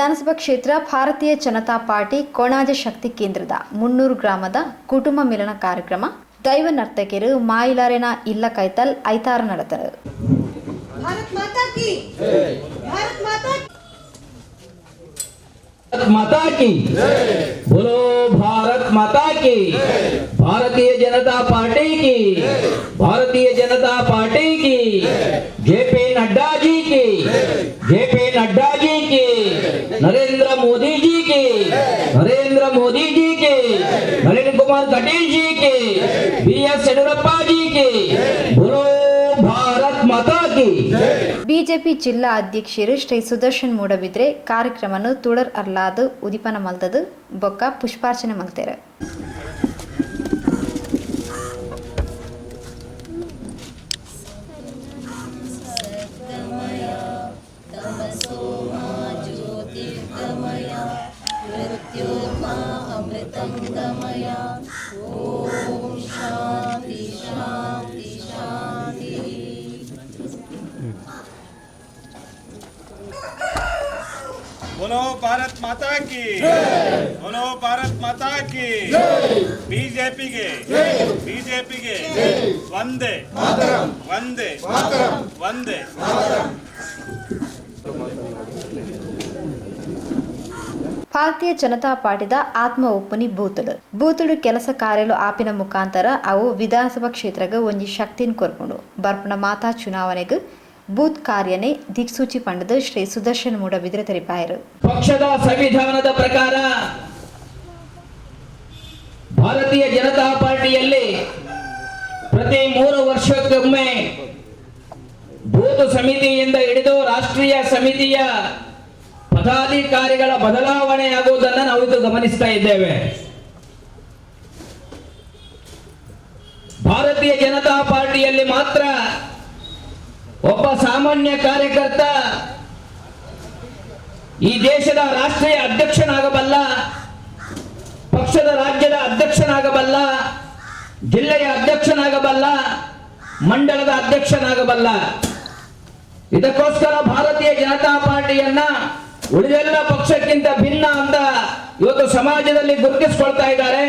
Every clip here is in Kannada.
ವಿಧಾನಸಭಾ ಕ್ಷೇತ್ರ ಭಾರತೀಯ ಜನತಾ ಪಾರ್ಟಿ ಕೋಣಾಜ ಶಕ್ತಿ ಕೇಂದ್ರದ 300 ಗ್ರಾಮದ ಕುಟುಂಬ ಮಿಲನ ಕಾರ್ಯಕ್ರಮ ದೈವ ನರ್ತಕಿಯರು ಮಾಯಿಲಾರೆನ ಇಲ್ಲ ಕೈತಲ್ ಐತಾರ ನಡೆದರು. भारत माता की भारत माता की बोलो भारत माता की भारतीय जनता पार्टी की भारतीय जनता पार्टी की जेपी नड्डा जी की जेपी नड्डा जी की नरेंद्र मोदी जी की नरेंद्र मोदी जी की नलिन कुमार कटील जी की बीएस येडियुरप्पा जी की बोलो भारत माता की. ಬಿಜೆಪಿ ಜಿಲ್ಲಾ ಅಧ್ಯಕ್ಷರು ಶ್ರೀ ಸುದರ್ಶನ್ ಮೂಡಬಿದ್ರೆ ಕಾರ್ಯಕ್ರಮವನ್ನು ತುಳರ್ ಅರ್ಲಾದು ಉದಿಪನ ಮಲ್ತದು ಬೊಕ್ಕ ಪುಷ್ಪಾರ್ಚನೆ ಮಲ್ತೇರು. बोलो भारत माता की बोलो भारत माता की बीजेपी के वंदे वंदे वंदे. ಭಾರತೀಯ ಜನತಾ ಪಾರ್ಟಿದ ಆತ್ಮ ಒಪ್ಪನಿ ಬೂತುಡು ಕೆಲಸ ಕಾರ್ಯಲು ಆಪಿನ ಮುಖಾಂತರ ಅವು ವಿಧಾನಸಭಾ ಕ್ಷೇತ್ರಗ ಒಂಜಿ ಶಕ್ತಿನ ಕೊರ್ಕೊಂಡು ಬರ್ಪಣ ಮಾತಾ ಚುನಾವಣೆಗೆ ಬೂತ್ ಕಾರ್ಯನೇ ದಿಕ್ಸೂಚಿ ಪಂಡದ ಶ್ರೀ ಸುದರ್ಶನ್ ಮೂಡಬಿದ್ರೆ ತೆರಿಪಾಯರು. ಪಕ್ಷದ ಸಂವಿಧಾನದ ಪ್ರಕಾರ ಭಾರತೀಯ ಜನತಾ ಪಾರ್ಟಿಯಲ್ಲಿ ಪ್ರತಿ 3 ವರ್ಷಕ್ಕೊಮ್ಮೆ ಬೂತ್ ಸಮಿತಿಯಿಂದ ಹಿಡಿದು ರಾಷ್ಟ್ರೀಯ ಸಮಿತಿಯ ಪದಾಧಿಕಾರಿಗಳ ಬದಲಾವಣೆಯಾಗುವುದನ್ನು ನಾವು ಇದು ಗಮನಿಸ್ತಾ ಇದ್ದೇವೆ. ಭಾರತೀಯ ಜನತಾ ಪಾರ್ಟಿಯಲ್ಲಿ ಮಾತ್ರ ಒಬ್ಬ ಸಾಮಾನ್ಯ ಕಾರ್ಯಕರ್ತ ಈ ದೇಶದ ರಾಷ್ಟ್ರೀಯ ಅಧ್ಯಕ್ಷನಾಗಬಲ್ಲ, ಪಕ್ಷದ ರಾಜ್ಯದ ಅಧ್ಯಕ್ಷನಾಗಬಲ್ಲ, ಜಿಲ್ಲೆಯ ಅಧ್ಯಕ್ಷನಾಗಬಲ್ಲ, ಮಂಡಲದ ಅಧ್ಯಕ್ಷನಾಗಬಲ್ಲ. ಇದಕ್ಕೋಸ್ಕರ ಭಾರತೀಯ ಜನತಾ ಪಾರ್ಟಿಯನ್ನ ಉಳಿದೆಲ್ಲ ಪಕ್ಷಕ್ಕಿಂತ ಭಿನ್ನ ಅಂತ ಇವತ್ತು ಸಮಾಜದಲ್ಲಿ ಗುರುತಿಸಿಕೊಳ್ತಾ ಇದ್ದಾರೆ.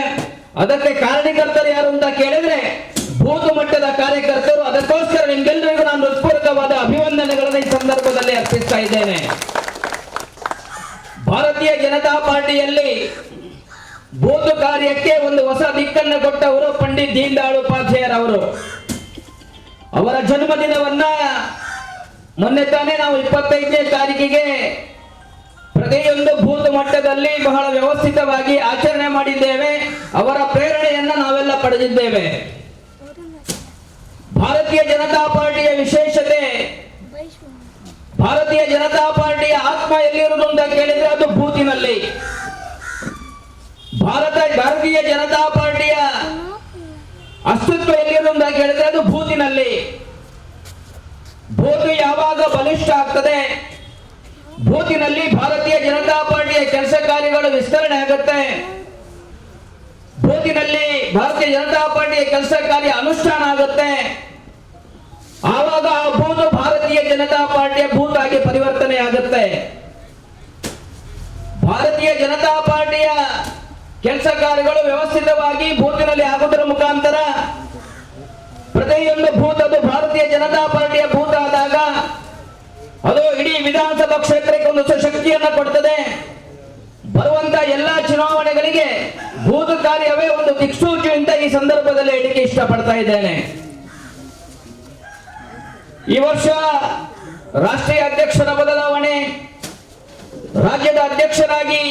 ಅದಕ್ಕೆ ಕಾರಣಕರ್ತರು ಯಾರು ಅಂತ ಕೇಳಿದ್ರೆ ಬೂತ್ ಮಟ್ಟದ ಕಾರ್ಯಕರ್ತರು. ಅದಕ್ಕೋಸ್ಕರ ನಿಮ್ಗೆಲ್ಲರಿಗೂ ನಾನು ಹೃತ್ಪೂರ್ವಕವಾದ ಅಭಿವಂದನೆಗಳನ್ನು ಈ ಸಂದರ್ಭದಲ್ಲಿ ಅರ್ಪಿಸ್ತಾ ಇದ್ದೇನೆ. ಭಾರತೀಯ ಜನತಾ ಪಾರ್ಟಿಯಲ್ಲಿ ಬೂತ್ ಕಾರ್ಯಕ್ಕೆ ಒಂದು ಹೊಸ ದಿಕ್ಕನ್ನು ಕೊಟ್ಟವರು ಪಂಡಿತ್ ದೀನ್ ದಯಾಳ್ ಉಪಾಧ್ಯಾಯರವರು. ಅವರ ಜನ್ಮದಿನವನ್ನ ಮೊನ್ನೆ ತಾನೇ ನಾವು 25ನೇ ತಾರೀಕಿಗೆ ಪ್ರತಿಯೊಂದು ಬೂತ್ ಮಟ್ಟದಲ್ಲಿ ಬಹಳ ವ್ಯವಸ್ಥಿತವಾಗಿ ಆಚರಣೆ ಮಾಡಿದ್ದೇವೆ. ಅವರ ಪ್ರೇರಣೆಯನ್ನ ನಾವೆಲ್ಲ ಪಡೆದಿದ್ದೇವೆ. ಭಾರತೀಯ ಜನತಾ ಪಾರ್ಟಿಯ ವಿಶೇಷತೆ, ಭಾರತೀಯ ಜನತಾ ಪಾರ್ಟಿಯ ಆತ್ಮ ಎಲ್ಲಿರುವುದು ಅಂತ ಕೇಳಿದ್ರೆ ಅದು ಬೂತಿನಲ್ಲಿ. ಭಾರತೀಯ ಜನತಾ ಪಾರ್ಟಿಯ ಅಸ್ತಿತ್ವ ಎಲ್ಲಿರುವುದು ಅಂತ ಕೇಳಿದ್ರೆ ಅದು ಬೂತಿನಲ್ಲಿ. ಬೂತ್ ಯಾವಾಗ ಬಲಿಷ್ಠ ಆಗ್ತದೆ, ಬೂತಿನಲ್ಲಿ ಭಾರತೀಯ ಜನತಾ ಪಾರ್ಟಿಯ ಕೆಲಸ ಕಾರ್ಯಗಳು ವಿಸ್ತರಣೆ ಆಗುತ್ತೆ. ಬೂತಿನಲ್ಲಿ ಭಾರತೀಯ ಜನತಾ ಪಾರ್ಟಿಯ ಕೆಲಸ ಕಾರ್ಯ ಅನುಷ್ಠಾನ ಆಗುತ್ತೆ. ಆವಾಗ ಆ ಬೂತ್ ಭಾರತೀಯ ಜನತಾ ಪಾರ್ಟಿಯ ಬೂತ್ ಆಗಿ ಪರಿವರ್ತನೆ ಆಗುತ್ತೆ. ಭಾರತೀಯ ಜನತಾ ಪಾರ್ಟಿಯ ಕೆಲಸ ಕಾರ್ಯಗಳು ವ್ಯವಸ್ಥಿತವಾಗಿ ಬೂತಿನಲ್ಲಿ ಆಗುವುದರ ಮುಖಾಂತರ ಪ್ರತಿಯೊಂದು ಬೂತ್ ಅದು ಭಾರತೀಯ ಜನತಾ ಪಾರ್ಟಿಯ ಬೂತ್ ಆದಾಗ ಅದು ಇಡೀ ವಿಧಾನಸಭಾ ಕ್ಷೇತ್ರಕ್ಕೆ ಒಂದು ಶಕ್ತಿಯನ್ನು ಕೊಡ್ತದೆ. ಬರುವಂತ ಎಲ್ಲಾ ಚುನಾವಣೆಗಳಿಗೆ ಬೂತ್ ಕಾರ್ಯವೇ ಒಂದು ದಿಕ್ಸೂಚಿ ಅಂತ ಈ ಸಂದರ್ಭದಲ್ಲಿ ಹೇಳಿಕೆ ಇಷ್ಟಪಡ್ತಾ ಇದ್ದೇನೆ. ಈ ವರ್ಷ ರಾಷ್ಟ್ರೀಯ ಅಧ್ಯಕ್ಷರ ಬದಲಾವಣೆ, ರಾಜ್ಯದ ಅಧ್ಯಕ್ಷರಾಗಿ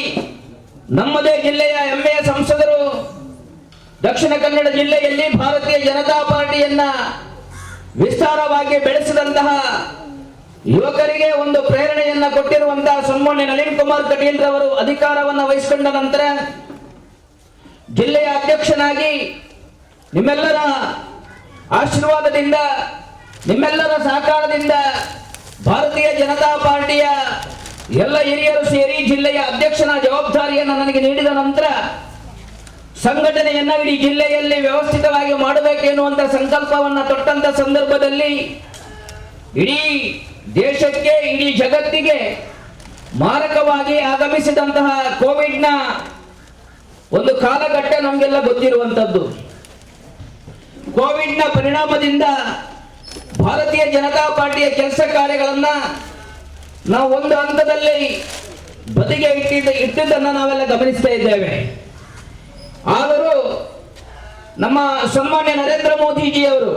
ನಮ್ಮದೇ ಜಿಲ್ಲೆಯ ಹೆಮ್ಮೆಯ ಸಂಸದರು ದಕ್ಷಿಣ ಕನ್ನಡ ಜಿಲ್ಲೆಯಲ್ಲಿ ಭಾರತೀಯ ಜನತಾ ಪಾರ್ಟಿಯನ್ನ ವಿಸ್ತಾರವಾಗಿ ಬೆಳೆಸಿದಂತಹ ಯುವಕರಿಗೆ ಒಂದು ಪ್ರೇರಣೆಯನ್ನ ಕೊಟ್ಟಿರುವಂತಹ ಸನ್ಮಾನ್ಯ ನಳಿನ್ ಕುಮಾರ್ ಕಟೀಲ್ ರವರು ಅಧಿಕಾರವನ್ನು ವಹಿಸಿಕೊಂಡ ನಂತರ ಜಿಲ್ಲೆಯ ಅಧ್ಯಕ್ಷನಾಗಿ ನಿಮ್ಮೆಲ್ಲರ ಆಶೀರ್ವಾದದಿಂದ, ನಿಮ್ಮೆಲ್ಲರ ಸಹಕಾರದಿಂದ ಭಾರತೀಯ ಜನತಾ ಪಾರ್ಟಿಯ ಎಲ್ಲ ಹಿರಿಯರು ಸೇರಿ ಜಿಲ್ಲೆಯ ಅಧ್ಯಕ್ಷನ ಜವಾಬ್ದಾರಿಯನ್ನು ನನಗೆ ನೀಡಿದ ನಂತರ ಸಂಘಟನೆಯನ್ನ ಇಡೀ ಜಿಲ್ಲೆಯಲ್ಲಿ ವ್ಯವಸ್ಥಿತವಾಗಿ ಮಾಡಬೇಕೆನ್ನುವಂತ ಸಂಕಲ್ಪವನ್ನ ತೊಟ್ಟಂತ ಸಂದರ್ಭದಲ್ಲಿ ಇಡೀ ದೇಶಕ್ಕೆ, ಇಡೀ ಜಗತ್ತಿಗೆ ಮಾರಕವಾಗಿ ಆಗಮಿಸಿದಂತಹ ಕೋವಿಡ್ನ ಒಂದು ಕಾಲಘಟ್ಟ ನಮಗೆಲ್ಲ ಗೊತ್ತಿರುವಂಥದ್ದು. ಕೋವಿಡ್ನ ಪರಿಣಾಮದಿಂದ ಭಾರತೀಯ ಜನತಾ ಪಾರ್ಟಿಯ ಕೆಲಸ ಕಾರ್ಯಗಳನ್ನ ನಾವು ಒಂದು ಹಂತದಲ್ಲಿ ಬದಿಗೆ ಇಟ್ಟಿದ್ದನ್ನು ನಾವೆಲ್ಲ ಗಮನಿಸ್ತಾ ಇದ್ದೇವೆ. ಆದರೂ ನಮ್ಮ ಸನ್ಮಾನ್ಯ ನರೇಂದ್ರ ಮೋದಿಜಿಯವರು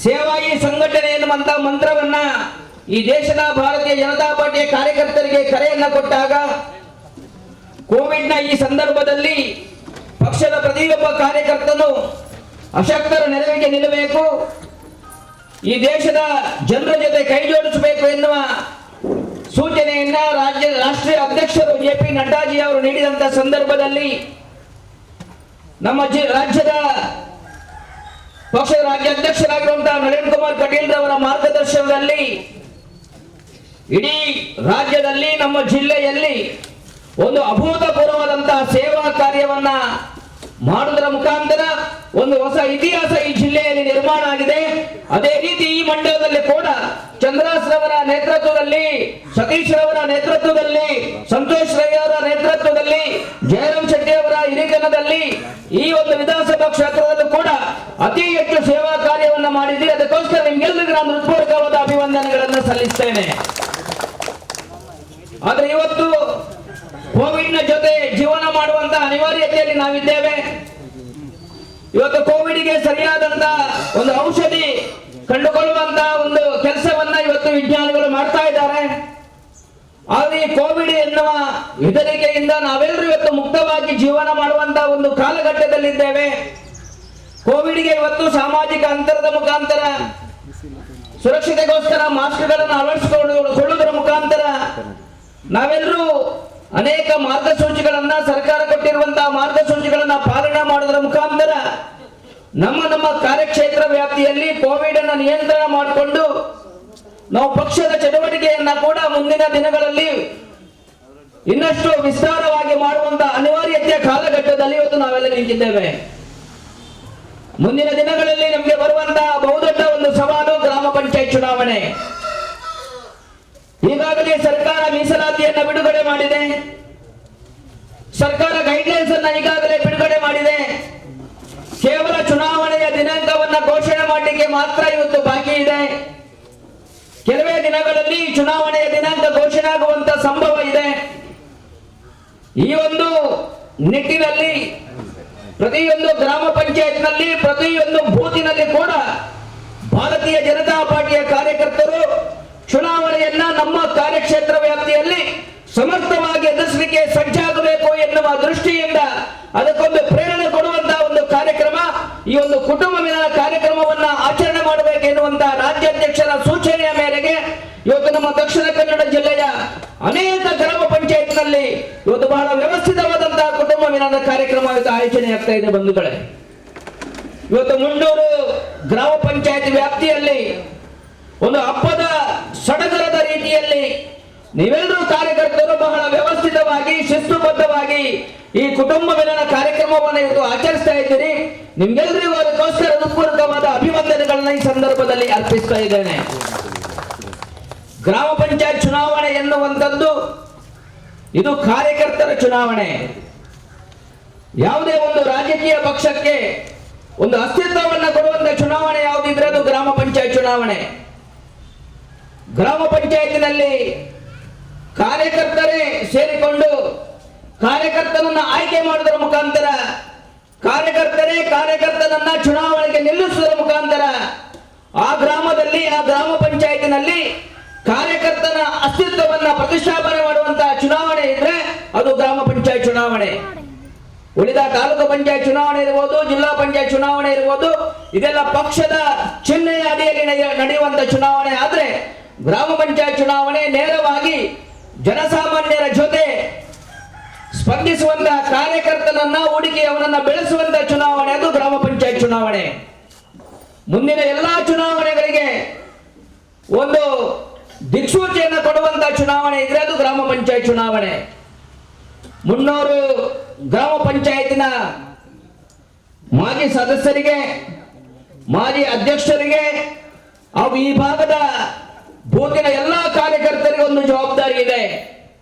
ಸೇವಾ ಹಿ ಸಂಘಟನೆ ಎನ್ನುವಂತ ಮಂತ್ರವನ್ನ ಈ ದೇಶದ ಭಾರತೀಯ ಜನತಾ ಪಾರ್ಟಿಯ ಕಾರ್ಯಕರ್ತರಿಗೆ ಕರೆಯನ್ನ ಕೊಟ್ಟಾಗ ಕೋವಿಡ್ನ ಈ ಸಂದರ್ಭದಲ್ಲಿ ಪಕ್ಷದ ಪ್ರತಿಯೊಬ್ಬ ಕಾರ್ಯಕರ್ತನು ಅಶಕ್ತರ ನೆರವಿಗೆ ನಿಲ್ಲಬೇಕು, ಈ ದೇಶದ ಜನರ ಜೊತೆ ಕೈ ಜೋಡಿಸಬೇಕು ಎನ್ನುವ ಸೂಚನೆಯನ್ನ ರಾಷ್ಟ್ರೀಯ ಅಧ್ಯಕ್ಷರು JP ನಡ್ಡಾಜಿ ಅವರು ನೀಡಿದಂತಹ ಸಂದರ್ಭದಲ್ಲಿ ನಮ್ಮ ರಾಜ್ಯದ ಪಕ್ಷದ ರಾಜ್ಯ ಅಧ್ಯಕ್ಷರಾಗಿರುವಂತಹ ನಳಿನ್ ಕುಮಾರ್ ಕಟೀಲ್ ಅವರ ಮಾರ್ಗದರ್ಶನದಲ್ಲಿ ಇಡೀ ರಾಜ್ಯದಲ್ಲಿ ನಮ್ಮ ಜಿಲ್ಲೆಯಲ್ಲಿ ಒಂದು ಅಭೂತಪೂರ್ವವಾದಂತಹ ಸೇವಾ ಕಾರ್ಯವನ್ನ ಮಾಡುವುದರ ಮುಖಾಂತರ ಒಂದು ಹೊಸ ಇತಿಹಾಸ ಈ ಜಿಲ್ಲೆಯಲ್ಲಿ ನಿರ್ಮಾಣ ಆಗಿದೆ. ಅದೇ ರೀತಿ ಈ ಮಂಡಲದಲ್ಲಿ ಕೂಡ ಚಂದ್ರಾಸ್ ರವರ ನೇತೃತ್ವದಲ್ಲಿ, ಸತೀಶ್ ರವರ ನೇತೃತ್ವದಲ್ಲಿ, ಸಂತೋಷ್ ರೈ ಅವರ ನೇತೃತ್ವದಲ್ಲಿ, ಜಯರಾಮ್ ಶೆಟ್ಟಿ ಅವರ ಹಿರಿತನದಲ್ಲಿ ಈ ಒಂದು ವಿಧಾನಸಭಾ ಕ್ಷೇತ್ರದಲ್ಲೂ ಕೂಡ ಅತಿ ಹೆಚ್ಚು ಸೇವಾ ಕಾರ್ಯವನ್ನ ಮಾಡಿದ್ದೀರಿ. ಅದಕ್ಕೋಸ್ಕರ ನಿಮ್ಗೆಲ್ಲರಿಗೂ ನಾನು ಹೃತ್ಪೂರ್ವಕವಾದ ಅಭಿವಂದನೆಗಳನ್ನು ಸಲ್ಲಿಸ್ತೇನೆ. ಆದ್ರೆ ಇವತ್ತು ಕೋವಿಡ್ನ ಜೊತೆ ಜೀವನ ಮಾಡುವಂತ ಅನಿವಾರ್ಯತೆಯಲ್ಲಿ ನಾವಿದ್ದೇವೆ. ಇವತ್ತು ಕೋವಿಡ್ಗೆ ಸರಿಯಾದಂತ ಒಂದು ಔಷಧಿ ಕಂಡುಕೊಳ್ಳುವಂತ ಒಂದು ಕೆಲಸವನ್ನ ಇವತ್ತು ವಿಜ್ಞಾನಿಗಳು ಮಾಡ್ತಾ ಇದ್ದಾರೆ. ಆದ್ರೆ ಈ ಕೋವಿಡ್ ಎನ್ನುವ ಹೆದರಿಕೆಯಿಂದ ನಾವೆಲ್ಲರೂ ಇವತ್ತು ಮುಕ್ತವಾಗಿ ಜೀವನ ಮಾಡುವಂತ ಒಂದು ಕಾಲಘಟ್ಟದಲ್ಲಿದ್ದೇವೆ. ಕೋವಿಡ್ಗೆ ಇವತ್ತು ಸಾಮಾಜಿಕ ಅಂತರದ ಮುಖಾಂತರ, ಸುರಕ್ಷತೆಗೋಸ್ಕರ ಮಾಸ್ಕ್ಗಳನ್ನು ಅಳವಡಿಸಿಕೊಳ್ಳುವುದರ ಮುಖಾಂತರ ನಾವೆಲ್ಲರೂ ಅನೇಕ ಮಾರ್ಗಸೂಚಿಗಳನ್ನ, ಸರ್ಕಾರ ಕೊಟ್ಟಿರುವಂತಹ ಮಾರ್ಗಸೂಚಿಗಳನ್ನ ಪಾಲನೆ ಮಾಡುವುದರ ಮುಖಾಂತರ ನಮ್ಮ ಕಾರ್ಯಕ್ಷೇತ್ರ ವ್ಯಾಪ್ತಿಯಲ್ಲಿ ಕೋವಿಡ್ ಅನ್ನು ನಿಯಂತ್ರಣ ಮಾಡಿಕೊಂಡು ನಾವು ಪಕ್ಷದ ಚಟುವಟಿಕೆಯನ್ನ ಕೂಡ ಮುಂದಿನ ದಿನಗಳಲ್ಲಿ ಇನ್ನಷ್ಟು ವಿಸ್ತಾರವಾಗಿ ಮಾಡುವಂತಹ ಅನಿವಾರ್ಯತೆಯ ಕಾಲಘಟ್ಟದಲ್ಲಿ ಇವತ್ತು ನಾವೆಲ್ಲ ನಿಂತಿದ್ದೇವೆ. ಮುಂದಿನ ದಿನಗಳಲ್ಲಿ ನಮಗೆ ಬರುವಂತಹ ಬಹುದೊಡ್ಡ ಒಂದು ಸವಾಲು ಗ್ರಾಮ ಪಂಚಾಯತ್ ಚುನಾವಣೆ. ಈಗಾಗಲೇ ಸರ್ಕಾರ ಮೀಸಲಾತಿಯನ್ನ ಬಿಡುಗಡೆ ಮಾಡಿದೆ. ಸರ್ಕಾರ ಗೈಡ್ಲೈನ್ಸ್ ಅನ್ನ ಈಗಾಗಲೇ ಬಿಡುಗಡೆ ಮಾಡಿದೆ. ಕೇವಲ ಚುನಾವಣೆಯ ದಿನಾಂಕವನ್ನ ಘೋಷಣೆ ಮಾಡಲಿಕ್ಕೆ ಮಾತ್ರ ಇವತ್ತು ಬಾಕಿ ಇದೆ. ಕೆಲವೇ ದಿನಗಳಲ್ಲಿ ಚುನಾವಣೆಯ ದಿನಾಂಕ ಘೋಷಣೆ ಆಗುವಂತ ಸಂಭವ ಇದೆ. ಈ ಒಂದು ನಿಟ್ಟಿನಲ್ಲಿ ಪ್ರತಿಯೊಂದು ಗ್ರಾಮ ಪಂಚಾಯತ್ನಲ್ಲಿ, ಪ್ರತಿಯೊಂದು ಬೂತಿನಲ್ಲಿ ಕೂಡ ಭಾರತೀಯ ಜನತಾ ಪಾರ್ಟಿಯ ಕಾರ್ಯಕರ್ತರು ಚುನಾವಣೆಯನ್ನ ನಮ್ಮ ಕಾರ್ಯಕ್ಷೇತ್ರ ವ್ಯಾಪ್ತಿಯಲ್ಲಿ ಸಮರ್ಥವಾಗಿ ಎದುರಿಸಲಿಕ್ಕೆ ಸಜ್ಜಾಗಬೇಕು ಎನ್ನುವ ದೃಷ್ಟಿಯಿಂದ ಅದಕ್ಕೊಂದು ಪ್ರೇರಣೆ ಕೊಡುವಂತಹ ಒಂದು ಕಾರ್ಯಕ್ರಮ, ಈ ಒಂದು ಕುಟುಂಬ ಮಿಲನ ಕಾರ್ಯಕ್ರಮವನ್ನ ಆಚರಣೆ ಮಾಡಬೇಕು ಎನ್ನುವಂತಹ ರಾಜ್ಯಾಧ್ಯಕ್ಷರ ಸೂಚನೆಯ ಮೇರೆಗೆ ಇವತ್ತು ನಮ್ಮ ದಕ್ಷಿಣ ಕನ್ನಡ ಜಿಲ್ಲೆಯ ಅನೇಕ ಗ್ರಾಮ ಪಂಚಾಯತ್ನಲ್ಲಿ ಇವತ್ತು ಬಹಳ ವ್ಯವಸ್ಥಿತವಾದಂತಹ ಕುಟುಂಬ ಮಿಲನ ಕಾರ್ಯಕ್ರಮ ಇವತ್ತು ಆಯೋಜನೆ ಆಗ್ತಾ ಇದೆ. ಬಂಧುಗಳೇ, ಇವತ್ತು ಮುಂಡೂರು ಗ್ರಾಮ ಪಂಚಾಯತ್ ವ್ಯಾಪ್ತಿಯಲ್ಲಿ ಒಂದು ಹಬ್ಬದ ಸಡಗರದ ರೀತಿಯಲ್ಲಿ ನೀವೆಲ್ಲರೂ ಕಾರ್ಯಕರ್ತರು ಬಹಳ ವ್ಯವಸ್ಥಿತವಾಗಿ, ಶಿಸ್ತುಬದ್ಧವಾಗಿ ಈ ಕುಟುಂಬ ಮಿಲನ ಕಾರ್ಯಕ್ರಮವನ್ನು ಇವತ್ತು ಆಚರಿಸ್ತಾ ಇದ್ದೀರಿ. ನಿಮ್ಗೆಲ್ಲರಿಗೂ ಅದಕ್ಕೋಸ್ಕರ ಹೃತ್ಪೂರ್ವಕವಾದ ಅಭಿವಂದನೆಗಳನ್ನ ಈ ಸಂದರ್ಭದಲ್ಲಿ ಅರ್ಪಿಸ್ತಾ ಇದ್ದೇನೆ. ಗ್ರಾಮ ಪಂಚಾಯತ್ ಚುನಾವಣೆ ಎನ್ನುವಂಥದ್ದು ಇದು ಕಾರ್ಯಕರ್ತರ ಚುನಾವಣೆ. ಯಾವುದೇ ಒಂದು ರಾಜಕೀಯ ಪಕ್ಷಕ್ಕೆ ಒಂದು ಅಸ್ತಿತ್ವವನ್ನ ಕೊಡುವಂತ ಚುನಾವಣೆ ಯಾವುದಿದ್ರೆ ಅದು ಗ್ರಾಮ ಪಂಚಾಯತ್ ಚುನಾವಣೆ. ಗ್ರಾಮ ಪಂಚಾಯತಿನಲ್ಲಿ ಕಾರ್ಯಕರ್ತರೇ ಸೇರಿಕೊಂಡು ಕಾರ್ಯಕರ್ತನನ್ನ ಆಯ್ಕೆ ಮಾಡುವುದರ ಮುಖಾಂತರ, ಕಾರ್ಯಕರ್ತನನ್ನ ಚುನಾವಣೆಗೆ ನಿಲ್ಲಿಸುವುದರ ಮುಖಾಂತರ ಆ ಗ್ರಾಮದಲ್ಲಿ, ಆ ಗ್ರಾಮ ಪಂಚಾಯತಿನಲ್ಲಿ ಕಾರ್ಯಕರ್ತನ ಅಸ್ತಿತ್ವವನ್ನ ಪ್ರತಿಷ್ಠಾಪನೆ ಮಾಡುವಂತಹ ಚುನಾವಣೆ ಇದ್ರೆ ಅದು ಗ್ರಾಮ ಪಂಚಾಯತ್ ಚುನಾವಣೆ. ಉಳಿದ ತಾಲೂಕು ಪಂಚಾಯತ್ ಚುನಾವಣೆ ಇರಬಹುದು, ಜಿಲ್ಲಾ ಪಂಚಾಯತ್ ಚುನಾವಣೆ ಇರಬಹುದು, ಇದೆಲ್ಲ ಪಕ್ಷದ ಚಿಹ್ನೆಯ ಅಡಿಯಲ್ಲಿ ನಡೆಯುವಂತ ಚುನಾವಣೆ. ಆದ್ರೆ ಗ್ರಾಮ ಪಂಚಾಯತ್ ಚುನಾವಣೆ ನೇರವಾಗಿ ಜನಸಾಮಾನ್ಯರ ಜೊತೆ ಸ್ಪಂದಿಸುವಂತಹ ಕಾರ್ಯಕರ್ತನನ್ನ ಹೂಡಿಕೆ ಅವನನ್ನ ಬೆಳೆಸುವಂತ ಚುನಾವಣೆ ಅದು ಗ್ರಾಮ ಪಂಚಾಯತ್ ಚುನಾವಣೆ. ಮುಂದಿನ ಎಲ್ಲಾ ಚುನಾವಣೆಗಳಿಗೆ ಒಂದು ದಿಕ್ಸೂಚಿಯನ್ನು ಕೊಡುವಂತಹ ಚುನಾವಣೆ ಇದ್ರೆ ಅದು ಗ್ರಾಮ ಪಂಚಾಯತ್ ಚುನಾವಣೆ. ಮುನ್ನೂರು ಗ್ರಾಮ ಪಂಚಾಯತಿನ ಮಾಜಿ ಸದಸ್ಯರಿಗೆ, ಮಾಜಿ ಅಧ್ಯಕ್ಷರಿಗೆ ಹಾಗೂ ಈ ಭಾಗದ ಬೂತಿನ ಎಲ್ಲಾ ಕಾರ್ಯಕರ್ತರಿಗೆ ಒಂದು ಜವಾಬ್ದಾರಿ ಇದೆ.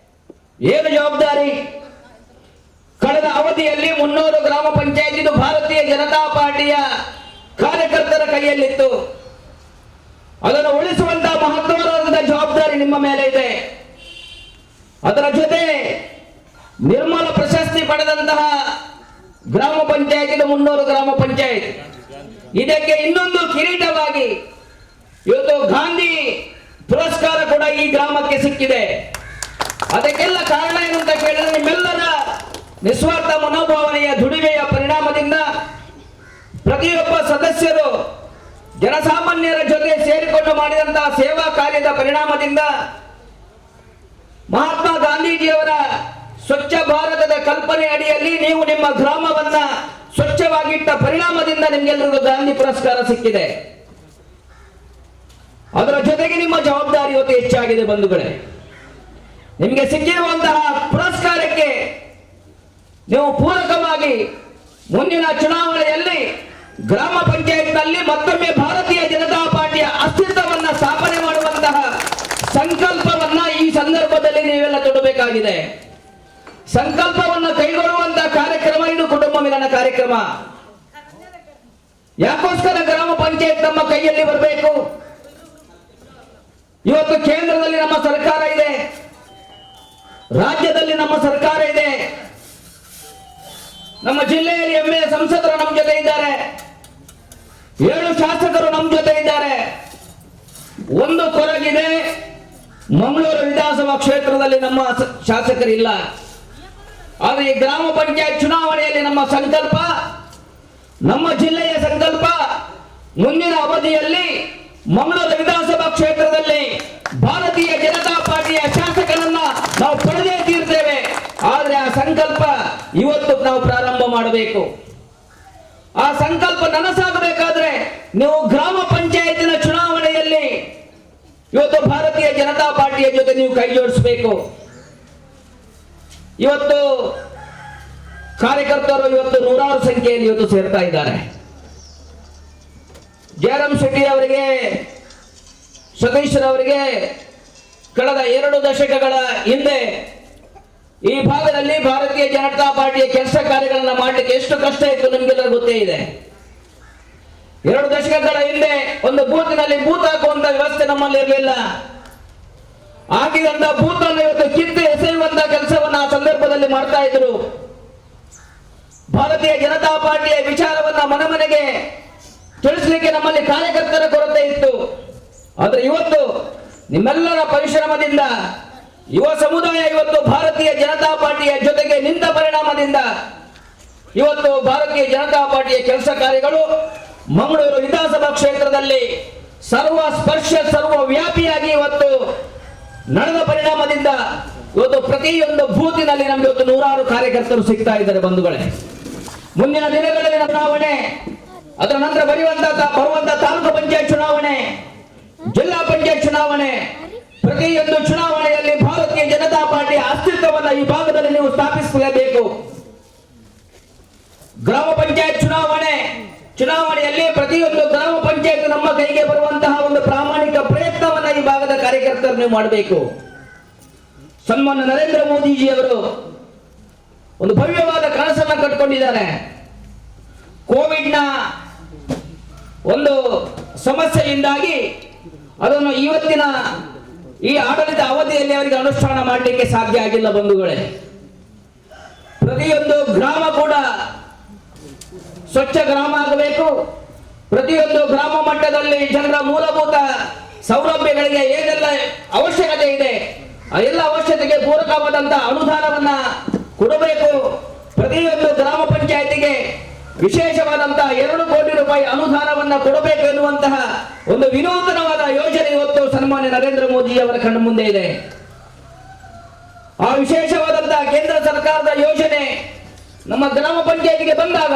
ಏನು ಜವಾಬ್ದಾರಿ? ಕಳೆದ ಅವಧಿಯಲ್ಲಿ 300 ಗ್ರಾಮ ಪಂಚಾಯತ್ ಇದು ಭಾರತೀಯ ಜನತಾ ಪಾರ್ಟಿಯ ಕಾರ್ಯಕರ್ತರ ಕೈಯಲ್ಲಿತ್ತು. ಅದನ್ನು ಉಳಿಸುವಂತಹ ಮಹತ್ವವಾದ ಜವಾಬ್ದಾರಿ ನಿಮ್ಮ ಮೇಲೆ ಇದೆ. ಅದರ ಜೊತೆ ನಿರ್ಮಲ ಪ್ರಶಸ್ತಿ ಪಡೆದಂತಹ ಗ್ರಾಮ ಪಂಚಾಯತ್ ಇದು 300 ಗ್ರಾಮ ಪಂಚಾಯತ್. ಇದಕ್ಕೆ ಇನ್ನೊಂದು ಕಿರೀಟವಾಗಿ ಇವತ್ತು ಗಾಂಧಿ ಪುರಸ್ಕಾರ ಕೂಡ ಈ ಗ್ರಾಮಕ್ಕೆ ಸಿಕ್ಕಿದೆ. ಅದಕ್ಕೆಲ್ಲ ಕಾರಣ ಏನು ಅಂತ ಕೇಳಿದ್ರೆ ನಿಮ್ಮೆಲ್ಲರ ನಿಸ್ವಾರ್ಥ ಮನೋಭಾವನೆಯ ದುಡಿಮೆಯ ಪರಿಣಾಮದಿಂದ, ಪ್ರತಿಯೊಬ್ಬ ಸದಸ್ಯರು ಜನಸಾಮಾನ್ಯರ ಜೊತೆ ಸೇರಿಕೊಂಡು ಮಾಡಿದಂತಹ ಸೇವಾ ಕಾರ್ಯದ ಪರಿಣಾಮದಿಂದ, ಮಹಾತ್ಮ ಗಾಂಧೀಜಿಯವರ ಸ್ವಚ್ಛ ಭಾರತದ ಕಲ್ಪನೆ ಅಡಿಯಲ್ಲಿ ನೀವು ನಿಮ್ಮ ಗ್ರಾಮವನ್ನ ಸ್ವಚ್ಛವಾಗಿಟ್ಟ ಪರಿಣಾಮದಿಂದ ನಿಮ್ಗೆಲ್ಲರಿಗೂ ಗಾಂಧಿ ಪುರಸ್ಕಾರ ಸಿಕ್ಕಿದೆ. ಅದರ ಜೊತೆಗೆ ನಿಮ್ಮ ಜವಾಬ್ದಾರಿ ಇವತ್ತು ಹೆಚ್ಚಾಗಿದೆ ಬಂಧುಗಳೇ. ನಿಮಗೆ ಸಿಕ್ಕಿರುವಂತಹ ಪುರಸ್ಕಾರಕ್ಕೆ ನೀವು ಪೂರಕವಾಗಿ ಮುಂದಿನ ಚುನಾವಣೆಯಲ್ಲಿ ಗ್ರಾಮ ಪಂಚಾಯತ್ನಲ್ಲಿ ಮತ್ತೊಮ್ಮೆ ಭಾರತೀಯ ಜನತಾ ಪಾರ್ಟಿಯ ಅಸ್ತಿತ್ವವನ್ನ ಸ್ಥಾಪನೆ ಮಾಡುವಂತಹ ಸಂಕಲ್ಪವನ್ನ ಈ ಸಂದರ್ಭದಲ್ಲಿ ನೀವೆಲ್ಲ ತೊಡಬೇಕಾಗಿದೆ. ಸಂಕಲ್ಪವನ್ನು ಕೈಗೊಳ್ಳುವಂತಹ ಕಾರ್ಯಕ್ರಮ ಇದು ಕುಟುಂಬ ಮಿಲನ ಕಾರ್ಯಕ್ರಮ. ಯಾಕೋಸ್ಕರ ಗ್ರಾಮ ಪಂಚಾಯತ್ ನಮ್ಮ ಕೈಯಲ್ಲಿ ಬರಬೇಕು? ಇವತ್ತು ಕೇಂದ್ರದಲ್ಲಿ ನಮ್ಮ ಸರ್ಕಾರ ಇದೆ, ರಾಜ್ಯದಲ್ಲಿ ನಮ್ಮ ಸರ್ಕಾರ ಇದೆ, ನಮ್ಮ ಜಿಲ್ಲೆಯಲ್ಲಿ MA ಸಂಸದರು ನಮ್ಮ ಜೊತೆ ಇದ್ದಾರೆ, 7 ಶಾಸಕರು ನಮ್ಮ ಜೊತೆ ಇದ್ದಾರೆ. ಒಂದು ಕೊರಗಿದೆ, ಮಂಗಳೂರು ವಿಧಾನಸಭಾ ಕ್ಷೇತ್ರದಲ್ಲಿ ನಮ್ಮ ಶಾಸಕರಿಲ್ಲ. ಆದರೆ ಈ ಗ್ರಾಮ ಪಂಚಾಯತ್ ಚುನಾವಣೆಯಲ್ಲಿ ನಮ್ಮ ಸಂಕಲ್ಪ, ನಮ್ಮ ಜಿಲ್ಲೆಯ ಸಂಕಲ್ಪ, ಮುಂದಿನ ಅವಧಿಯಲ್ಲಿ ಮಂಗಳೂರು ವಿಧಾನಸಭಾ ಕ್ಷೇತ್ರದಲ್ಲಿ ಭಾರತೀಯ ಜನತಾ ಪಾರ್ಟಿಯ ಶಾಸಕರನ್ನ ನಾವು ಪಡೆದೇ ತೀರ್ತೇವೆ. ಆದರೆ ಆ ಸಂಕಲ್ಪ ಇವತ್ತು ನಾವು ಪ್ರಾರಂಭ ಮಾಡಬೇಕು. ಆ ಸಂಕಲ್ಪ ನನಸಾಗಬೇಕಾದ್ರೆ ನೀವು ಗ್ರಾಮ ಪಂಚಾಯತಿನ ಚುನಾವಣೆಯಲ್ಲಿ ಇವತ್ತು ಭಾರತೀಯ ಜನತಾ ಪಾರ್ಟಿಯ ಜೊತೆ ನೀವು ಕೈ ಜೋಡಿಸಬೇಕು. ಇವತ್ತು ಕಾರ್ಯಕರ್ತರು ಇವತ್ತು 100 ಸಂಖ್ಯೆಯಲ್ಲಿ ಇವತ್ತು ಸೇರ್ತಾ ಇದ್ದಾರೆ. ಜಯರಾಮ್ ಶೆಟ್ಟಿ ಅವರಿಗೆ, ಸತೀಶ್ ಅವರಿಗೆ ಕಳೆದ 2 ದಶಕಗಳ ಹಿಂದೆ ಈ ಭಾಗದಲ್ಲಿ ಭಾರತೀಯ ಜನತಾ ಪಾರ್ಟಿಯ ಕೆಲಸ ಕಾರ್ಯಗಳನ್ನ ಮಾಡಲಿಕ್ಕೆ ಎಷ್ಟು ಕಷ್ಟ ಇತ್ತು ನಿಮ್ಗೆಲ್ಲರೂ ಗೊತ್ತೇ ಇದೆ. 2 ದಶಕಗಳ ಹಿಂದೆ ಒಂದು ಬೂತ್ನಲ್ಲಿ ಬೂತ್ ಹಾಕುವಂತ ವ್ಯವಸ್ಥೆ ನಮ್ಮಲ್ಲಿ ಇರಲಿಲ್ಲ. ಆಗಿದಂತ ಬೂತ್ ಅನ್ನು ಇವತ್ತು ಕಿತ್ತು ಎಸೆಯುವಂತ ಕೆಲಸವನ್ನ ಆ ಸಂದರ್ಭದಲ್ಲಿ ಮಾಡ್ತಾ ಇದ್ರು. ಭಾರತೀಯ ಜನತಾ ಪಾರ್ಟಿಯ ವಿಚಾರವನ್ನ ಮನೆಗೆ ತಿಳಿಸಲಿಕ್ಕೆ ನಮ್ಮಲ್ಲಿ ಕಾರ್ಯಕರ್ತರ ಕೊರತೆ ಇತ್ತು. ಆದರೆ ಇವತ್ತು ನಿಮ್ಮೆಲ್ಲರ ಪರಿಶ್ರಮದಿಂದ ಯುವ ಸಮುದಾಯ ಇವತ್ತು ಭಾರತೀಯ ಜನತಾ ಪಾರ್ಟಿಯ ಜೊತೆಗೆ ನಿಂತ ಪರಿಣಾಮದಿಂದ ಇವತ್ತು ಭಾರತೀಯ ಜನತಾ ಪಾರ್ಟಿಯ ಕೆಲಸ ಕಾರ್ಯಗಳು ಮಂಗಳೂರು ವಿಧಾನಸಭಾ ಕ್ಷೇತ್ರದಲ್ಲಿ ಸರ್ವ ಸ್ಪರ್ಶ ಸರ್ವ ವ್ಯಾಪಿಯಾಗಿ ಇವತ್ತು ನಡೆದ ಪರಿಣಾಮದಿಂದ ಇವತ್ತು ಪ್ರತಿಯೊಂದು ಬೂತಿನಲ್ಲಿ ನಮಗೆ ಇವತ್ತು 100 ಕಾರ್ಯಕರ್ತರು ಸಿಗ್ತಾ ಇದ್ದಾರೆ ಬಂಧುಗಳೇ. ಮುಂದಿನ ದಿನಗಳಲ್ಲಿ ಚುನಾವಣೆ, ಅದರ ನಂತರ ಬರುವಂತಹ ತಾಲೂಕು ಪಂಚಾಯತ್ ಚುನಾವಣೆ, ಜಿಲ್ಲಾ ಪಂಚಾಯತ್ ಚುನಾವಣೆ, ಪ್ರತಿಯೊಂದು ಚುನಾವಣೆಯಲ್ಲಿ ಭಾರತೀಯ ಜನತಾ ಪಾರ್ಟಿಯ ಅಸ್ತಿತ್ವವನ್ನು ಈ ಭಾಗದಲ್ಲಿ ನೀವು ಸ್ಥಾಪಿಸಲೇಬೇಕು. ಗ್ರಾಮ ಪಂಚಾಯತ್ ಚುನಾವಣೆಯಲ್ಲಿ ಪ್ರತಿಯೊಂದು ಗ್ರಾಮ ಪಂಚಾಯತ್ ನಮ್ಮ ಕೈಗೆ ಬರುವಂತಹ ಒಂದು ಪ್ರಾಮಾಣಿಕ ಪ್ರಯತ್ನವನ್ನ ಈ ಭಾಗದ ಕಾರ್ಯಕರ್ತರು ನೀವು ಮಾಡಬೇಕು. ಸನ್ಮಾನ್ಯ ನರೇಂದ್ರ ಮೋದಿಜಿ ಅವರು ಒಂದು ಭವ್ಯವಾದ ಕನಸನ್ನ ಕಟ್ಟಿಕೊಂಡಿದ್ದಾರೆ. ಕೋವಿಡ್ನ ಒಂದು ಸಮಸ್ಯೆಯಿಂದಾಗಿ ಅದನ್ನು ಇವತ್ತಿನ ಈ ಆಡಳಿತ ಅವಧಿಯಲ್ಲಿ ಅವರಿಗೆ ಅನುಷ್ಠಾನ ಮಾಡಲಿಕ್ಕೆ ಸಾಧ್ಯ ಆಗಿಲ್ಲ ಬಂಧುಗಳೇ. ಪ್ರತಿಯೊಂದು ಗ್ರಾಮ ಕೂಡ ಸ್ವಚ್ಛ ಗ್ರಾಮ ಆಗಬೇಕು. ಪ್ರತಿಯೊಂದು ಗ್ರಾಮ ಮಟ್ಟದಲ್ಲಿ ಜನರ ಮೂಲಭೂತ ಸೌಲಭ್ಯಗಳಿಗೆ ಏನೆಲ್ಲ ಅವಶ್ಯಕತೆ ಇದೆ ಆ ಎಲ್ಲ ಅವಶ್ಯಕತೆಗೆ ಪೂರಕವಾದಂತಹ ಅನುದಾನವನ್ನ ಕೊಡಬೇಕು. ಪ್ರತಿಯೊಂದು ಗ್ರಾಮ ಪಂಚಾಯತಿಗೆ ವಿಶೇಷವಾದಂತಹ 2 ಕೋಟಿ ರೂಪಾಯಿ ಅನುದಾನವನ್ನ ಕೊಡಬೇಕು ಎನ್ನುವಂತಹ ಒಂದು ವಿನೂತನವಾದ ಯೋಜನೆ ಇವತ್ತು ಸನ್ಮಾನ್ಯ ನರೇಂದ್ರ ಮೋದಿ ಅವರ ಕಣ್ಣು ಮುಂದೆ ಇದೆ. ಆ ವಿಶೇಷವಾದಂತಹ ಕೇಂದ್ರ ಸರ್ಕಾರದ ಯೋಜನೆ ನಮ್ಮ ಗ್ರಾಮ ಪಂಚಾಯತಿಗೆ ಬಂದಾಗ,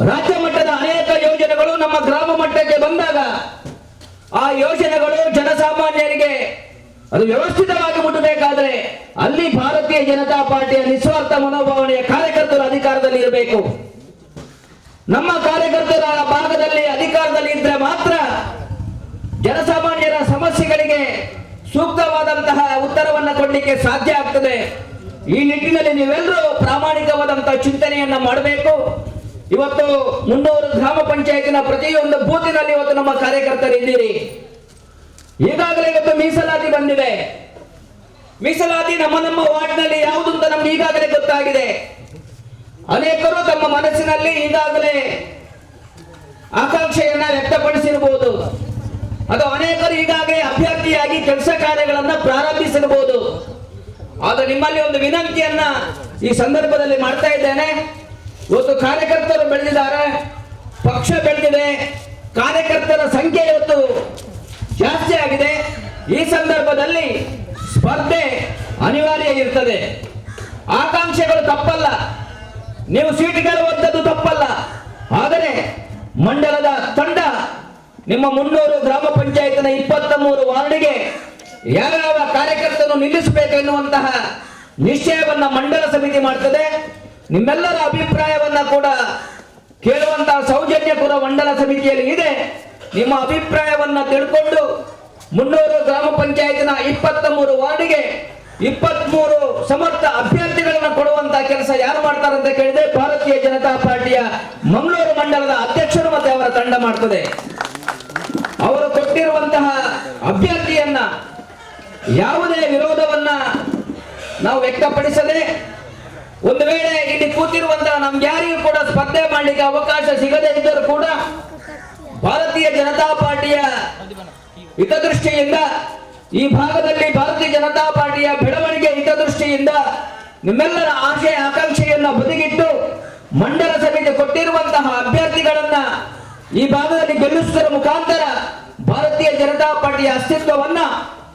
ರಾಜ್ಯ ಮಟ್ಟದ ಅನೇಕ ಯೋಜನೆಗಳು ನಮ್ಮ ಗ್ರಾಮ ಮಟ್ಟಕ್ಕೆ ಬಂದಾಗ ಆ ಯೋಜನೆಗಳು ಜನಸಾಮಾನ್ಯರಿಗೆ ಅದು ವ್ಯವಸ್ಥಿತವಾಗಿ ಮುಟ್ಟಬೇಕಾದ್ರೆ ಅಲ್ಲಿ ಭಾರತೀಯ ಜನತಾ ಪಾರ್ಟಿಯ ನಿಸ್ವಾರ್ಥ ಮನೋಭಾವನೆಯ ಕಾರ್ಯಕರ್ತರು ಅಧಿಕಾರದಲ್ಲಿ ಇರಬೇಕು. ನಮ್ಮ ಕಾರ್ಯಕರ್ತರ ಭಾಗದಲ್ಲಿ ಅಧಿಕಾರದಲ್ಲಿ ಇದ್ರೆ ಮಾತ್ರ ಜನಸಾಮಾನ್ಯರ ಸಮಸ್ಯೆಗಳಿಗೆ ಸೂಕ್ತವಾದ ಸೂಕ್ತವಾದಂತಹ ಉತ್ತರವನ್ನ ಕೊಡಲಿಕ್ಕೆ ಸಾಧ್ಯ ಆಗ್ತದೆ. ಈ ನಿಟ್ಟಿನಲ್ಲಿ ನೀವೆಲ್ಲರೂ ಪ್ರಾಮಾಣಿಕವಾದಂತಹ ಚಿಂತನೆಯನ್ನ ಮಾಡಬೇಕು. ಇವತ್ತು 300 ಗ್ರಾಮ ಪಂಚಾಯತಿನ ಪ್ರತಿಯೊಂದು ಬೂತಿನಲ್ಲಿ ಇವತ್ತು ನಮ್ಮ ಕಾರ್ಯಕರ್ತರಿದ್ದೀರಿ. ಈಗಾಗಲೇ ಇವತ್ತು ಮೀಸಲಾತಿ ಬಂದಿದೆ. ಮೀಸಲಾತಿ ನಮ್ಮ ವಾರ್ಡ್ನಲ್ಲಿ ಯಾವುದು ಅಂತ ನಮ್ಗೆ ಈಗಾಗಲೇ ಗೊತ್ತಾಗಿದೆ. ಅನೇಕರು ತಮ್ಮ ಮನಸ್ಸಿನಲ್ಲಿ ಈಗಾಗಲೇ ಆಕಾಂಕ್ಷೆಯನ್ನ ವ್ಯಕ್ತಪಡಿಸಿರಬಹುದು, ಅದು ಅನೇಕರು ಈಗಾಗಲೇ ಅಭ್ಯರ್ಥಿಯಾಗಿ ಕೆಲಸ ಕಾರ್ಯಗಳನ್ನ ಪ್ರಾರಂಭಿಸಿರಬಹುದು. ಆದ್ರೆ ನಿಮ್ಮಲ್ಲಿ ಒಂದು ವಿನಂತಿಯನ್ನ ಈ ಸಂದರ್ಭದಲ್ಲಿ ಮಾಡ್ತಾ ಇದ್ದೇನೆ. ಇವತ್ತು ಕಾರ್ಯಕರ್ತರು ಬೆಳೆದಿದ್ದಾರೆ, ಪಕ್ಷ ಬೆಳೆದಿದೆ, ಕಾರ್ಯಕರ್ತರ ಸಂಖ್ಯೆ ಇವತ್ತು ಜಾಸ್ತಿ ಆಗಿದೆ. ಈ ಸಂದರ್ಭದಲ್ಲಿ ಸ್ಪರ್ಧೆ ಅನಿವಾರ್ಯ ಇರ್ತದೆ. ಆಕಾಂಕ್ಷೆಗಳು ತಪ್ಪಲ್ಲ, ನೀವು ಸೀಟ್ ಗೆಲ್ಲುವಂಥದ್ದು ತಪ್ಪಲ್ಲ. ಆದರೆ ಮಂಡಲದ ತಂಡ ನಿಮ್ಮ 300 ಗ್ರಾಮ ಪಂಚಾಯತ್ನ 23 ವಾರ್ಡ್ಗೆ ಯಾವ್ಯಾವ ಕಾರ್ಯಕರ್ತರನ್ನು ನಿಲ್ಲಿಸಬೇಕು ಎನ್ನುವಂತಹ ನಿಶ್ಚಯವನ್ನ ಮಂಡಲ ಸಮಿತಿ ಮಾಡ್ತದೆ. ನಿಮ್ಮೆಲ್ಲರ ಅಭಿಪ್ರಾಯವನ್ನ ಕೂಡ ಕೇಳುವಂತಹ ಸೌಜನ್ಯ ಕೂಡ ಮಂಡಲ ಸಮಿತಿಯಲ್ಲಿ ಇದೆ. ನಿಮ್ಮ ಅಭಿಪ್ರಾಯವನ್ನ ತಿಳ್ಕೊಂಡು 300 ಗ್ರಾಮ ಪಂಚಾಯತ್ನ 23 ವಾರ್ಡ್ಗೆ 23 ಸಮರ್ಥ ಅಭ್ಯರ್ಥಿಗಳನ್ನ ಕೊಡುವಂತಹ ಕೆಲಸ ಯಾರು ಮಾಡ್ತಾರೆ ಅಂತ ಕೇಳಿದ್ರೆ ಭಾರತೀಯ ಜನತಾ ಪಾರ್ಟಿಯ ಮಂಗಳೂರು ಮಂಡಲದ ಅಧ್ಯಕ್ಷರು ಮತ್ತೆ ಅವರ ತಂಡ ಮಾಡ್ತದೆ. ಅವರು ಕೊಟ್ಟಿರುವಂತಹ ಅಭ್ಯರ್ಥಿಯನ್ನ ಯಾವುದೇ ವಿರೋಧವನ್ನ ನಾವು ವ್ಯಕ್ತಪಡಿಸದೆ, ಒಂದು ವೇಳೆ ಇಲ್ಲಿ ಕೂತಿರುವಂತಹ ನಮ್ಗೆ ಯಾರಿಗೂ ಕೂಡ ಸ್ಪರ್ಧೆ ಮಾಡಲಿಕ್ಕೆ ಅವಕಾಶ ಸಿಗದೇ ಇದ್ದರೂ ಕೂಡ ಭಾರತೀಯ ಜನತಾ ಪಾರ್ಟಿಯ ಹಿತದೃಷ್ಟಿಯಿಂದ, ಈ ಭಾಗದಲ್ಲಿ ಭಾರತೀಯ ಜನತಾ ಪಾರ್ಟಿಯ ಬೆಳವಣಿಗೆ ಹಿತದೃಷ್ಟಿಯಿಂದ ನಿಮ್ಮೆಲ್ಲರ ಆಶಯ ಆಕಾಂಕ್ಷೆಯನ್ನ ಬದಿಗಿಟ್ಟು ಮಂಡಲ ಸಮಿತಿ ಕೊಟ್ಟಿರುವಂತಹ ಅಭ್ಯರ್ಥಿಗಳನ್ನ ಈ ಭಾಗದಲ್ಲಿ ಗೆಲ್ಲಿಸುವುದರ ಮುಖಾಂತರ ಭಾರತೀಯ ಜನತಾ ಪಾರ್ಟಿಯ ಅಸ್ತಿತ್ವವನ್ನ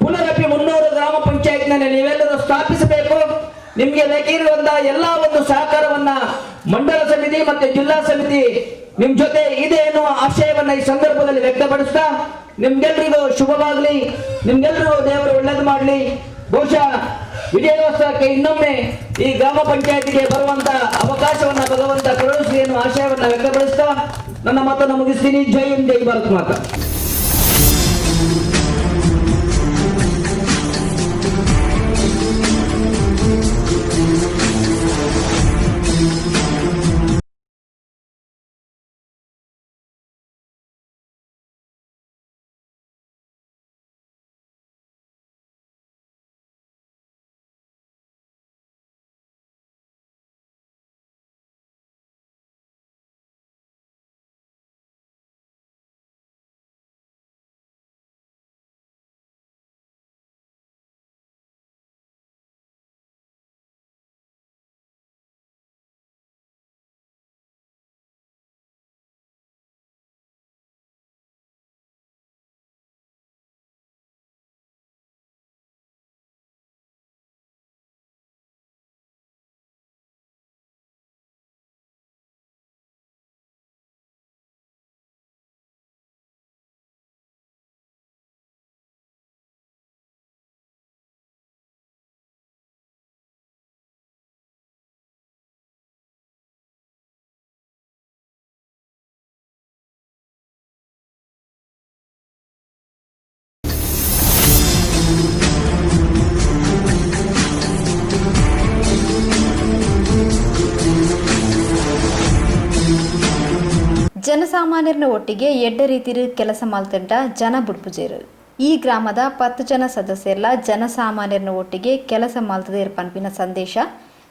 ಪುನರಪಿ 300 ಗ್ರಾಮ ಪಂಚಾಯತ್ನಲ್ಲಿ ನೀವೆಲ್ಲರೂ ಸ್ಥಾಪಿಸಬೇಕು. ನಿಮ್ಗೆ ಬೇಕಿರುವಂತಹ ಎಲ್ಲಾ ಒಂದು ಸಹಕಾರವನ್ನ ಮಂಡಲ ಸಮಿತಿ ಮತ್ತೆ ಜಿಲ್ಲಾ ಸಮಿತಿ ನಿಮ್ ಜೊತೆ ಇದೆ ಎನ್ನುವ ಆಶಯವನ್ನ ಈ ಸಂದರ್ಭದಲ್ಲಿ ವ್ಯಕ್ತಪಡಿಸ್ತಾ ನಿಮ್ಗೆಲ್ರಿಗೂ ಶುಭವಾಗಲಿ, ನಿಮ್ಗೆಲ್ರಿಗೂ ದೇವರು ಒಳ್ಳೇದು ಮಾಡಲಿ. ಬಹುಶಃ ವಿಜಯೋತ್ಸವಕ್ಕೆ ಇನ್ನೊಮ್ಮೆ ಈ ಗ್ರಾಮ ಪಂಚಾಯತಿಗೆ ಬರುವಂತ ಅವಕಾಶವನ್ನ ಭಗವಂತ ಕರುಣಿಸಲಿ ಎನ್ನುವ ಆಶಯವನ್ನ ವ್ಯಕ್ತಪಡಿಸ್ತಾ ನನ್ನ ಮಾತನ್ನು ಮುಗಿಸ್ತೀನಿ. ಜೈ ಹಿಂದ್, ಜೈ ಭಾರತ್ ಮಾತಾ. ಜನಸಾಮಾನ್ಯರನ್ನ ಒಟ್ಟಿಗೆ ಎಡ್ಡ ರೀತಿಯ ಕೆಲಸ ಮಾಡ್ತಂಡ ಜನ ಬುಡ್ಪುಜೇರು. ಈ ಗ್ರಾಮದ 10 ಜನ ಸದಸ್ಯರೆಲ್ಲ ಜನಸಾಮಾನ್ಯರನ್ನ ಒಟ್ಟಿಗೆ ಕೆಲಸ ಮಾಡ್ತದೇರು ಪನ್ಪಿನ ಸಂದೇಶ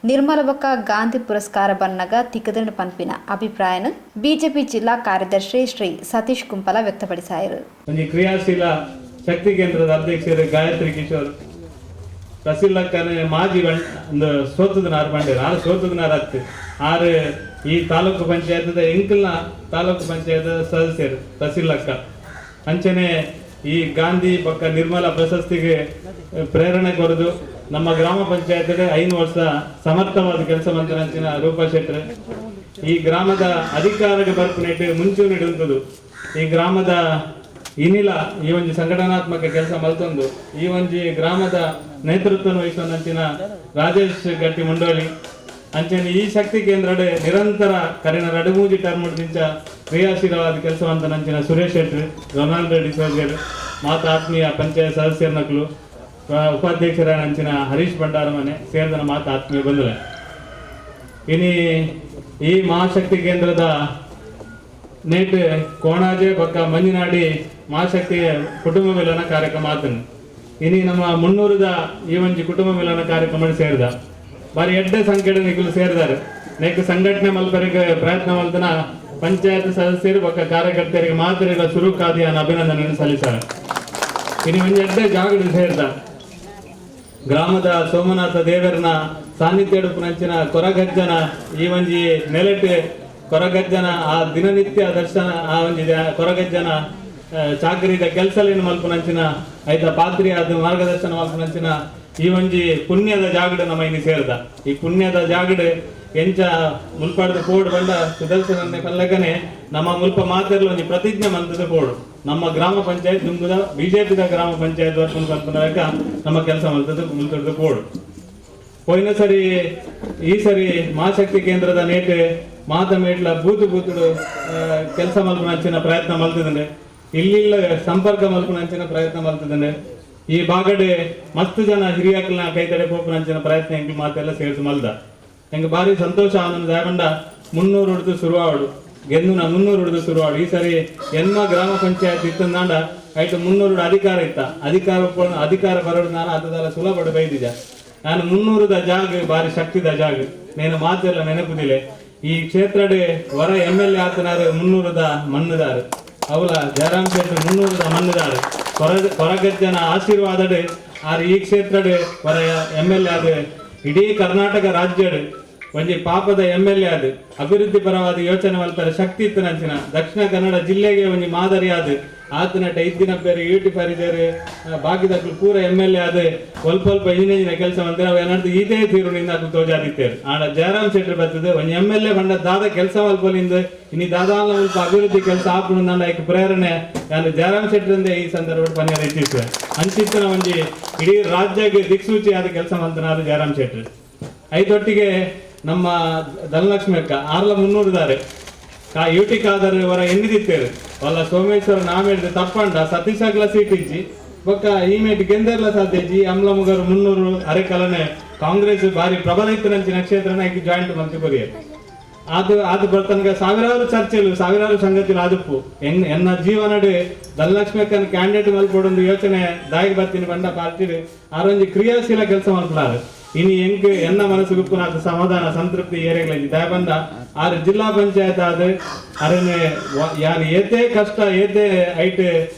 ನಿರ್ಮಲಬಕ್ಕ ಗಾಂಧಿ ಪುರಸ್ಕಾರ ಬನ್ನಗ ತಿಕ್ಕದಣ ಪನ್ಪಿನ ಅಭಿಪ್ರಾಯನ ಬಿಜೆಪಿ ಜಿಲ್ಲಾ ಕಾರ್ಯದರ್ಶಿ ಶ್ರೀ ಸತೀಶ್ ಕುಂಪಲ ವ್ಯಕ್ತಪಡಿಸಾಯರು. ಕ್ರಿಯಾಶೀಲ ಶಕ್ತಿ ಕೇಂದ್ರದ ಅಧ್ಯಕ್ಷರು ಗಾಯತ್ರಿ ಕಿಶೋರ್ ತಹಸೀಲ್ದಾರ್ ಮಾಜಿ ಒಂದು ಸೋತದನಾರು ಬಂದಿರು 6 ಸೋತದನಾರು ಆಗ್ತದೆ 6 ಈ ತಾಲೂಕು ಪಂಚಾಯತ್ ಎಂಕಲ್ನ ತಾಲೂಕು ಪಂಚಾಯತ್ ಸದಸ್ಯರು ತಹಸೀಲ್ದಾರ್ ಅಂಚನೆ ಈ ಗಾಂಧಿ ಪಕ್ಕ ನಿರ್ಮಲ ಪ್ರಶಸ್ತಿಗೆ ಪ್ರೇರಣೆ ಕೊಡೋದು ನಮ್ಮ ಗ್ರಾಮ ಪಂಚಾಯತ್ಗೆ 5 ವರ್ಷ ಸಮರ್ಥವಾದ ಕೆಲಸ ಮಂತ್ರಂಚಿನ ರೂಪಾ ಶೆಟ್ಟಿ ಈ ಗ್ರಾಮದ ಅಧಿಕಾರಕ್ಕೆ ಬರ್ಪುನೆಟ್ಟು ಮುಂಚೂಣಿ ಇಡುವಂಥದ್ದು ಈ ಗ್ರಾಮದ ಇನ್ನಿಲ್ಲ ಈ ಒಂದು ಸಂಘಟನಾತ್ಮಕ ಕೆಲಸ ಮಲ್ತೊಂದು ಈ ಒಂದು ಗ್ರಾಮದ ನೇತೃತ್ವ ವಹಿಸುವಂತಿನ ರಾಜೇಶ್ ಗಟ್ಟಿ ಮುಂಡೋಳಿ ಅಂಚನೆ ಈ ಶಕ್ತಿ ಕೇಂದ್ರ ನಿರಂತರ ಕರಿನ 2-3 term ದಿಂಚ ಕ್ರಿಯಾಶೀಲವಾದ ಕೆಲಸವಂತ ನಂಚಿನ Suresh Shetty Ronald Reddy soldier ಮಾತಾ ಆತ್ಮೀಯ ಪಂಚಾಯತ್ ಸದಸ್ಯರ ನಕಲು ಉಪಾಧ್ಯಕ್ಷರ ಅಂಚಿನ ಹರೀಶ್ ಭಂಡಾರ ಮನೆ ಸೇರಿದ ಮಾತು ಆತ್ಮೀಯ ಬಂಧುಲೆ ಇನಿ ಈ ಮಹಾಶಕ್ತಿ ಕೇಂದ್ರದ ನೇಟ್ ಕೋಣಾಜೆ ಬೊಕ್ಕ ಮಂಜಿನಾಡಿ ಮಹಾಶಕ್ತಿ ಕುಟುಂಬ ಮಿಲನ ಕಾರ್ಯಕ್ರಮ ಆತನು ಇನಿ ನಮ್ಮ ಮುನ್ನೂರದ ಈ ಒಂಜಿ ಕುಟುಂಬ ಮಿಲನ ಕಾರ್ಯಕ್ರಮ ಸೇರಿದ ಬಾರಿ ಎಡ್ಡೆ ಸಂಖ್ಯೆಡ್ ನಿಖಲು ಸೇರಿದಾರೆ ನೆಕ್ ಸಂಘಟನೆ ಮಲ್ಪರಿಗೆ ಪ್ರಯತ್ನ ಮಲ್ತನ ಪಂಚಾಯತ್ ಸದಸ್ಯರು ಬೊಕ್ಕ ಕಾರ್ಯಕರ್ತರಿಗೆ ಮಾತ್ರ ಶುರು ಕಾದಿಯನ್ನ ಅಭಿನಂದನೆಯನ್ನು ಸಲ್ಲಿಸಾರೆ ಇನಿ ಒಂಜಿ ಎಡ್ಡೆ ಜಾಗಡ್ ಸೇರಿದ ಗ್ರಾಮದ ಸೋಮನಾಥ ದೇವರನ ಸಾನ್ನಿಧ್ಯ ನಂಚಿನ ಕೊರಗಜ್ಜನ ಈ ಒಂಜಿ ನೆಲೆಟ್ ಕೊರಗಜ್ಜನ ಆ ದಿನನಿತ್ಯ ದರ್ಶನ ಆ ಒಂಜಿ ಕೊರಗಜ್ಜನ ಚಾಕರಿದ ಕೆಲಸಲೇನು ಮಲ್ಪನಂಚಿನ ಐತ ಪಾತ್ರಿ ಆದ ಮಾರ್ಗದರ್ಶನ ಮಲ್ಪನಂಚಿನ ಈ ಒಂಜಿ ಪುಣ್ಯದ ಜಾಗಡ್ ನಮ್ಮ ಇನಿ ಸೇರಿದ ಈ ಪುಣ್ಯದ ಜಾಗಡ್ ಎಂಚ ಮುಲ್ಪಾಡ್ದ ಕೋಡ್ ಬಂದ ಸುದರ್ಶನ ಕಲ್ಲಗನೆ ನಮ್ಮ ಮುಲ್ಪ ಮಾತೆರ್ಲ ಒಂಜಿ ಪ್ರತಿಜ್ಞೆ ಮಂತದ ಕೋಡು ನಮ್ಮ ಗ್ರಾಮ ಪಂಚಾಯತ್ ನಿಮ್ದ ಬಿಜೆಪಿದ ಗ್ರಾಮ ಪಂಚಾಯತ್ ವರ್ಗ ಕಲ್ಪನಾಗ ನಮ್ಮ ಕೆಲಸ ಮಲ್ತದ ಮುಲ್ತದ ಕೋಡು ಪೋಯಿನ ಸರಿ ಈ ಸರಿ ಮಹಾಶಕ್ತಿ ಕೇಂದ್ರದ ನೇಟ್ ಮಾತ ಮೇಟ್ಲ ಬೂತು ಕೆಲಸ ಮಲ್ಪನಂಚಿನ ಪ್ರಯತ್ನ ಮಲ್ತದಂಡೆ ಇಲ್ಲಿಲ್ಲ ಸಂಪರ್ಕ ಮಲ್ಪನಂಚಿನ ಪ್ರಯತ್ನ ಮಲ್ತದಂಡೆ ಈ ಬಾಗಡೆ ಮಸ್ತ್ ಜನ ಹಿರಿಯಕಲ್ನ ಕೈತಡೆ ಪೋಪನಂಚಿನ ಪ್ರಯತ್ನ ಹೆಂಗ್ ಮಾತೆಲ್ಲ ಸೇರ್ತು ಮಲ್ದ ಹೆಂಗೆ ಬಾರಿ ಸಂತೋಷ ಆನಂದ ಯಾಕಂಡ 300 ಹಿಡಿದು ಶುರುವಾಡು ಗೆಂದುನ 300 ಹಿಡಿದು ಶುರುವಾಡು ಈ ಸರಿ ಎನ್ನ ಗ್ರಾಮ ಪಂಚಾಯತ್ ಇತ್ತಂದಾಂಡ ಆಯ್ತು 300 ಅಧಿಕಾರ ಇತ್ತ ಅಧಿಕಾರ ಬರೋದು ನಾನು ಅದೆಲ್ಲ ಸುಲಭ ಬೈದಿದ್ದ ನಾನು 300ದ ಜಾಗ ಬಾರಿ ಶಕ್ತಿದ ಜಾಗ ನೇನು ಮಾತೆಲ್ಲ ನೆನಪುದಿಲ್ಲ ಈ ಕ್ಷೇತ್ರಡೆ ಹೊರ MLA ಆತನಾರ 300ದ ಮಣ್ಣದಾರ ಅವಲ ಜಯರಾಮ್ ಶೆಟ್ಟಿ 300ದ ಮಣ್ಣದಾರ ಹೊರಗಜ್ಜನ ಆಶೀರ್ವಾದಡೆ ಆರ್ ಈ ಕ್ಷೇತ್ರಡೆ ಹೊರ MLA ಆದ ಇಡೀ ಕರ್ನಾಟಕ ರಾಜ್ಯಡ್ ಒಂಜಿ ಪಾಪದ MLA ಆದ ಅಭಿವೃದ್ಧಿ ಪರವಾದ ಯೋಚನೆ ಮಲ್ಪರ ಶಕ್ತಿ ಇತ್ತು ನಂಚಿನ ದಕ್ಷಿಣ ಕನ್ನಡ ಜಿಲ್ಲೆಗೆ ಒಂಜಿ ಮಾದರಿ ಆದ ಆತನಟ ಇದ್ದಿನ ಬೇರೆ ಯೂಟಿಫರ್ ಇದ್ದಾರೆ ಬಾಕಿದಕ್ಕೂ ಪೂರ MLA ಆದ ಸ್ವಲ್ಪ ಇಂಜಿನಿಯರಿಂಗ್ ಕೆಲಸ ಮಾಡಿದ್ರೆ ನಾವು ಏನಾದ್ರು ಇದೇ ತೀರುನಿಂದ ಅದು ತೋಜಾದಿತ್ತೇವೆ ಆಡ ಜಯರಾಮ್ ಶೆಟ್ಟಿ ಬರ್ತದೆ ಒಂದು MLA ಬಂದ ದಾದ ಕೆಲಸ ಮಲ್ಪಲಿಂದ ಇನ್ನು ದಾದಾಲ ಸ್ವಲ್ಪ ಅಭಿವೃದ್ಧಿ ಕೆಲಸ ಹಾಕೊಂಡು ನನ್ನ ಪ್ರೇರಣೆ ನಾನು ಜಯರಾಮ್ ಶೆಟ್ಟಿಂದ ಈ ಸಂದರ್ಭ ಪನ್ಯಾರ ಇಟ್ಟಿದ್ದೆ ಅಂಚಿತ್ತಿನ ಒಂಜಿ ಇಡೀ ರಾಜ್ಯಕ್ಕೆ ದಿಕ್ಸೂಚಿ ಆದ ಕೆಲಸ ಮಾಡ್ತಾನೆ ಜಯರಾಮ್ ಶೆಟ್ಟಿ ಐದೊಟ್ಟಿಗೆ ನಮ್ಮ ಧನಲಕ್ಷ್ಮಿ ಅಕ್ಕ 300 ದಾರೆ ಯುಟಿ ಕಾದರೆ ಹೊರ ಎನ್ನಿದಿತ್ತೇರು వాళ్ళ ಸೋಮೇಶ್ವರ ನಾಮೇಳ್ದು ತಪ್ಪಂಡ ಸತೀಶಾಗ್ಲ ಸೀಟ್ ಇಜ್ಜಿ ಬೊಕ್ಕ ಈಮೇಟ್ ಗೆಂದರ್ಲ ಸಾಧ್ಯಜಿ ಅಮ್ಲ ಮುಗರು 300 ಅರೆಕಲನೆ ಕಾಂಗ್ರೆಸ್ ಬಾರಿ ಪ್ರಬಲ ಇತ್ತು ನಂಚಿನ ಕ್ಷೇತ್ರನ ಜಾಯಿಂಟ್ ಮಂತ್ರಿ ಬರೆಯರು ಅದು ಬರ್ತನಗ ಸಾವಿರಾರು ಚರ್ಚೆಲು ಸಾವಿರಾರು ಸಂಗತಿಲು ಆದಪ್ಪು ಎನ್ನ ಜೀವನಡು ಧನಲಕ್ಷ್ಮಿ ಅಕ್ಕನ ಕ್ಯಾಂಡಿಡೇಟ್ ಮಲ್ಪಡೊಂದು ಯೋಚನೆ ದಾಯಿಗೆ ಬರ್ತೀನಿ ಬಂಡ ಪಾರ್ಟಿ ಆರೊಂಜಿ ಕ್ರಿಯಾಶೀಲ ಕೆಲಸ ಮಲ್ಪಡಾರು ಇನಿ ಎಂಕ್ ಎನ್ನ ಮನಸ್ಸು ಅದು ಸಮಾಧಾನ ಸಂತೃಪ್ತಿ ಏರಿಯಾಗಿ ದಯ ಬಂದ ಆರು ಜಿಲ್ಲಾ ಪಂಚಾಯತ್ ಆದ ಅರನೆ ಯಾರು ಏತೇ ಕಷ್ಟ ಏತೇ ಐಟ್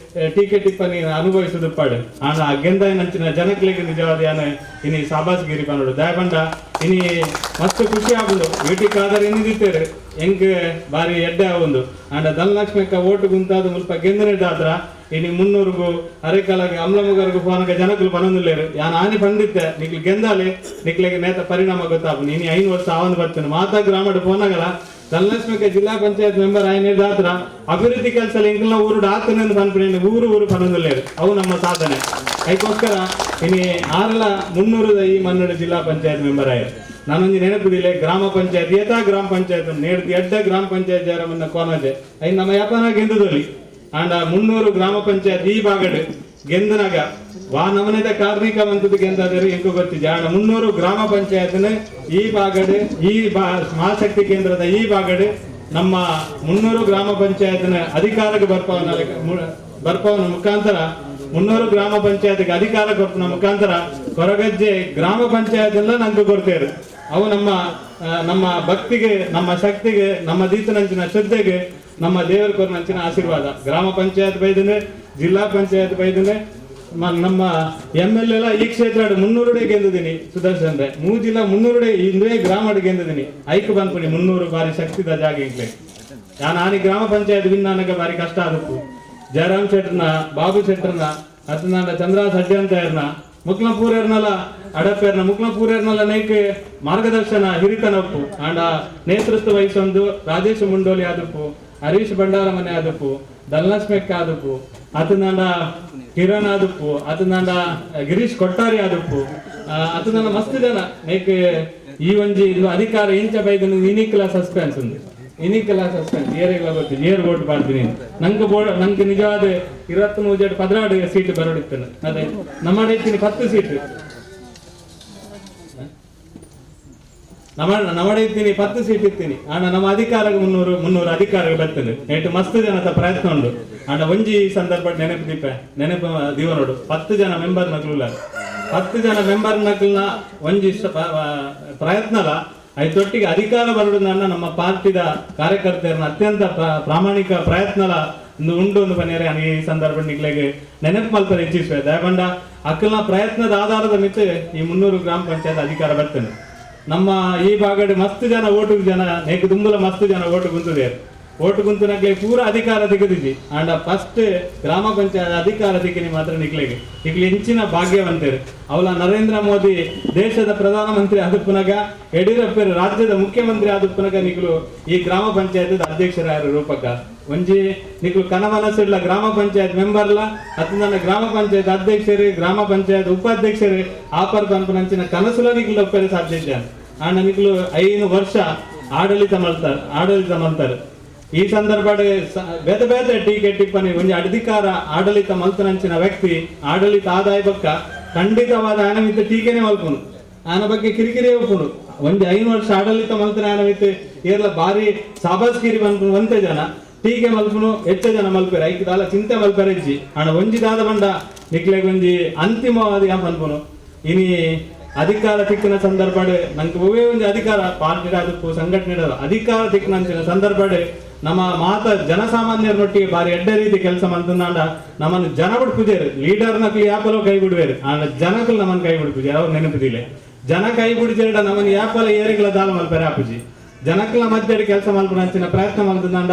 ಟೀಕೆ ಟಿಪ್ಪಣಿ ಅನುಭವಿಸುದು ಪಾಡು ಆನ ಅಗೆಂದ ನಂಚಿನ ಜನಕ್ಲಿಗೆ ನಿಜವಾದ ಯಾನ ಇನಿ ಸಾಬಾಸ್ಗಿರಿ ಪನ್ನೋಡು ದಯ ಬಂದ ಇನಿ ಮಸ್ತ್ ಖುಷಿ ಆಗುದು ಯುಟಿ ಕಾದರ್ ಇನ್ನಿದಿತ್ತೇರು ಎಂಕ್ ಬಾರಿ ಎಡ್ಡೆ ಆಗುಂದು ಆಂಡ ಧನಲಕ್ಷ್ಮಿ ಅಕ್ಕ ಓಟು ಗುಂತಾದ ಮುಲ್ಪ ಗೆಂದನೆದಾದ್ರ ಇನಿ 300ಗೂ ಅರೆಕಾಲಗೆ ಅಮ್ಲಮುಗರ್ಗೂ ಫೋನಗ ಜನಕ್ಕಲು ಪನೊಂದುಲ್ಲೇರು ಯಾನ್ ಆನಿ ಪಂಡಿತ್ತೆ ನಿಕ್ಲು ಗೆಂದಾಲೆ ನಿಕ್ಲೆಗೆ ನೇತ ಪರಿಣಾಮ ಗೊತ್ತಾಪು ನೀನು 5 ವರ್ಷ ಆವಂದು ಬರ್ತೇನೆ ಮಾತಾ ಗ್ರಾಮದ ಫೋನಗಲ ಧನಲಕ್ಷ್ಮಿಗೆ ಜಿಲ್ಲಾ ಪಂಚಾಯತ್ ಮೆಂಬರ್ ಆಯ್ನಿದಾತ್ರ ಅಭಿವೃದ್ಧಿ ಕೆಲಸ ಎಂಕಲ್ನ ಊರು ಆತನೆಂದು ಪನ್ಪಣೆ ಊರು ಪನೊಂದುಲ್ಲೇರು ಅವು ನಮ್ಮ ಸಾಧನೆ ಅದಕ್ಕೋಸ್ಕರ ಇನಿ 300ದ ಈ ಮನ್ನಡ ಜಿಲ್ಲಾ ಪಂಚಾಯತ್ ಮೆಂಬರ್ ಆಯ್ತು ನಾನೊಂದು ನೆನಪಿದಿಲ್ಲ ಗ್ರಾಮ ಪಂಚಾಯತ್ ಏತಾ ಗ್ರಾಮ ಪಂಚಾಯತ್ ನೇಡ್ದು ಎಡ್ಡ ಗ್ರಾಮ ಪಂಚಾಯತ್ ಜಾರಮನ್ನ ಕೋನಜೆ ಐ ನಮ್ಮ ಯಾಪನ ಗೆಂದದಲ್ಲಿ ಆಂಡ 300 ಗ್ರಾಮ ಪಂಚಾಯತ್ ಈ ಬಾಗಡ್ ಗೆಂದನಾಗ ವಾ ನಮನೆದ ಕಾರ್ಮಿಕ ಮಂತದ ಗೆಂದಾದರೆ ಎಂಕು ಗೊತ್ತಿದೆ ಆಂಡ 300 ಗ್ರಾಮ ಪಂಚಾಯತ್ನ ಈ ಬಾಗಡ್ ಮಹಾಶಕ್ತಿ ಕೇಂದ್ರದ ಈ ಬಾಗಡ್ ನಮ್ಮ 300 ಗ್ರಾಮ ಪಂಚಾಯತ್ನ ಅಧಿಕಾರಕ್ಕೆ ಬರ್ಪವನ ಮುಖಾಂತರ 300 ಗ್ರಾಮ ಪಂಚಾಯತ್ಗೆ ಅಧಿಕಾರ ಕೊರ್ಪನ ಮುಖಾಂತರ ಕೊರಗಜ್ಜೆ ಗ್ರಾಮ ಪಂಚಾಯತ್ ಎಲ್ಲ ನಂಗೆ ಕೊಡ್ತೇವೆ ಅವು ನಮ್ಮ ಭಕ್ತಿಗೆ ನಮ್ಮ ಶಕ್ತಿಗೆ ನಮ್ಮ ದೀತನಂಚಿನ ಶ್ರದ್ಧೆಗೆ ನಮ್ಮ ದೇವರ ಕೊರನಂಚಿನ ಆಶೀರ್ವಾದ ಗ್ರಾಮ ಪಂಚಾಯತ್ ಬೈದನೆ ಜಿಲ್ಲಾ ಪಂಚಾಯತ್ ಬೈದನೆ ನಮ್ಮ MLA ಎಲ್ಲ ಈ ಕ್ಷೇತ್ರ 300 ಗೆಂದಿದ್ದೀನಿ ಸುದರ್ಶನ್ ರೇ ಮೂಜಿಲ್ಲ 300 ಇಂದೇ ಗ್ರಾಮ ಗೆಂದಿದ್ದೀನಿ ಐಕ್ ಬಂದ್ಬಿಡಿ 300 ಬಾರಿ ಶಕ್ತಿದ ಜಾಗ ಈಗಲೇ ನಾನು ಗ್ರಾಮ ಪಂಚಾಯತ್ ವಿನ್ನಾನಗೆ ಬಾರಿ ಕಷ್ಟ ಆದಪ್ಪು ಜಯರಾಮ್ ಶೆಟ್ರನ ಬಾಬು ಶೆಟ್ರನ ಅತನಾಡ ಚಂದ್ರ ಸಡ್ಯಂತರ್ನ ಮುಕ್ಲಪೂರ್ನಲ್ಲ ಅಡಪೇರ್ನ ಮುಕ್ಲಪೂರ್ನಲ್ಲ ನೈಕ್ ಮಾರ್ಗದರ್ಶನ ಹಿರಿತನಪ್ಪು ಆಂಡ ನೇತೃತ್ವ ವಹಿಸೊಂದು ರಾಜೇಶ್ ಮುಂಡೋಲಿ ಆದಪ್ಪು ಹರೀಶ್ ಭಂಡಾರ ಮನೆ ಆದಪ್ಪು ಧನಲಕ್ಷ್ಮಿ ಅಕ್ಕ ಆದಪ್ಪು ಅತನಾಡ ಕಿರಣ್ ಆದಪ್ಪು ಅತನಾಡ ಗಿರೀಶ್ ಕೊಟ್ಟಾರಿ ಆದಪ್ಪು ಅತನಾಡ ಮಸ್ತ್ ಜನ ನೈಕ್ ಈ ಒಂಜಿ ಇದು ಅಧಿಕಾರ ಇಂಚ ಬೈದನು ಇನಿಕ್ಲ ಸಸ್ಪೆನ್ಸ್ ఉంది ಇನಿಕೆಲ್ಲ ಸಸ್ಪೆಂಡ್ ಏರಿಗೆಲ್ಲ ಗೊತ್ತಿಲ್ಲ ಏರ್ ಓಟ್ ಮಾಡ್ತೀನಿ ನಂಗೆ ನಿಜವಾದ 23 ಸೀಟ್ ಬರೋಡಿತ್ತೇನೆ ಅದೇ ನಮ್ಮ ಇದ್ದೀನಿ 10 ಸೀಟ್ ನಮ್ಮಡಿದ್ದೀನಿ 10 ಸೀಟ್ ಇರ್ತೀನಿ ಅಣ್ಣ ನಮ್ಮ ಅಧಿಕಾರ 300 ಅಧಿಕಾರ ಬರ್ತದೆ ನೆಟ್ಟು ಮಸ್ತ್ ಜನದ ಪ್ರಯತ್ನ ಉಂಟು ಅಣ್ಣ ಒಂಜಿ ಸಂದರ್ಭ ನೆನಪು ದೀವ ನೋಡು 10 ಜನ ಮೆಂಬರ್ ನಕಲ 10 ಜನ ಮೆಂಬರ್ ನಕಲ್ನ ಒಂಜಿ ಪ್ರಯತ್ನಲ ಐತೊಟ್ಟಿಗೆ ಅಧಿಕಾರ ಬರುವುದನ್ನ ನಮ್ಮ ಪಾರ್ಟಿದ ಕಾರ್ಯಕರ್ತರ ಅತ್ಯಂತ ಪ್ರಾಮಾಣಿಕ ಪ್ರಯತ್ನಲ ಉಂಡು ಒಂದು ಬನ್ನಿರೆ ಈ ಸಂದರ್ಭ ನಿಕ್ಲೆಗೆ ನೆನಪು ಮಲ್ಪದ ಹೆಚ್ಚಿಸುವೆ ದಯಬಂಡ ಅಕ್ಕಲ್ನ ಪ್ರಯತ್ನದ ಆಧಾರದ ಮಿತ್ತು ಈ 300 ಗ್ರಾಮ ಪಂಚಾಯತ್ ಅಧಿಕಾರ ಬರ್ತೇನೆ ನಮ್ಮ ಈ ಭಾಗಡೆ ಮಸ್ತ್ ಜನ ಓಟು ಜನ ನೇಕು ತುಂಬಲ ಮಸ್ತ್ ಜನ ಓಟು ಕುಂತದೆ ಓಟು ಕುಂತನಕ್ಕೆ ಪೂರ ಅಧಿಕಾರ ತೆಗೆದಿದ್ದಿ ಅಂಡ ಫಸ್ಟ್ ಗ್ರಾಮ ಪಂಚಾಯತ್ ಅಧಿಕಾರ ತೆಗಿನಿ ಮಾತ್ರ ನಿಕ್ಲೆಗೆ ಈಗಲಿ ಹೆಂಚಿನ ಭಾಗ್ಯವಂತರು ಅವಳ ನರೇಂದ್ರ ಮೋದಿ ದೇಶದ ಪ್ರಧಾನಮಂತ್ರಿ ಆದ ಪುನಗ ಯಡಿಯೂರಪ್ಪರು ರಾಜ್ಯದ ಮುಖ್ಯಮಂತ್ರಿ ಆದ ಪುನಗ ನಿಕ್ಲು ಈ ಗ್ರಾಮ ಪಂಚಾಯತ್ ಅಧ್ಯಕ್ಷರಾಯರು ರೂಪಕ ಒಂಜಿ ನಿಕ್ಲು ಕನಮನಸ್ಸುಳ್ಳ ಗ್ರಾಮ ಪಂಚಾಯತ್ ಮೆಂಬರ್ಲ ಅತ್ತು ನನ್ನ ಗ್ರಾಮ ಪಂಚಾಯತ್ ಅಧ್ಯಕ್ಷರು ಗ್ರಾಮ ಪಂಚಾಯತ್ ಉಪಾಧ್ಯಕ್ಷರು ಆಪರ್ ಪಂಪನಂಚಿನ ಕನಸುಲ ನಿಕ್ಲು ಒಪ್ಪರೆ ಸಾಧ್ಯ ಅಂಡ ನಿಕ್ಲು 5 ವರ್ಷ ಆಡಳಿತ ಮಲ್ತಾರೆ ಈ ಸಂದರ್ಭ ಬೇತೆ ಬೇತೆ ಟೀಕೆ ಟಿಪ್ಪಣಿ ಒಂಜಿ ಅಧಿಕಾರ ಆಡಳಿತ ಮಲ್ತನಂಚಿನ ವ್ಯಕ್ತಿ ಆಡಳಿತ ಆದಾಯ ಬಕ್ಕ ಖಂಡಿತವಾದ ಆನಮಿತ್ತು ಟೀಕೆನೆ ಮಲ್ಪುನು ಆನ ಬಗ್ಗೆ ಕಿರಿಕಿರಿ ಒಪ್ಪುನು ಒಂಜಿ 5 ವರ್ಷ ಆಡಳಿತ ಮಲ್ತನ ಆನಮಿತ್ತು ಏರ್ಲ ಬಾರಿ ಸಾಬಾಸ್ಕಿರಿ ಬಂದ್ಪುನು ಒಂತೆ ಜನ ಟೀಕೆ ಮಲ್ಪುನು ಹೆಚ್ಚ ಜನ ಮಲ್ಪೇರು ಐಕ್ದಾಲ ಚಿಂತೆ ಮಲ್ಪೇರು ಹೆಚ್ಚಿ ಹಣ ಒಂಜಿದಾದ ಬಂಡ ನಿಕ್ಲೆಗೆ ಒಂಜಿ ಅಂತಿಮವಾದ ಯಾನ್ ಬಂದ್ಪುನು ಇನಿ ಅಧಿಕಾರ ತಿಕ್ಕಿನ ಸಂದರ್ಭ ನಂಗೆ ಒವೇ ಒಂದು ಅಧಿಕಾರ ಪಾರ್ಟಿ ಅದಕ್ಕೂ ಸಂಘಟನೆ ಅಧಿಕಾರ ತಿಕ್ಕಿನ ಸಂದರ್ಭ ನಮ್ಮ ಜನಸಾಮಾನ್ಯರೊಟ್ಟಿಗೆ ಬಾರಿ ಎಡ್ಡ ರೀತಿ ಕೆಲಸ ಮಾಡ್ತಾಂಡ ನಮ್ಮನ್ನು ಜನ ಬಿಡ್ಪುಜೇರು ಲೀಡರ್ ನಕ್ಲಿ ಯಾಪಲ ಕೈ ಬಿಡುವೇರು ಆಂಡ ಜನಕ್ಕೂ ನಮ್ಮನ್ನು ಕೈ ಬಿಡ್ಪುಜಿ ಅವ್ರು ನೆನಪಿದಿಲ್ಲ ಜನ ಕೈ ಬಿಡಿಜೇಡ ನಮ್ಮನ್ನು ಯಾಪಲ ಏರಿಗಳ ದಾಲ ಮಲ್ಪೇರೆ ಆಪುಜಿ ಜನಕ್ಕಲ ಮಧ್ಯೆ ಕೆಲಸ ಮಲ್ಪನ ಪ್ರಯತ್ನ ಮಲ್ತಂಡ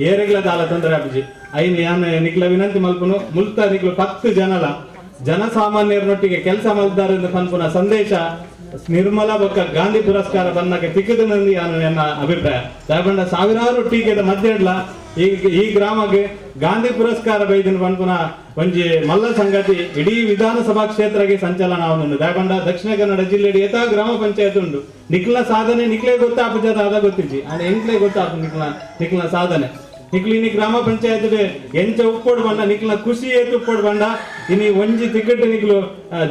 ಏರಿಗಳ ದಾಲ ತೊಂದರೆ ಆಪುಜಿ ಐನ್ ಯಾನ್ ನಿಕ್ಲ ವಿನಂತಿ ಮಲ್ಪನು ಮುಲ್ತ ನಿಕ್ಲು 10 ಜನಲ ಜನಸಾಮಾನ್ಯರೊಟ್ಟಿಗೆ ಕೆಲಸ ಮಾಡಿದ್ದಾರೆ ಎಂದು ಪನ್ಪುನ ಸಂದೇಶ ನಿರ್ಮಲಾ ಬೊಕ್ಕ ಗಾಂಧಿ ಪುರಸ್ಕಾರ ಬಂದಾಗ ತಿಕ್ಕದನಲ್ಲಿ ನನ್ನ ಅಭಿಪ್ರಾಯ ದಯಬಂಡ ಸಾವಿರಾರು ಟೀಕೆದ ಮಧ್ಯಡ್ಲ ಈ ಗ್ರಾಮಕ್ಕೆ ಗಾಂಧಿ ಪುರಸ್ಕಾರ ಬೈದಿನ ಪನ್ಪುನ ಒಂಜಿ ಮಲ್ಲ ಸಂಗತಿ ಇಡೀ ವಿಧಾನಸಭಾ ಕ್ಷೇತ್ರಕ್ಕೆ ಸಂಚಲನ ಅವನುಂಡು ದಯಬಂಡ ದಕ್ಷಿಣ ಕನ್ನಡ ಜಿಲ್ಲೆಯಲ್ಲಿ ಯಥಾ ಗ್ರಾಮ ಪಂಚಾಯತ್ ಉಂಟು ನಿಕ್ಲ ಸಾಧನೆ ನಿಕ್ಲೇ ಗೊತ್ತಾಪುಜದ ಅದ ಗೊತ್ತಿಜ್ಜಿ ಅಂಡ್ ಎಂಕ್ಲೇ ಗೊತ್ತಾಪು ನಿಕ್ಲ ಸಾಧನೆ ನಿಕ್ಲಿನಿ ಗ್ರಾಮ ಪಂಚಾಯತ್ ಎಂಚ ಉಪ್ಪೋಡು ಬಂಡ ನಿಕ್ಲ ಖುಷಿ ಏತು ಉಪ್ಪೋಡು ಬಂಡ ಇನಿ ಒಂಜಿ ಟಿಕೆಟ್ ನಿಕ್ಲು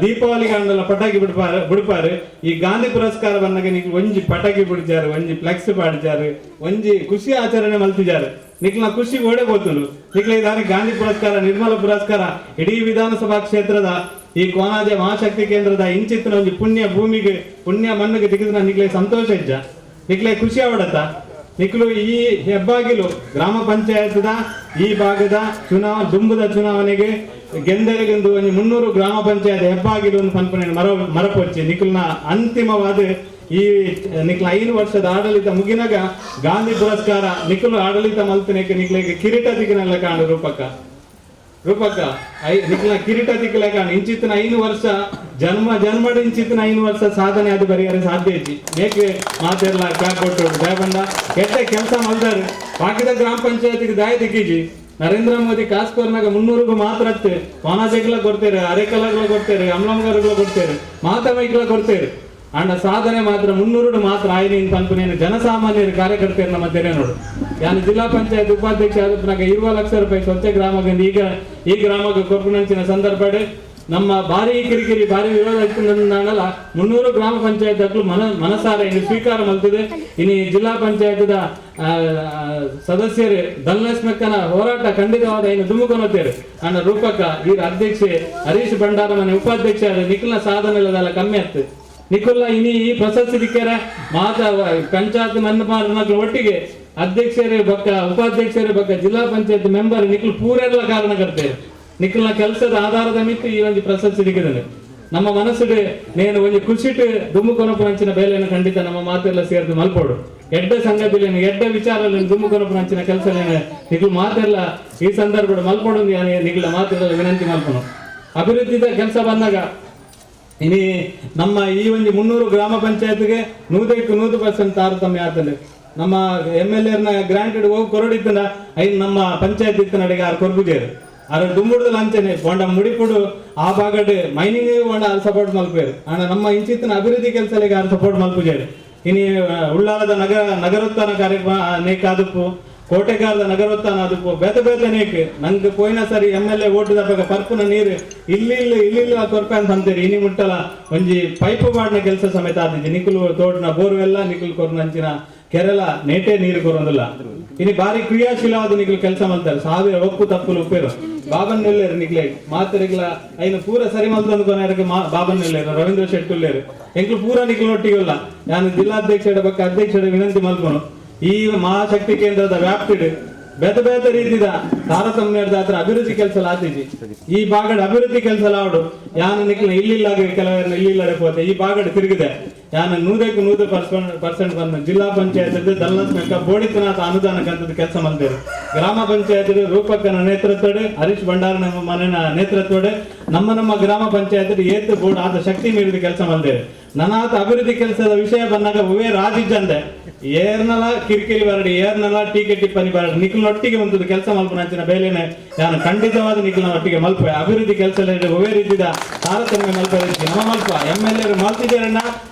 ದೀಪಾವಳಿ ಕಾಂಡಲ ಪಟಾಕಿ ಬಿಡ್ಪಾರು ಈ ಗಾಂಧಿ ಪುರಸ್ಕಾರ ಬಂದಾಗ ನಿಕ್ಲು ಒಂಜಿ ಪಟಾಕಿ ಬಿಡ್ಜಾರು ಒಂಜಿ ಫ್ಲೆಕ್ಸ್ ಪಾಡ್ಜಾರು ಒಂಜಿ ಖುಷಿ ಆಚರಣೆ ಮಲ್ತಿಜಾರು ನಿಕ್ಲ ಖುಷಿ ಓಡೆ ಬೋತುಂಡು ನಿಕ್ಲ ಇದಾರೆ ಗಾಂಧಿ ಪುರಸ್ಕಾರ ನಿರ್ಮಲ ಪುರಸ್ಕಾರ ಇಡೀ ವಿಧಾನಸಭಾ ಕ್ಷೇತ್ರದ ಈ ಕೋನಾಜೆ ಮಹಾಶಕ್ತಿ ಕೇಂದ್ರದ ಇಂಚಿತ್ತಿನ ಒಂಜಿ ಪುಣ್ಯ ಭೂಮಿಗೆ ಪುಣ್ಯ ಮಣ್ಣಿಗೆ ತೆಗೆದ ನಿಕ್ಲೆ ಸಂತೋಷ ಇಜ್ಜ ನಿಕ್ಲೆ ಖುಷಿ ಅವಡತ್ತ ನಿಕ್ಲು ಈ ಹೆಬ್ಬಾಗಿಲು ಗ್ರಾಮ ಪಂಚಾಯತ್ದ ಈ ಭಾಗದ ದುಂಬುದ ಚುನಾವಣೆಗೆ ಗೆಂದರಿಗೆಂದು ಒಂದು 300 ಗ್ರಾಮ ಪಂಚಾಯತ್ ಹೆಬ್ಬಾಗಿಲು ಒಂದು ಪಂಪನೆ ಮರಪೊಚ್ಚಿ ನಿಕ್ಲನ ಅಂತಿಮವಾದ ಈ ನಿಕ್ಲ 5 ವರ್ಷದ ಆಡಳಿತ ಮುಗಿನಾಗ ಗಾಂಧಿ ಪುರಸ್ಕಾರ ನಿಕ್ಲು ಆಡಳಿತ ಮಲ್ತನಕ್ಕೆ ನಿಕ್ಲೆಗೆ ಕಿರೀಟ ದಿಕ್ಕಿನೆಲ್ಲ ಕಾಣು ರೂಪಕ ನಿಕ್ಲ ಕಿರೀಟ ದಿಕ್ಕಲೆ ಕಾಣು ಇಂಚಿತ್ತಿನ 5 ವರ್ಷ ಜನ್ಮದ ಇಂಚಿತ್ತಿನ 5 ವರ್ಷ ಸಾಧನೆ ಅದು ಬರೆಯರೆ ಸಾಧ್ಯ ಐತಿ ಬೇಕೆ ಮಾತೆಲ್ಲ ಕ್ಯಾಪ್ ಕೊಟ್ಟು ದಯಬಂಡ ಎಷ್ಟೇ ಕೆಲಸ ಮಲ್ದಾರು ಬಾಕಿದ ಗ್ರಾಮ ಪಂಚಾಯತಿಗೆ ದಾಯ ದಿಕ್ಕಿಜಿ ನರೇಂದ್ರ ಮೋದಿ ಕಾಸ್ಕೋರ್ನಾಗ 300 ಮಾತ್ರ ಕೋನಾಜೆಗಳ ಕೊಡ್ತೇವೆ ಅರೆಕಲಗಳ ಕೊಡ್ತೇವೆ ಅಮ್ಲಂಗರುಗಳ ಕೊಡ್ತೇವೆ ಮಾತಮೈಗಳ ಕೊಡ್ತೇವೆ ಅಂಡ ಸಾಧನೆ ಮಾತ್ರ 300 ಮಾತ್ರ ಆಯ್ನ ಪಂಪನೇನು ಜನಸಾಮಾನ್ಯರ ಕಾರ್ಯಕರ್ತರು ನಮ್ಮ ತೆರೆ ನೋಡು ಯಾನು ಜಿಲ್ಲಾ ಪಂಚಾಯತ್ ಉಪಾಧ್ಯಕ್ಷ ಆದಪ್ಪನಾಗ 20 ಲಕ್ಷ ರೂಪಾಯಿ ಸ್ವಚ್ಛ ಗ್ರಾಮದಿಂದ ಈಗ ಈ ಗ್ರಾಮಕ್ಕೆ ಕೊರ್ಪುನಂಚಿನ ಸಂದರ್ಭ ನಮ್ಮ ಭಾರಿ ಕಿರಿಕಿರಿ ಭಾರಿ ವಿರೋಧ ಇತ್ತಂದಲ್ಲ 300 ಗ್ರಾಮ ಪಂಚಾಯತ್ ಅಕ್ಲು ಮನಸಾರ ಇನ್ನು ಸ್ವೀಕಾರ ಮಲ್ತದೆ ಇನ್ನು ಜಿಲ್ಲಾ ಪಂಚಾಯತ್ದ ಸದಸ್ಯರು ದಲ್ನಸ್ಮೆಕ್ಕನ ಹೋರಾಟ ಖಂಡಿತವಾದ ಇನ್ನು ದುಮ್ಮುಕೊನೋತೇರು ಅಣ್ಣ ರೂಪಕ ವೀರ ಅಧ್ಯಕ್ಷೆ ಹರೀಶ್ ಭಂಡಾರ ಮನೆ ಉಪಾಧ್ಯಕ್ಷ ನಿಖಿಲ್ನ ಸಾಧನೆ ಇಲ್ಲದಲ್ಲ ಕಮ್ಮಿ ಆಗ್ತದೆ ನಿಖುಲ್ಲ ಇನಿ ಈ ಪ್ರಶಸ್ತಿ ದಿಕ್ಕರ ಮಾತಾ ಪಂಚಾಯತ್ ಮನ್ನಪಾರನಕ್ಲು ಒಟ್ಟಿಗೆ ಅಧ್ಯಕ್ಷರೇ ಬಕ್ಕ ಉಪಾಧ್ಯಕ್ಷರೇ ಬಕ್ಕ ಜಿಲ್ಲಾ ಪಂಚಾಯತ್ ಮೆಂಬರ್ ನಿಖಿಲ್ ಪೂರೆಲ್ಲ ಕಾರಣಕರ್ತೇವೆ ನಿಖಿಲ್ನ ಕೆಲಸದ ಆಧಾರದ ಮಿತ್ತು ಈ ಒಂದು ಪ್ರಶಸ್ತಿ ದಿಕ್ಕಿದೆ ನಮ್ಮ ಮನಸ್ಸಿಗೆ ನೇನು ಒಂದು ಖುಷಿಟ್ಟು ದುಮ್ಮುಕೊನಪುರಂಚಿನ ಬೇಲೆಯನ್ನು ಖಂಡಿತ ನಮ್ಮ ಮಾತೆಲ್ಲ ಸೇರಿದು ಮಲ್ಪೋಡು ಎಡ್ಡ ಸಂಗತಿಲೇನು ಎಡ್ಡ ವಿಚಾರದಲ್ಲಿ ದುಮ್ಮುಕೊನಪುರಂಚಿನ ಕೆಲಸ ನಿಖಿಲ್ ಮಾತೆಲ್ಲ ಈ ಸಂದರ್ಭ ಮಲ್ಪೋಡು ನಿಖಿಲ ಮಾತೆಲ್ಲ ವಿನಂತಿ ಮಲ್ಪೋಣ ಅಭಿವೃದ್ಧಿದ ಕೆಲಸ ಬಂದಾಗ ಇನಿ ನಮ್ಮ ಈ ಒಂದು 300 ಗ್ರಾಮ ಪಂಚಾಯತ್ಗೆ 100% ತಾರತಮ್ಯ ಆಗ್ತದೆ ನಮ್ಮ MLA ಗ್ರಾಂಟೆಡ್ ಹೋಗಿ ಕೊರಡಿತ್ತಂಡ ಐದು ನಮ್ಮ ಪಂಚಾಯತ್ ಇತ್ತ ನಡೆಗೆ ಆರು ಕೊರ್ಬುಜೇರು ಆದ್ರೆ ದುಂಬುಡ್ದಲ್ಲಿ ಅಂಚನೆ ಬೋಂಡ ಮುಡಿಪುಡು ಆ ಭಾಗಡ್ ಮೈನಿಂಗ್ ಬೋಂಡ ಆರು ಸಪೋರ್ಟ್ ಮಲ್ಪೇರು ಆನ ನಮ್ಮ ಇಂಚಿತ್ತಿನ ಅಭಿವೃದ್ಧಿ ಕೆಲಸಗಳಿಗೆ ಆರು ಸಪೋರ್ಟ್ ಮಲ್ಪುಜೇರು ಇನಿ ಉಳ್ಳಾಲದ ನಗರೋತ್ಥಾನ ಕಾರ್ಯಕ್ರಮ ಅನೇಕ ಆದಪ್ಪು, ಕೋಟೆಗಾರದ ನಗರೋತ್ಥಾನ ಆದಪ್ಪು, ಬೇತೆ ನೇಕ್ ನಂಗೆ ಪೋಯಿನ ಸರಿ MLA ಓಟ್ ದಪ್ಪಾಗ ಪರ್ಪುನ ನೀರು ಇಲ್ಲಿ ಕೊರ್ಪೆ ಅಂತ ಅಂತೀರಿ. ಇನಿ ಮುಟ್ಟಲ ಒಂಜಿ ಪೈಪ್ ಬಾಡ್ನ ಕೆಲಸ ಸಮೇತ ಆದಿಜ್ಜಿ. ನಿಖುಲು ತೋಟನ ಬೋರ್ವೆಲ್ಲ ನಿಖುಲ್ ಕೊರ್ನಂಚಿನ ಕೆರೆಲ ನೇಟೆ ನೀರು ಕೊರೊಂದಿಲ್ಲ. ಇನಿ ಬಾರಿ ಕ್ರಿಯಾಶೀಲವಾದ ನಿಖುಲ್ ಕೆಲಸ ಮಾಡ್ತಾರೆ. ಸಾವಿರ ಒಪ್ಪು ತಪ್ಪುಲು ಉಪ್ಪೇರು ಬಾಬನ್ ನೆಲ್ಲೇರು ನಿಕ್ಲೆ ಮಾತರಿಗ್ಲ ಐನು ಪೂರ ಸರಿ ಮಲ್ತಂದು ಕೊನೆಯರಿಗೆ ಬಾಬನ್ ನೆಲ್ಲೇರು ರವೀಂದ್ರ ಶೆಟ್ಟುಲ್ಲೇರು ಎಂಕ್ಲು ಪೂರ ನಿಖುಲ್ ಒಟ್ಟಿಗಿಲ್ಲ. ನಾನು ಜಿಲ್ಲಾಧ್ಯಕ್ಷರ ಬಗ್ಗೆ ಅಧ್ಯಕ್ಷರ ವಿನಂತಿ ಮಲ್ಪನು ಈ ಮಹಾಶಕ್ತಿ ಕೇಂದ್ರದ ವ್ಯಾಪ್ತಿಡ್ ಬೇತೆ ರೀತಿದ ತಾರತಮ್ಯದ ಹತ್ರ ಅಭಿವೃದ್ಧಿ ಕೆಲಸ ಆತಿಜಿ. ಈ ಬಾಗಡ ಅಭಿವೃದ್ಧಿ ಕೆಲಸ ಆವಡು ಯಾನು ನಿಕ್ಲ ಇಲ್ಲಿಲ್ಲಾಗ ಕೆಲವರನ್ನ ಇಲ್ಲಿಲ್ಲಡೆ ಪೋತೆ ಈ ಬಾಗಡ ತಿರುಗಿದೆ. ಯಾನು 100% ಬಂದು ಜಿಲ್ಲಾ ಪಂಚಾಯತ್ ದಲ್ನಸ್ಮೇಕ ಬೋಡಿತನಾಥ ಅನುದಾನ ಕಂತದ ಕೆಲಸ ಮಾಡ್ತಾರೆ. ಗ್ರಾಮ ಪಂಚಾಯತ್ ರೂಪಕ್ಕನ ನೇತೃತ್ವಡ್ ಹರೀಶ್ ಭಂಡಾರ ನಮ್ಮ ಮನೆಯ ನೇತೃತ್ವಡ್ ನಮ್ಮ ಗ್ರಾಮ ಪಂಚಾಯತ್ ಏತ್ ಬೋರ್ಡ್ ಆದ ಶಕ್ತಿ ಮೀರಿದ ಕೆಲಸ ಮಾಡ್ತಾರೆ. ನನಾತ ಅಭಿವೃದ್ಧಿ ಕೆಲಸದ ವಿಷಯ ಬಂದಾಗ ಒವೇ ರಾಜಿಜ್ಜಂದೆ ಏರ್ನಲ ಕಿರಿಕಿರಿ ಬರಡಿ ಏರ್ನಲ ಟೀಕೆ ಟಿಪ್ಪನಿ ಬರಡಿ ನಿಖಲ್ನೊಟ್ಟಿಗೆ ಒಂದು ಕೆಲಸ ಮಲ್ಪನಂಚಿನ ಬೇಲೆನೆ ನಾನು ಖಂಡಿತವಾದ ನಿಖಲ್ನ ಒಟ್ಟಿಗೆ ಮಲ್ಪೆ ಅಭಿವೃದ್ಧಿ ಕೆಲಸ ಒವೇ ರೀತಿದ ತಾರತಮ್ಯ ಮಲ್ಪ ನಮ್ಮ ಮಲ್ಪ MLA ಮಲ್ತಿದ್ದೇರಣ್ಣ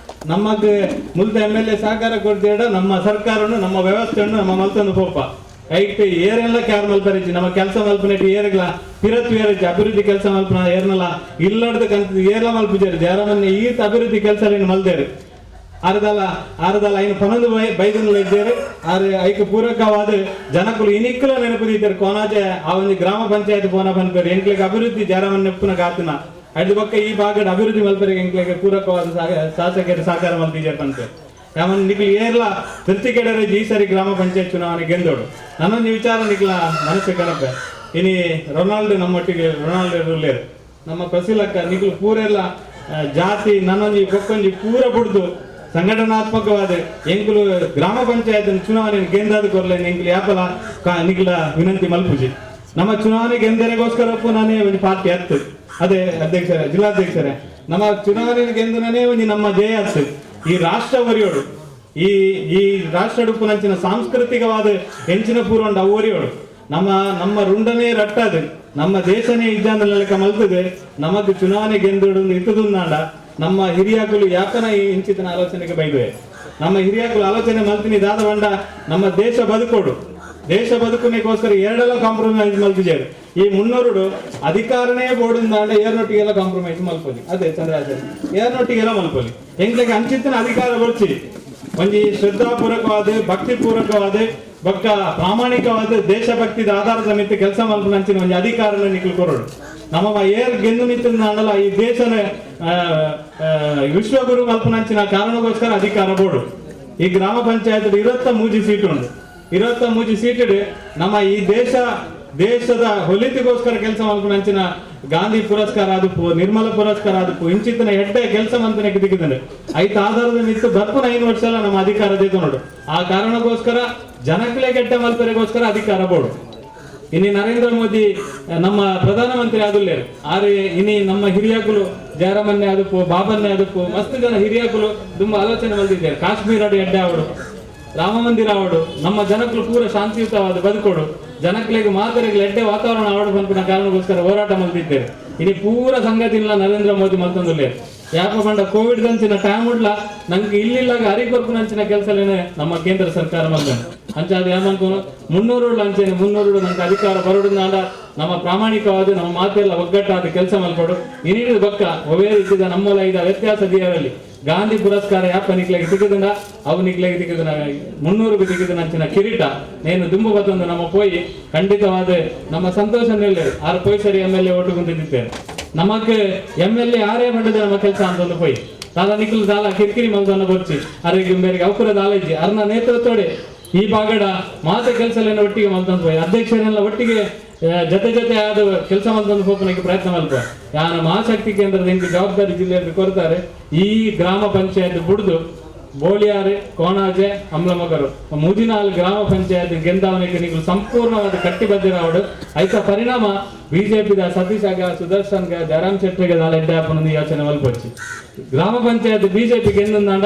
ನಮಗೆ ಮುಲ್ತ MLA ಸಹಕಾರ ಕೊಡ್ತೇಡ ನಮ್ಮ ಸರ್ಕಾರನು ನಮ್ಮ ವ್ಯವಸ್ಥೆಯನ್ನು ನಮ್ಮ ಮಲ್ತಂದು ಪೋಪ ಐತೆ ಏರೆಲ್ಲ ಕ್ಯಾರ್ ಮಲ್ಪರಿಜಿ ನಮ್ಮ ಕೆಲಸ ಮಲ್ಪನೆಟ್ಟು ಏರಗ್ಲ ಪಿರತ್ ಏರಿಜಿ ಅಭಿವೃದ್ಧಿ ಕೆಲಸ ಮಲ್ಪನ ಏರ್ನಲ್ಲ ಇಲ್ಲಡ್ದ ಕಂತ ಏರ್ಲ ಮಲ್ಪಿಜಾರಿ ಜಾರಮನ್ನೆ ಈತ ಅಭಿವೃದ್ಧಿ ಕೆಲಸ ಮಲ್ದೇರು ಆರದಲ್ಲ ಐನು ಪನೊಂದು ಬೈದನ್ಲ ಇದ್ದೇರು ಆದ್ರೆ ಐಕ ಪೂರಕವಾದ ಜನಕುಲು ಇನಿಕ್ಕಲ ನೆನಪುದಿದ್ದಾರೆ ಕೋನಾಜೆ ಆ ಒಂದು ಗ್ರಾಮ ಪಂಚಾಯತ್ ಪೋನ ಬಂದ್ಪೇರು ಎಂಕ್ಲಿಗೆ ಅಭಿವೃದ್ಧಿ ಜಾರಮನ್ನ ನೆಪ್ಪುನ ಗಾತನ ಅಡ್ಡ ಪಕ್ಕ ಈ ಭಾಗದ ಅಭಿವೃದ್ಧಿ ಮಲ್ಪರಿಗೆ ಎಂಕ್ಲಿಗೆ ಪೂರಕವಾದ ಶಾಸಕರು ಸಹಕಾರ ಮಲ್ತಿದ್ದಾರೆ ಬಂದ್ಪೇರು ಯಾವನ್ ನಿಕ್ಲಿ ಏರ್ಲ ತೃಪ್ತಿಕೆಡರೆ ಈ ಸರಿ ಗ್ರಾಮ ಪಂಚಾಯತ್ ಚುನಾವಣೆ ಗೆಂದೋಡು ನನ್ನೊಂದು ವಿಚಾರ ನಿಕ್ಲ ಮನಸ್ಸು ಕಣಪೆ ಇನಿ ರೊನಾಲ್ಡೋ ನಮ್ಮೊಟ್ಟಿಗೆ ರೊನಾಲ್ಡೋ ರೂಲೇರು ನಮ್ಮ ಪ್ರಸಿಲಕ್ಕ ನಿಕ್ಲು ಪೂರೆಲ್ಲ ಜಾತಿ ನನ್ನೊಂಜಿ ಕೊಕ್ಕೊಂಜಿ ಪೂರ ಬಿಡ್ದು ಸಂಘಟನಾತ್ಮಕವಾದ ಎಂಕುಲು ಗ್ರಾಮ ಪಂಚಾಯತ್ ಚುನಾವಣೆ ಗೆಂದಾದ ಕೊರ್ಲೆ ಎಂಕುಲು ಯಾಪಲ ನಿಕ್ಲ ವಿನಂತಿ ಮಲ್ಪುಜಿ ನಮ್ಮ ಚುನಾವಣೆ ಗೆಂದನೆಗೋಸ್ಕರಪ್ಪು ನಾನೇ ಒಂದು ಪಾರ್ಟಿ ಹತ್ತು ಅದೇ ಅಧ್ಯಕ್ಷರೇ ಜಿಲ್ಲಾಧ್ಯಕ್ಷರೇ ನಮ್ಮ ಚುನಾವಣೆ ಗೆಂದನೇ ಒಂದು ನಮ್ಮ ಜಯ ಹತ್ತು ಈ ರಾಷ್ಟ್ರ ಒರಿಯೋಡು ಈ ರಾಷ್ಟ್ರ ಡುಪ್ಪುನಂಚಿನ ಸಾಂಸ್ಕೃತಿಕವಾದ ಹೆಂಚಿನ ಪೂರ್ವಂಡ ಒರಿಯೋಡು ನಮ್ಮ ರುಂಡನೇ ರಟ್ಟದು ನಮ್ಮ ದೇಶನೇ ಇದ್ದಾಂದಲೆಕ್ಕ ಮಲ್ತದೆ ನಮಗ್ ಚುನಾವಣೆ ಗೆಂದೋಡು ಇತ್ತದುಂದಾಂಡ ನಮ್ಮ ಹಿರಿಯಾಕುಲು ಯಾಕನ ಈ ಇಂಚಿತನ ಆಲೋಚನೆಗೆ ಬೈದುವೆ ನಮ್ಮ ಹಿರಿಯಾಕುಲು ಆಲೋಚನೆ ಮಲ್ತಿನಿ ದಾದ ಬಂಡ ನಮ್ಮ ದೇಶ ಬದುಕುನಿಗೋಸ್ಕರ ಎರಡೆಲ್ಲ ಕಾಂಪ್ರಮೈಸ್ ಮಲ್ತಿದ್ದಾರೆ. ಈ 300 ಅಧಿಕಾರನೇ ಬೋರ್ಡಿಂದಾಂಡ ಏರ್ನೊಟ್ಟಿಗೆಲ್ಲ ಕಾಂಪ್ರಮೈಸ್ ಮಲ್ಪೊಲಿ ಅದೇ ಚಂದ್ರಾಚಾರ್ಯ ಏರ್ನೊಟ್ಟಿಗೆಲ್ಲ ಮಲ್ಪೊಲಿ ಎಂಗ್ಲಿಗೆ ಅಂಚಿತ್ತಿನ ಅಧಿಕಾರ ಬರ್ಚಿ ಒಂಜಿ ಶ್ರದ್ಧಾಪೂರ್ವಕವಾದ ಭಕ್ತಿಪೂರ್ವಕವಾದ ಬೊಕ್ಕ ಪ್ರಾಮಾಣಿಕವಾದ ದೇಶಭಕ್ತಿದ ಆಧಾರದ ಮಿತ್ತು ಕೆಲಸ ಮಲ್ಪನಂಚಿನ ಒಂದು ಅಧಿಕಾರನ ನಿಕ್ಲು ಕೊರೋಡು ನಮ್ಮ ಏರ್ ಗೆಂದು ನಿಂತಂದಲ್ಲ ಈ ದೇಶನ ವಿಶ್ವಗುರು ಮಲ್ಪನಂಚಿನ ಕಾರಣಕ್ಕೋಸ್ಕರ ಅಧಿಕಾರ ಬೋರ್ಡು ಈ ಗ್ರಾಮ ಪಂಚಾಯತ್ 23 ಸೀಟು ಉಂಟು 23 ಸೀಟು ನಮ್ಮ ಈ ದೇಶದ ಹೊಲಿತಿಗೋಸ್ಕರ ಕೆಲಸ ಮಲ್ಪನಂಚಿನ ಗಾಂಧಿ ಪುರಸ್ಕಾರ ಆದಪ್ಪು ನಿರ್ಮಲ ಪುರಸ್ಕಾರ ಆದಪ್ಪು ಇಂಚಿತನ ಹೆಡ್ಡೆ ಕೆಲಸ ಮಂತನಕ್ಕೆ ದಿಕ್ಕಿದ್ದಾನೆ ಐತ ಆಧಾರದ ನಿಂತು ಬರ್ಪನ 5 ವರ್ಷ ಎಲ್ಲ ನಮ್ಮ ಅಧಿಕಾರ ಜೊತೆ ನೋಡು ಆ ಕಾರಣಕ್ಕೋಸ್ಕರ ಜನಕ್ಲೆ ಕೆಟ್ಟ ಮಲ್ಪರಿಗೋಸ್ಕರ ಅಧಿಕಾರ ಬೋರ್ಡು ಇನಿ ನರೇಂದ್ರ ಮೋದಿ ನಮ್ಮ ಪ್ರಧಾನಮಂತ್ರಿ ಆದುಲ್ಲೇರು ಆದ್ರೆ ಇನಿ ನಮ್ಮ ಹಿರಿಯಾಕುಲು ಜಯರಾಮನ್ನೇ ಆದಪ್ಪು ಬಾಬನ್ನೇ ಆದಪ್ಪು ಮಸ್ತ್ ಜನ ಹಿರಿಯಾಕುಲು ತುಂಬಾ ಆಲೋಚನೆ ಮಲ್ತಿದ್ದಾರೆ. ಕಾಶ್ಮೀರ ಎಡ್ಡೆ ಆವಡು ರಾಮ ಮಂದಿರ ಆವಡು ನಮ್ಮ ಜನಕ್ಕಳು ಪೂರ ಶಾಂತಿಯುತವಾದ ಬದುಕೋಡು ಜನಕ್ಲಿಗೆ ಮಾತರಿಗೆ ಎಡ್ಡೆ ವಾತಾವರಣ ಆವಡು ಬಂಪಿನ ಕಾರಣಕ್ಕೋಸ್ಕರ ಹೋರಾಟ ಮಲ್ತಿದ್ದೇವೆ. ಇನಿ ಪೂರ ಸಂಗತಿ ಇಲ್ಲ ನರೇಂದ್ರ ಮೋದಿ ಮಲ್ತಂದುಲ್ಲೇರು ಯಾಕ ಬಂಡ ಕೋವಿಡ್ ದಂಚಿನ ಟೈಮ್ ಉಡ್ಲ ನಂಗೆ ಇಲ್ಲಿಲ್ಲಾಗ ಹರಿಕೊರ್ಪುನಂಚಿನ ಕೆಲಸಲೇನೆ ನಮ್ಮ ಕೇಂದ್ರ ಸರ್ಕಾರ ಮಲ್ತಾನೆ ಅಂಚಾದ ಯಾಮನ್ಕೋನು 300 ಅಂಚೆನೆ 300 ನಂಗೆ ಅಧಿಕಾರ ಬರೋದ್ರಿಂದ ನಮ್ಮ ಪ್ರಾಮಾಣಿಕವಾದ ನಮ್ಮ ಮಾತೆಲ್ಲ ಒಗ್ಗಟ್ಟಾದ ಕೆಲಸ ಮಲ್ಪಡು ಇನ್ನಿಡಿದ ಬಕ್ಕ ಒವೇ ರೀತಿದ ನಮ್ಮಲ್ಲ ಇದ ವ್ಯತ್ಯಾಸ ದಿಯರಲ್ಲಿ ಗಾಂಧಿ ಪುರಸ್ಕಾರ ಯಾಪ ನಿಕ್ಲೆಗೆ ಸಿಕ್ಕಿದ ಅವು ನಿಕ್ಲೆಗೆ ಸಿಕ್ಕಿದ 300 ಸಿಕ್ಕಿದ ನಂಚಿನ ಕಿರೀಟ ನೇನು ದುಂಬು ಬತ್ತೊಂದು ನಮ್ಮ ಪೋಯಿ ಖಂಡಿತವಾದ ನಮ್ಮ ಸಂತೋಷ ನಿಲ್ಲೆ ಆರು ಪೋಯಿ ಸರಿ MLA ಓಟು ಕುಂತಿದ್ದೇವೆ ನಮಗೆ MLA ಆರೇ ಮಾಡಿದ ನಮ್ಮ ಕೆಲಸ ಅಂತಂದು ಪೋಯಿ ದಾದ ನಿಖಿಲ್ ದಾಲ ಕಿರಿಕಿರಿ ಮಲ್ದನ್ನು ಬರ್ಚಿ ಅರಿಗೆ ಬೇರೆ ಅವಕರ ದಾಲಜ್ಜಿ ಅರ್ನ ನೇತೃತ್ವಡೆ ಈ ಬಾಗಡ ಮಾತ ಕೆಲಸ ಎಲ್ಲ ಒಟ್ಟಿಗೆ ಮಲ್ತಂದು ಪೋಯಿ ಅಧ್ಯಕ್ಷರೆಲ್ಲ ಒಟ್ಟಿಗೆ ಜೊತೆ ಆದ ಕೆಲಸ ಮಲ್ತಂದು ಹೋಗಲಿಕ್ಕೆ ಪ್ರಯತ್ನ ಮಲ್ಪ ಯಾನ ಮಹಾಶಕ್ತಿ ಕೇಂದ್ರದ ಹೆಂಗೆ ಜವಾಬ್ದಾರಿ ಜಿಲ್ಲೆಯಲ್ಲಿ ಕೊಡ್ತಾರೆ ಈ ಗ್ರಾಮ ಪಂಚಾಯತ್ ಬುಡ್ದು ಬೋಳಿಯಾರೆ ಕೋಣಾಜೆ ಅಮ್ಲಮಗರು ಮುಜಿನಾಲ್ ಗ್ರಾಮ ಪಂಚಾಯತ್ ಗೆಂದಾವನಿಗೆ ನೀವು ಸಂಪೂರ್ಣವಾದ ಕಟ್ಟಿಬದ್ಧರಾವಡು ಐತ ಪರಿಣಾಮ ಬಿಜೆಪಿದ ಸತೀಶ್ ಆಗ ಸುದರ್ಶನ್ ಗ ಜಯರಾಮ್ ಶೆಟ್ಟಿಗೆ ದಾಲ ಎಡ್ಡೆ ಹಾಪನೊಂದು ಯೋಚನೆ ಮಲ್ಪೊಚ್ಚಿ ಗ್ರಾಮ ಪಂಚಾಯತ್ ಬಿಜೆಪಿ ಗೆಂದಂಡ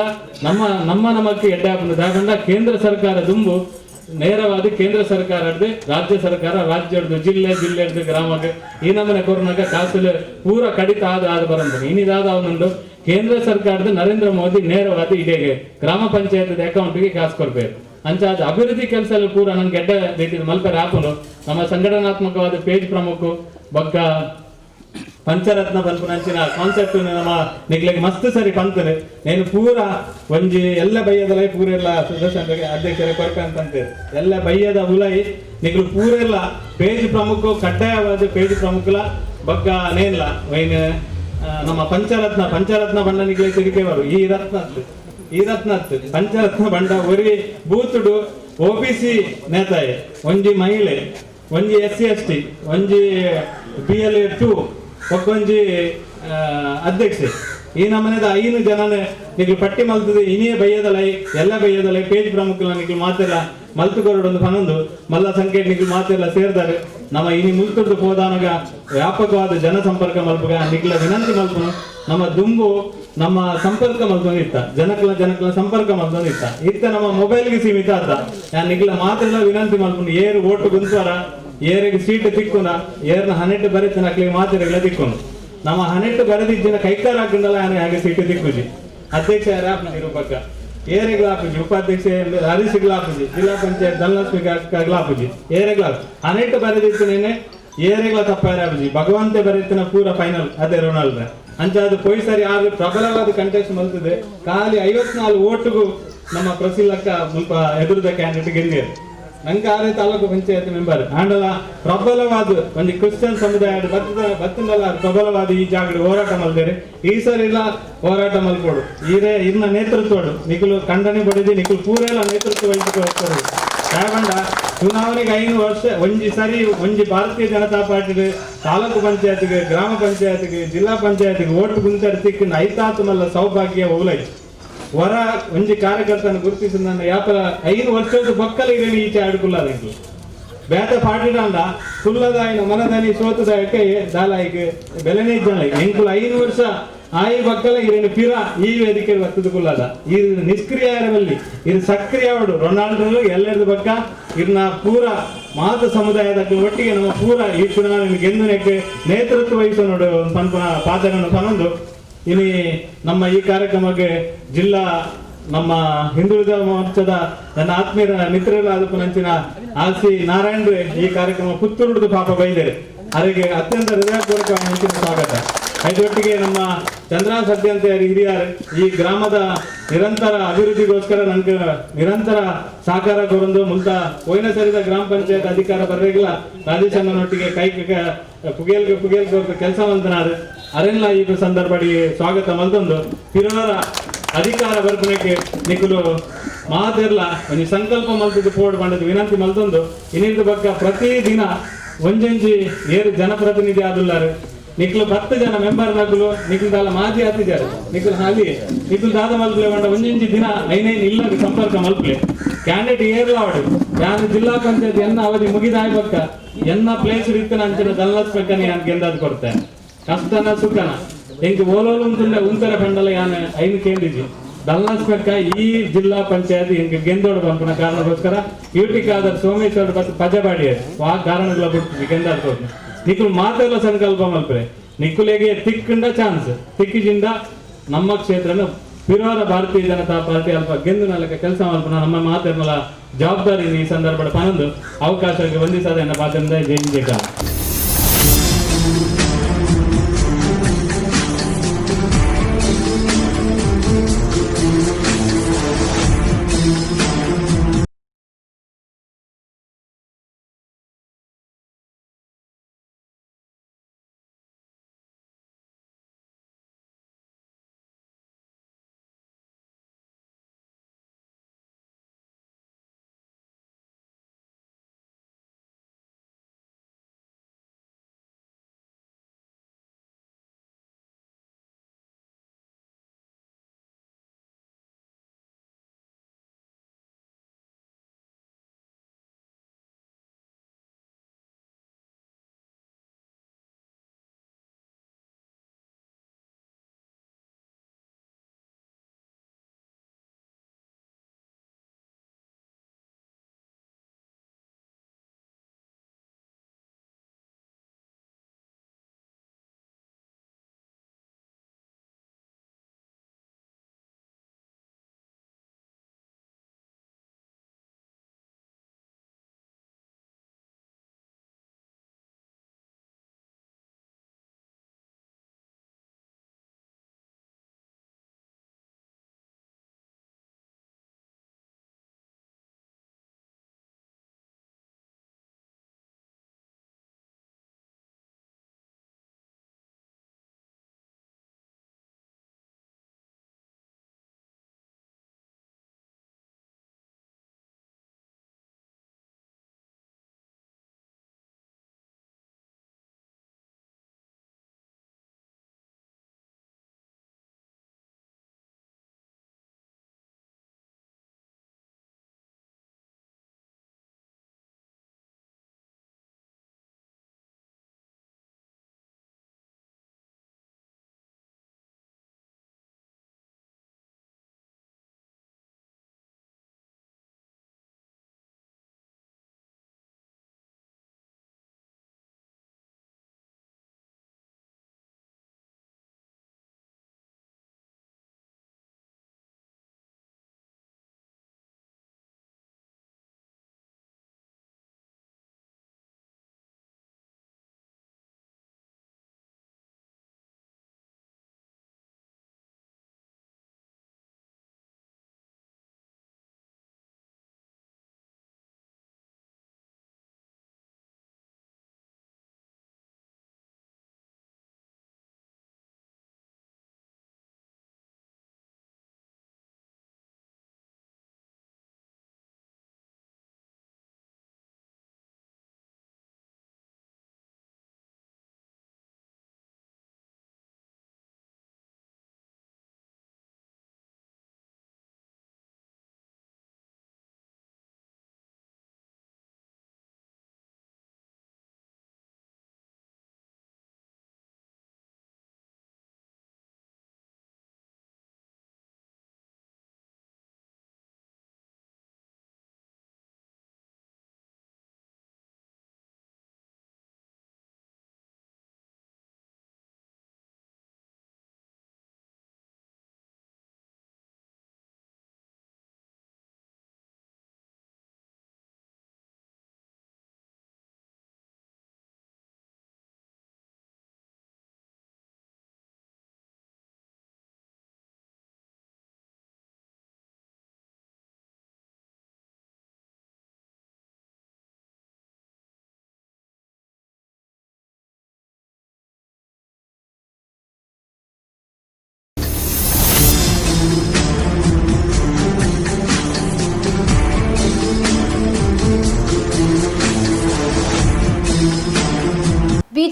ನಮ್ಮಕ್ಕೆ ಎಡ್ಡೆ ಹಾಪನ ದಾಗಂಡ ಕೇಂದ್ರ ಸರ್ಕಾರ ದುಂಬು ನೇರವಾದ ಕೇಂದ್ರ ಸರ್ಕಾರ ರಾಜ್ಯ ಸರ್ಕಾರ ರಾಜ್ಯ ಜಿಲ್ಲೆ ಗ್ರಾಮಕ್ಕೆ ಈ ನಮ್ಮನೆ ಕೊರೋನಾಗ ಕಾಸಲು ಪೂರ ಕಡಿತ ಆದ ಬರಂತಾನೆ ಇನ್ನಿದಾದ ಅವನೊಂದು ಕೇಂದ್ರ ಸರ್ಕಾರದ ನರೇಂದ್ರ ಮೋದಿ ನೇರವಾದ ಇದೆಗೆ ಗ್ರಾಮ ಪಂಚಾಯತ್ ಅಕೌಂಟ್ಗೆ ಕಾಸು ಕೊಡ್ಬೇಕು ಅಂಚಾದ ಅಭಿವೃದ್ಧಿ ಕೆಲಸ ಎಲ್ಲ ಪೂರ ನಂಗೆ ಗೆಡ್ಡ ರೀತಿಯ ಮಲ್ಪೆ ಹಾಕೊಂಡು ನಮ್ಮ ಸಂಘಟನಾತ್ಮಕವಾದ ಪೇಜ್ ಪ್ರಮುಖ ಬಗ್ಗ ಪಂಚರತ್ನ ಪಂಪನಂಚಿನ ಕಾನ್ಸೆಪ್ಟ್ ನಮ್ಮ ನಿಗ್ಲಿಗೆ ಮಸ್ತ್ ಸರಿ ಪಂತನೆ నేను ಪೂರ ಒಂಜಿ ಎಲ್ಲ ಬಯ್ಯದಲೈ ಪೂರೆಲ್ಲ ಸದಸ್ಯರಿಗೆ ಅಧ್ಯಕ್ಷರೇ ಕೊರಕಂತಂತೆ ಎಲ್ಲ ಬಯ್ಯದ ಉಲೈ ನಿಗ್ಲು ಪೂರೆಲ್ಲ ಪೇಜ್ ಪ್ರಮುಖ ಕಡ್ಡಾಯವಾದ ಪೇಜ್ ಪ್ರಮುಖಲ ಬಗ್ಗ ನೇನ್ಲ ವೈನ್ ನಮ್ಮ ಪಂಚರತ್ನ ಬಂಡ ನಿಗ್ಲೆ ತಿರುಗೇವರು ಈ ರತ್ನ ಪಂಚರತ್ನ ಬಂಡ ಒರಿ ಬೂತುಡು OBC ನೇತಾಯ ಒಂಜಿ ಮಹಿಳೆ ಒಂಜಿ SC ST ಒಂಜಿ BLA 2 ಒಕ್ಕೊಂಜಿ ಅಧ್ಯಕ್ಷೆ ಈ ನಮ್ಮನೆದ 5 ಜನನೇ ನಿಗ್ಲು ಪಟ್ಟಿ ಮಲ್ತದೆ ಇನಿಯೇ ಬಯ್ಯದಲೈ ಎಲ್ಲ ಬಯ್ಯದಲೈ ಪೇಜ್ ಪ್ರಮುಖಲ ನಿಗ್ಲು ಮಾತೆಲ್ಲ ಮಲ್ತುಕೊರಡೊಂದು ಪನೊಂದು ಮಲ್ಲ ಸಂಖ್ಯೆ ನಿಗ್ಲು ಮಾತೆಲ್ಲ ಸೇರ್ದಾರೆ ನಮ್ಮ ಇನಿ ಮುಲ್ತುಡ್ದು ಹೋದಾನಗ ವ್ಯಾಪಕವಾದ ಜನಸಂಪರ್ಕ ಮಲ್ಪಗ ನಿಗ್ಲ ವಿನಂತಿ ಮಲ್ಪನು ನಮ್ಮ ದುಂಬು ನಮ್ಮ ಸಂಪರ್ಕ ಮಲ್ತೊಂದು ಇತ್ತ ಜನಕ್ಲ ಸಂಪರ್ಕ ಮಲ್ತೊಂದು ಇತ್ತ ನಮ್ಮ ಮೊಬೈಲ್ಗೆ ಸೀಮಿತ ಆತ ಯಾ ನಿಗ್ಲ ಮಾತೆಲ್ಲ ವಿನಂತಿ ಮಲ್ಪನು ಏರು ಓಟು ಗುಂತ್ವರ ಏರಿಗೆ ಸೀಟ್ ತಿಕ್ಕುನ ಏರ್ನ 12 ಬರೀತನ ಅಕ್ಲಿಗೆ ಮಾತೆರೆಗಳ ತಿಕ್ಕೊಂಡು ನಮ್ಮ 12 ಬರೆದಿಜ್ಜಿನ ಕೈಕಾರ ಹಾಕಿಂದಲ್ಲ ಹಾಗೆ ಸೀಟ್ ತಿಕ್ಕುಜಿ ಅಧ್ಯಕ್ಷ ಯಾರು ಪಕ್ಕ ಏರೆಗ್ಲಾಪುಜಿ ಉಪಾಧ್ಯಕ್ಷ ಹರೀಶ್ಗ್ಲಾಪುಜಿ ಜಿಲ್ಲಾ ಪಂಚಾಯತ್ ಧನಲಕ್ಷ್ಮಿಗ್ಲಾಪುಜಿ ಏರೆಗ್ಲಾಪು 12 ಬರೆದಿತ್ತನೇನೆ ಏರೆಗ್ಲ ತಪ್ಪಾರಾಪುಜಿ ಭಗವಂತೆ ಬರೀತಿನ ಪೂರ ಫೈನಲ್ ಅದೇ ರೊನಾಲ್ಡ್ ಅಂಚಾದ ಪೊಯ್ ಸರಿ ಆದ್ರೆ ಪ್ರಬಲವಾದ ಕಂಟೆಸ್ಟ್ ಮಲ್ತದೆ ಖಾಲಿ 54 ಓಟುಗೂ ನಮ್ಮ ಪ್ರಸಿಲ್ಲಕ್ಕ ಸ್ವಲ್ಪ ಎದುರದ ಕ್ಯಾಂಡಿಡೇಟ್ ಗೆಂದಿರು ನಂಗೆ ಆರೇ ತಾಲೂಕು ಪಂಚಾಯತ್ ಮೆಂಬರ್ ಆಂಡಲ ಪ್ರಬಲವಾದ ಒಂದು ಕ್ರಿಶ್ಚಿಯನ್ ಸಮುದಾಯ ಬತ್ತಂದಲ್ಲ ಪ್ರಬಲವಾದ ಈ ಜಾಗಡೆ ಹೋರಾಟ ಮಲ್ದೇರಿ ಈ ಸರಿ ಇಲ್ಲ ಹೋರಾಟ ಮಲ್ಕೊಡು ಈರೇ ಇನ್ನ ನೇತೃತ್ವಡು ನಿಖಲು ಖಂಡನೆ ಬಡಿದಿ ನಿಖಲು ಪೂರೆಲ್ಲ ನೇತೃತ್ವ ವಹಿಸಿಕೊಳ್ಳುತ್ತಾರೆ ಯಾಕಂಡ ಚುನಾವಣೆಗೆ 5 ವರ್ಷ ಒಂಜಿ ಭಾರತೀಯ ಜನತಾ ಪಾರ್ಟಿಗೆ ತಾಲೂಕು ಪಂಚಾಯತ್ಗೆ ಗ್ರಾಮ ಪಂಚಾಯತ್ಗೆ ಜಿಲ್ಲಾ ಪಂಚಾಯತ್ಗೆ ಓಟು ಗುಂತರ್ ತಿಕ್ಕಿನ ಐತಾತು ಮಲ್ಲ ಸೌಭಾಗ್ಯ ಓಲೈ ಹೊರ ಒಂಜಿ ಕಾರ್ಯಕರ್ತನ ಗುರುತಿಸಿದ ನನ್ನ ಯಾಪಲ 5 ವರ್ಷದ ಬಕ್ಕಲ ಇರೇನು ಈಚೆ ಆಡ್ಕೊಳ್ಳೋದು ಬೇಟ ಪಾಟಿಡಂಡ ಕುಲ್ಲದಾಯಿನ ಮನದಾನಿ ಸೋತದಾಯಕ್ಕೆ ದಾಲಾಯಿಗೆ ಬೆಲೆನೇ ಇದ್ದಾಳೆ ಎಂಕುಲ 5 ವರ್ಷ ಆಯಿ ಬಕ್ಕಲ ಇರೇನು ಪಿರ ಈ ವೇದಿಕೆ ಬತ್ತದುಕೊಳ್ಳದ ಇದು ನಿಷ್ಕ್ರಿಯರಲ್ಲಿ ಇದು ಸಕ್ರಿಯವಾಡು ರೊನಾಲ್ಡೋ ಎಲ್ಲರದು ಬಕ್ಕ ಇದನ್ನ ಪೂರ ಮಾತ ಸಮುದಾಯದ ಒಟ್ಟಿಗೆ ನಮ್ಮ ಪೂರ ಈ ಚುನಾವಣೆ ಗೆಂದನಕ್ಕೆ ನೇತೃತ್ವ ವಹಿಸೋ ನೋಡು ಪಂಪನ ಪಾತ್ರವನ್ನು ತನೊಂದು ಇನಿ ನಮ್ಮ ಈ ಕಾರ್ಯಕ್ರಮಕ್ಕೆ ಜಿಲ್ಲಾ ನಮ್ಮ ಹಿಂದುಳಿದ ಮೋರ್ಚಾದ ನನ್ನ ಆತ್ಮೀಯ ಮಿತ್ರರಾದ ನಂಚಿನ ಆರ್ಸಿ ನಾರಾಯಣ್ ಈ ಕಾರ್ಯಕ್ರಮ ಪುತ್ತೂರುದು ಪಾಪ ಬೈದರೆ ಅವರಿಗೆ ಅತ್ಯಂತ ಹೃದಯಪೂರ್ವಕ ಹೆಚ್ಚಿನ ಸ್ವಾಗತ. ಇದರೊಟ್ಟಿಗೆ ನಮ್ಮ ಚಂದ್ರ ಸದ್ಯಂತ ಹಿರಿಯರು ಈ ಗ್ರಾಮದ ನಿರಂತರ ಅಭಿವೃದ್ಧಿಗೋಸ್ಕರ ನನಗೆ ನಿರಂತರ ಸಹಕಾರ ಕೊರಂದು ಮುಲ್ತ ಪೋಯಿನ ಸರಿದ ಗ್ರಾಮ ಪಂಚಾಯತ್ ಅಧಿಕಾರ ಬರಲಿಲ್ಲ ರಾಜೇಶ್ ಅಣ್ಣನೊಟ್ಟಿಗೆ ಪುಗೇಲ್ಗೆ ಕೆಲಸ ಮಂತನಾರು ಅರೆಲ್ಲ ಈ ಸಂದರ್ಭಡಿ ಸ್ವಾಗತ ಮಲ್ತೊಂದು ಹಿರಿಯರ ಅಧಿಕಾರ ಬರ್ಪಣಕ್ಕೆ ನಿಖಲು ಮಾತೆರ್ಲ ಒಂದು ಸಂಕಲ್ಪ ಮಲ್ತದ್ದು ಪೋಡ್ ಮಾಡದು ವಿನಂತಿ ಮಲ್ತೊಂದು ಇನ್ನಿಂದ ಬಗ್ಗೆ ಪ್ರತಿ ದಿನ ಒಂಜೊಂಜಿ ಏರು ಜನಪ್ರತಿನಿಧಿ ಆದುಲ್ಲಾರು ನಿಖಲು 10 ಜನ ಮೆಂಬರ್ ನಕಲು ನಿಖಲ್ ದಾಲ ಮಾಜಿ ಆತಿದ್ದಾರೆ ನಿಖಲ್ ಹಾಲಿ ನಿಖಲ್ ದಾದ ಮಲ್ಪಲೆ ಬಂಡ ಒಂಜೊಂಜಿ ದಿನ ಐನೈನ್ ಇಲ್ಲ ಸಂಪರ್ಕ ಮಲ್ಪಲೆ ಕ್ಯಾಂಡಿಡೇಟ್ ಏರ್ಲಾವಡು ಯಾರು ಜಿಲ್ಲಾ ಪಂಚಾಯತ್ ಎನ್ನ ಅವಧಿ ಮುಗಿದಾಯ ಬಕ್ಕ ಎನ್ನ ಪ್ಲೇಸ್ ಇರ್ತನ ಅಂಚಿನ ದಲ್ಲಸ್ಬೇಕನ್ನ ಯಾನ್ ಗೆಂದಾದ್ ಕೊಡ್ತೆ ಕಷ್ಟನ ಸುಖನ ಎಂಕ್ ಓಲೋಲು ಉಂತರ ಪಂಡಲ ಯಾನ್ ಐನು ಕೇಂದ್ರಿಜಿ ದಲ್ಲಸ್ಬೇಕ ಈ ಜಿಲ್ಲಾ ಪಂಚಾಯತ್ ಎಂಕ್ ಗೆಂದೋಡು ಬಂಪನ ಕಾರಣಕ್ಕೋಸ್ಕರ ಯೂಟಿಕಾದರ್ ಸೋಮೇಶ್ವರ ಬಸ್ ಪಜಬಾಡಿ ಆ ಕಾರಣಗಳ ಬಿಟ್ಟು ಗೆಂದಾದ್ ಕೊಡ್ತು ನಿಖಲ್ ಮಾತೆಲ್ಲ ಸಂಕಲ್ಪ ಮಲ್ಪರೆ ನಿಖುಲೆಗೆ ತಿಕ್ಕಂಡ ಚಾನ್ಸ್ ತಿಕ್ಕಿಜಿಂದ ನಮ್ಮ ಕ್ಷೇತ್ರನ ಪಿರೋರ ಭಾರತೀಯ ಜನತಾ ಪಾರ್ಟಿ ಅಲ್ಪ ಗೆಂದು ನಾಲ್ಕ ಕೆಲಸ ಮಲ್ಪನ ನಮ್ಮ ಮಾತೆಲ್ಲ ಜವಾಬ್ದಾರಿ ಈ ಸಂದರ್ಭದ ಪನೊಂದು ಅವಕಾಶಕ್ಕೆ ವಂದಿಸದ ಎನ್ನ ಪಾತ್ರದಿಂದ ಜೈ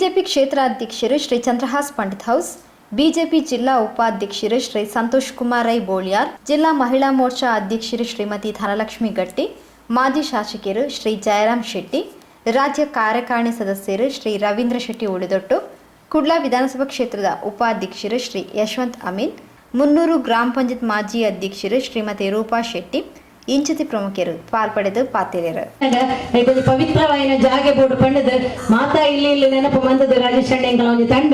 ಬಿಜೆಪಿ ಕ್ಷೇತ್ರಾಧ್ಯಕ್ಷರು ಶ್ರೀ ಚಂದ್ರಹಾಸ್ ಪಂಡಿತ್ ಹೌಸ್, ಬಿಜೆಪಿ ಜಿಲ್ಲಾ ಉಪಾಧ್ಯಕ್ಷರು ಶ್ರೀ ಸಂತೋಷ್ ಕುಮಾರ್ ರೈ ಬೋಳ್ಯಾರ್, ಜಿಲ್ಲಾ ಮಹಿಳಾ ಮೋರ್ಚಾ ಅಧ್ಯಕ್ಷರು ಶ್ರೀಮತಿ ಧನಲಕ್ಷ್ಮಿ ಗಟ್ಟಿ, ಮಾಜಿ ಶಾಸಕರು ಶ್ರೀ ಜಯರಾಮ್ ಶೆಟ್ಟಿ, ರಾಜ್ಯ ಕಾರ್ಯಕಾರಿಣಿ ಸದಸ್ಯರು ಶ್ರೀ ರವೀಂದ್ರ ಶೆಟ್ಟಿ ಉಳಿದೊಟ್ಟು, ಕುಡ್ಲಾ ವಿಧಾನಸಭಾ ಕ್ಷೇತ್ರದ ಉಪಾಧ್ಯಕ್ಷರು ಶ್ರೀ ಯಶವಂತ್ ಅಮೀನ್, ಮುನ್ನೂರು ಗ್ರಾಮ ಪಂಚಾಯತ್ ಮಾಜಿ ಅಧ್ಯಕ್ಷರು ಶ್ರೀಮತಿ ರೂಪಾ ಶೆಟ್ಟಿ ಇಂಚತಿ ಪ್ರಮುಖರು ಪಾಲ್ಪಡೆದು ಪಾತಿರೇರು. ಒಂದು ಪವಿತ್ರವಾಯಿನ ಜಾಗೆ ಬೋರ್ಡು ಪಂಡದ ಮಾತಾ ಇಲ್ಲಿ ನೆನಪು ಮಂದದ ರಾಜೇಶ್ ಅಣ್ಣೆಂಗಳ ಒಂದು ತಂಡ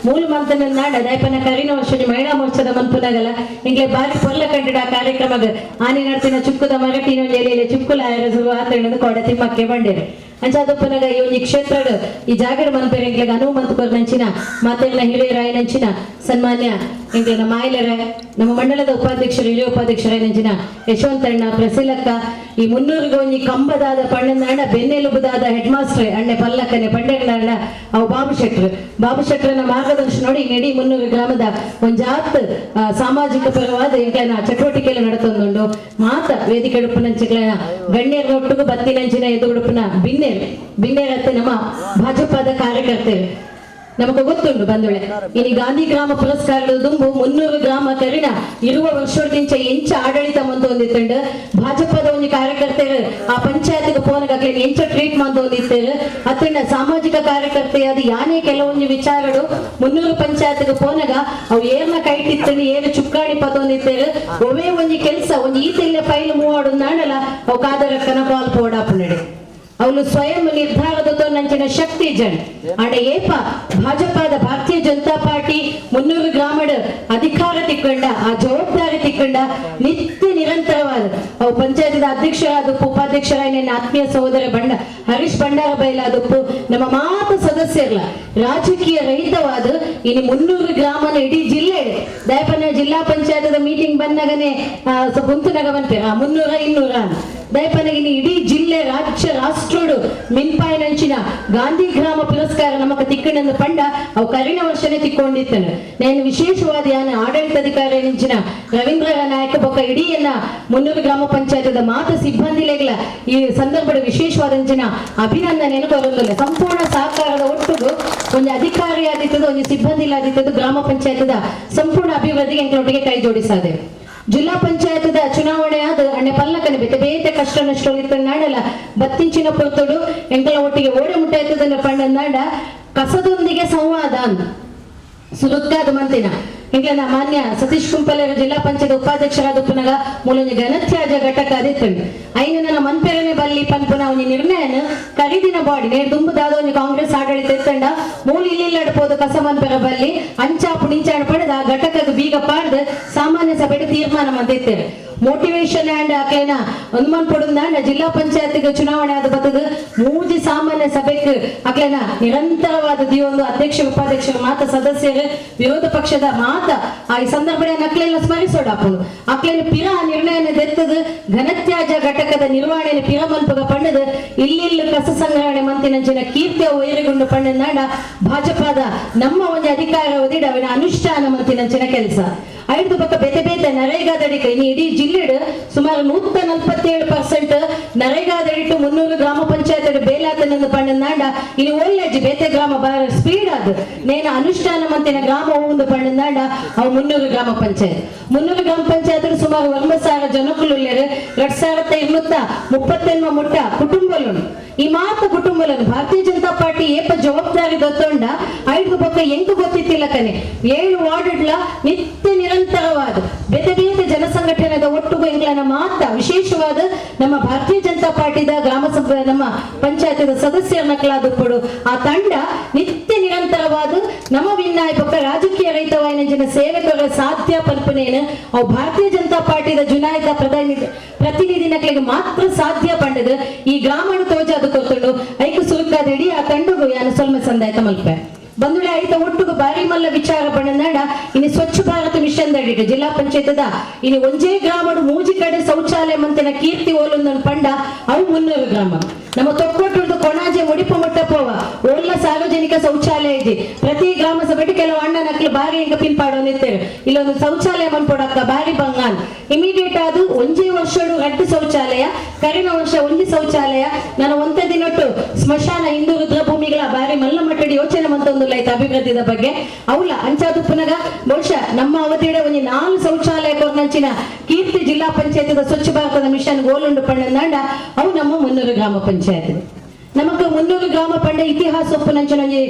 ಮೂಲ ಮಂತನ ನಾಡ ದಯಪನ ಕರಿನ ವರ್ಷ ಮಹಿಳಾ ಮೋರ್ಚಾದ ಮಂಪುನಗಲ ಇಂಗ್ಲೆ ಬಾರಿ ಪೊರ್ಲ ಕಂಡಿಡ ಕಾರ್ಯಕ್ರಮದ ಆನೆ ನಡ್ತಿನ ಚುಕ್ಕುದ ಮರಟಿನ ಎಲೆಯಲ್ಲಿ ಚುಕ್ಕುಲ ಆತರಣದ ಕೊಡ ತಿಮ್ಮಕ್ಕೆ ಬಂಡೇರು ಅಂಚಾದಪ್ಪನಾಗ ಈ ಒಂದು ಕ್ಷೇತ್ರ ಈ ಜಾಗರ ಮನ್ಪೇರ ಇಂಗ್ಲೆಗೆ ಅನುವು ಮಂತ್ಪರ್ ನಂಚಿನ ಮಾತೆಲ್ಲ ಹಿರಿಯರಾಯ ನಂಚಿನ ಸನ್ಮಾನ್ಯ ಇಂಗ್ಲೆ ನಮ್ಮ ಮಾಯಲರ ನಮ್ಮ ಮಂಡಲದ ಉಪಾಧ್ಯಕ್ಷರು ಹಿರಿಯ ಉಪಾಧ್ಯಕ್ಷರಾಯ ನಂಚಿನ ಯಶವಂತಣ್ಣ ಪ್ರಸಿಲಕ್ಕ ಈ 300 ಒಂಜಿ ಕಂಬದಾದ ಪಣ್ಣನಾಡ ಬೆನ್ನೆಲುಬುದಾದ ಹೆಡ್ ಮಾಸ್ಟರ್ ಅಣ್ಣೆ ಪಲ್ಲಕ್ಕನೆ ಪಂಡೆಗಳಾಡ ಅವು ಬಾಬು ಶೆಟ್ರನ ಮಾರ್ಗದರ್ಶನ ನೋಡಿ ಇಡೀ 300 ಗ್ರಾಮದ ಒಂಜಾತ್ ಸಾಮಾಜಿಕ ಪರವಾದ ಇಂಗ್ಲನ ಚಟುವಟಿಕೆಗಳು ನಡೆತೊಂದುಂಡು ಮಾತ ವೇದಿಕೆ ಉಡುಪುನಂಚಿಗಳನ್ನ ಗಣ್ಯರ ಒಟ್ಟಿಗೂ ಬತ್ತಿನಂಚಿನ ಎದುಗುಡುಪುನ ಬಿನ್ನೇರತ್ತೆ ನಮ್ಮ ಭಾಜಪದ ಕಾರ್ಯಕರ್ತರು ನಮಗೆ ಗೊತ್ತುಂಟು ಬಂದುಳೆ ಇನಿ ಗಾಂಧಿ ಗ್ರಾಮ ಪುರಸ್ಕಾರದ ದುಂಬು 300 ಗ್ರಾಮ ಕರಿನ ಇರುವ ವರ್ಷದಿಂದ ಎಂಚ ಆಡಳಿತ ಮಂತೊಂದಿತ್ತಂಡು ಭಾಜಪದ ಒಂದು ಕಾರ್ಯಕರ್ತರು ಆ ಪಂಚಾಯತ್ಗೆ ಪೋನಗಾಗ್ಲಿ ಎಂಚ ಟ್ರೀಟ್ ಮಂತೊಂದಿತ್ತರು ಅತ್ತಂಡ ಸಾಮಾಜಿಕ ಕಾರ್ಯಕರ್ತೆಯಾದ ಯಾನೇ ಕೆಲವೊಂದು ವಿಚಾರಗಳು 300 ಪಂಚಾಯತ್ಗೆ ಪೋನಗ ಅವು ಏರ್ನ ಕೈಟಿತ್ತಂಡು ಏರು ಚುಕ್ಕಾಣಿ ಪತೊಂದಿತ್ತರು ಒವೇ ಒಂದು ಕೆಲಸ ಒಂದು ಈತಿಲ್ಲ ಫೈಲ್ ಮೂವಾಡು ನಾಡಲ ಅವು ಕಾದರಕ್ಕನ ಕಾಲ್ ಪೋಡಾಪು ನಡೆ ಅವಳು ಸ್ವಯಂ ನಿರ್ಧಾರದ ನಂಚಿನ ಶಕ್ತಿ ಜನ್ ಆಡ ಏಪ ಭಾಜಪದ ಭಾರತೀಯ ಜನತಾ ಪಾರ್ಟಿ 300 ಗ್ರಾಮದ ಅಧಿಕಾರ ತಿಕ್ಕೊಂಡ ಆ ಜವಾಬ್ದಾರಿ ತಿಕ್ಕೊಂಡ ನಿತ್ಯ ನಿರಂತರವಾದ ಅವು ಪಂಚಾಯತ್ ಅಧ್ಯಕ್ಷರಾದಪ್ಪು ಉಪಾಧ್ಯಕ್ಷರಾಯ ನನ್ನ ಆತ್ಮೀಯ ಸಹೋದರ ಹರೀಶ್ ಭಂಡಾರ ಬೈಲಾದಪ್ಪು ನಮ್ಮ ಮಾತು ಸದಸ್ಯರಲ್ಲ ರಾಜಕೀಯ ರಹಿತವಾದ ಇನ್ನು 300 ಗ್ರಾಮನ ಇಡೀ ಜಿಲ್ಲೆ ದಯಪನ ಜಿಲ್ಲಾ ಪಂಚಾಯತದ ಮೀಟಿಂಗ್ ಬಂದಾಗನೆ ಗುಂತುನಗ ಬಂತೇರ 300 200 ದಯಪನಗಿನ ಇಡೀ ಜಿಲ್ಲೆ ರಾಜ್ಯ ರಾಷ್ಟ್ರೋಡು ಮಿನ್ಪಾಯನಂಚಿನ ಗಾಂಧಿ ಗ್ರಾಮ ಪುರಸ್ಕಾರ ನಮಕ ತಿಕ್ಕಣಂದು ಪಂಡ ಅವು ಕರಿನ ವರ್ಷನೇ ತಿಕ್ಕೊಂಡಿತ್ತನು ನಾನು ವಿಶೇಷವಾದ ಯಾನ ಆಡಳಿತಾಧಿಕಾರಿ ನಂಚಿನ ರವೀಂದ್ರ ನಾಯಕ ಬೊಕ್ಕ ಇಡೀಯನ್ನ 300 ಗ್ರಾಮ ಪಂಚಾಯತದ ಮಾತ ಸಿಬ್ಬಂದಿಲೆಗಳ ಈ ಸಂದರ್ಭದ ವಿಶೇಷವಾದಂಚಿನ ಅಭಿನಂದನೆಯನ್ನು ಕೊರಲಿಲ್ಲ ಸಂಪೂರ್ಣ ಸಹಕಾರದ ಒಟ್ಟಿಗೂ ಒಂದು ಅಧಿಕಾರಿ ಆದಿತ್ತದು ಒಂದು ಸಿಬ್ಬಂದಿ ಆದಿತ್ತದು ಗ್ರಾಮ ಪಂಚಾಯತದ ಸಂಪೂರ್ಣ ಅಭಿವೃದ್ಧಿಗೆ ಎಂಗಳೊಟ್ಟಿಗೆ ಕೈ ಜೋಡಿಸಾದೆ. ಜಿಲ್ಲಾ ಪಂಚಾಯತದ ಚುನಾವಣೆ ಆದ ಅಣ್ಣೆ ಪಲ್ಲಕ್ಕನೆ ಬೇತೆ ಕಷ್ಟ ನಷ್ಟ ನಾಡಲ್ಲ ಬತ್ತಿಂಚಿನ ಪೊರ್ತುಡು ಎಂಕಲ ಒಟ್ಟಿಗೆ ಓಡೆ ಮುಟ್ಟಾಯ್ತದನ್ನ ಪಂಡ ನಾಡ ಕಸದೊಂದಿಗೆ ಸಂವಾದ ಸುರುತ್ಕಾದ ಮಂತಿನ ಇಂಗ್ಲನ ಮಾನ್ಯ ಸತೀಶ್ ಕುಂಪಲೇರ ಜಿಲ್ಲಾ ಪಂಚಾಯತ್ ಉಪಾಧ್ಯಕ್ಷರಾದ ಉಪನಗ ಮೂಲೊಂದು ಘನತ್ಯಾಜ್ಯ ಘಟಕ ಅದಿತ್ತಂಡು ಐನು ನನ್ನ ಮನ್ಪೆರನೆ ಬಲ್ಲಿ ಪನ್ಪುನ ಅವನಿ ನಿರ್ಣಯನ ಕರಿದಿನ ಬಾಡಿ ನೇರು ದುಂಬುದಾದ ಒಂದು ಕಾಂಗ್ರೆಸ್ ಆಡಳಿತ ಎತ್ತಂಡ ಮೂಲ ಇಲ್ಲಿಲ್ಲಡಪೋದು ಕಸ ಮನ್ಪೆರ ಬಲ್ಲಿ ಅಂಚಾಪು ನಿಂಚಾಣ ಪಡೆದ ಘಟಕದ ಬೀಗ ಪಾಡ್ದು ಸಾಮಾನ್ಯ ಸಭೆಗೆ ತೀರ್ಮಾನ ಮಂತಿತ್ತೇವೆ ಮೋಟಿವೇಶನ್ ಆ್ಯಂಡ್ ಆಕ್ಲೇನ ಒಂದ್ಮನ್ ಪಡುಂದಾಂಡ ಜಿಲ್ಲಾ ಪಂಚಾಯತ್ಗೆ ಚುನಾವಣೆ ಆದ ಬತ್ತದ ಮೂಜಿ ಸಾಮಾನ್ಯ ಸಭೆಗೆ ಆಕ್ಲೇನ ನಿರಂತರವಾದ ಒಂದು ಅಧ್ಯಕ್ಷ ಉಪಾಧ್ಯಕ್ಷರ ಮಾತ ಸದಸ್ಯರು ವಿರೋಧ ಪಕ್ಷದ ಮಾತ ಆ ಈ ಸಂದರ್ಭದ ನಕ್ಲೆಲ್ಲ ಸ್ಮರಿಸೋಡಾಪುನು ಆಕ್ಲೇನ ಪಿರ ನಿರ್ಣಯನ ದೆತ್ತದ ಘನತ್ಯಾಜ್ಯ ಘಟಕದ ನಿರ್ವಹಣೆಯ ಪಿರ ಮಲ್ಪಗ ಪಂಡದ ಇಲ್ಲಿ ಕಸ ಸಂಗ್ರಹಣೆ ಮಂತಿನಂಚಿನ ಕೀರ್ತಿಯ ವೈರಿಗುಂಡು ಪಂಡ ನಾಡ ಭಾಜಪದ ನಮ್ಮ ಒಂದು ಅಧಿಕಾರ ಒದಿಡ ಅವನ ಅನುಷ್ಠಾನ ಮಂತಿನಂಚಿನ ಕೆಲಸ ಐದು ಪಕ್ಕ ಬೇತೆ ನರೇಗಾದಡಿಕ ಇನ್ನು ಇಡೀ ಜಿಲ್ಲೆಡು ಸುಮಾರು 147% ನರೇಗಾದಡಿಟ್ಟು 300 ಗ್ರಾಮ ಪಂಚಾಯತ್ ಬೇಲಾತನನ್ನು ಪಂಡನಾಂಡ ಇನ್ನು ಒಳ್ಳೆಜಿ ಬೇತೆ ಗ್ರಾಮ ಬಾರ ಸ್ಪೀಡ್ ಆದ ನೇನ ಅನುಷ್ಠಾನ ಮಂತಿನ ಗ್ರಾಮ ಒಂದು ಪಂಡನಾಂಡ ಅವು 300 ಗ್ರಾಮ ಪಂಚಾಯತ್ 300 ಗ್ರಾಮ ಪಂಚಾಯತ್ ಸುಮಾರು 9,000 ಜನಕ್ಕಳು 2230 ಮುಟ್ಟ ಕುಟುಂಬಲು ಈ ಮಾತು ಕುಟುಂಬలను ಭಾರತೀಯ ಜನತಾ ಪಾರ್ಟಿ ಏಪ ಜವಾಬ್ದಾರಿ ದತ್ತೊಂಡ ಐದು ಪಕ್ಕ ಎಂಟು ಗೊತ್ತಿತ್ತಿಲ್ಲ ಕನೆ 7 ವಾರ್ಡ್ಲ ನಿತ್ಯ ನಿರಂತರವಾದ ಬೇತೆ ಜನ ಸಂಘಟನೆದ ಒಟ್ಟುಗೂ ಎಂಗ್ಲನ ಮಾತ ವಿಶೇಷವಾದ ನಮ್ಮ ಭಾರತೀಯ ಜನತಾ ಪಾರ್ಟಿದ ಗ್ರಾಮ ಸಭೆ ನಮ್ಮ ಪಂಚಾಯತದ ಸದಸ್ಯರ ನಕಲಾದಪ್ಪಡು ಆ ತಂಡ ನಿತ್ಯ ನಿರಂತರವಾದ ನಮ್ಮ ವಿನ್ನಾಯ ಪಕ್ಕ ರಾಜಕೀಯ ರಹಿತವಾಯಿನ ಸೇವೆಗಳ ಸಾಧ್ಯ ಪಲ್ಪನೇನು ಅವು ಭಾರತೀಯ ಜನತಾ ಪಾರ್ಟಿದ ಚುನಾಯಿತ ಪ್ರತಿನಿಧಿ ನಕಲಿಗೆ ಮಾತ್ರ ಸಾಧ್ಯ ಪಂಡದು ಈ ಗ್ರಾಮಣ ತೋಜ ಅದು ಕೊತ್ತುಂಡು ಐಕು ಸುರುಕಾದಡಿ ಆ ತಂಡಗೂ ಯಾನ ಸೊಲ್ಮ ಸಂದಾಯತ ಮಲ್ಪೆ ಬಂದುಳೆ ಆಯ್ತ ಒಟ್ಟುಗು ಬಾರಿ ಮಲ್ಲ ವಿಚಾರ ಪಂಡ ಇನ್ನು ಸ್ವಚ್ಛ ಭಾರತ ಮಿಷನ್ ದಡಿಟ್ಟು ಜಿಲ್ಲಾ ಪಂಚಾಯತದ ಇನ್ನು ಒಂಜೇ ಗ್ರಾಮಡು ಮೂಜಿ ಕಡೆ ಶೌಚಾಲಯ ಮಂತಿನ ಕೀರ್ತಿ ಓಲೊಂದನ್ನು ಪಂಡ ಅವು 300 ಗ್ರಾಮ ನಮ್ಮ ತೊಕ್ಕೊಟ್ಟು ಕೊಣಾಜೆ ಮುಡಿಪ ಮೊಟ್ಟಪೋವ ಓಲ್ಲ ಸಾರ್ವಜನಿಕ ಸಾರ್ವಜನಿಕ ಶೌಚಾಲಯ ಇದೆ ಪ್ರತಿ ಗ್ರಾಮ ಸಭೆಗೆ ಕೆಲವು ಅಣ್ಣನಕ್ಲು ಬಾರಿ ಹಿಂಗ ಪಿನ್ಪಾಡೋನಿರ್ತೇವೆ ಇಲ್ಲೊಂದು ಶೌಚಾಲಯ ಮನ್ಪೊಡಕ್ಕ ಬಾರಿ ಬಂಗಾನ್ ಇಮಿಡಿಯೇಟ್ ಅದು ಒಂಜೇ ವರ್ಷಡು ರಡ್ಡು ಶೌಚಾಲಯ ಕರಿನ ವರ್ಷ ಒಂಜಿ ಶೌಚಾಲಯ ನಾನು ಒಂದೇ ದಿನಟ್ಟು ಸ್ಮಶಾನ ಹಿಂದೂ ರುದ್ರಭೂಮಿಗಳ ಬಾರಿ ಮಲ್ಲ ಮಟ್ಟಡಿ ಯೋಚನೆ ಮಂತೊಂದುಲ್ಲ ಐತೆ ಅಭಿವೃದ್ಧಿದ ಬಗ್ಗೆ ಅವಳ ಅಂಚಾದು ಪುನಗ ಬಹುಶಃ ನಮ್ಮ ಅವಧಿയുടെ ಒಂಜಿ 4 ಶೌಚಾಲಯ ಕೊರ್ನಂಚಿನ ಕೀರ್ತಿ ಜಿಲ್ಲಾ ಪಂಚಾಯತ್ ಸ್ವಚ್ಛ ಭಾರತದ ಮಿಷನ್ ಗೋಲುಂಡು ಪಣ್ಣಂದಾಂಡ ಅವು ನಮ್ಮ ಮುನ್ನೂರು ಗ್ರಾಮ ಪಂಚಾಯತ್ ನಮಕ್ ಮುನ್ನೂರು ಗ್ರಾಮ ಪಂಡ ಇತಿಹಾಸ ಒಪ್ಪುನಂಚಿನ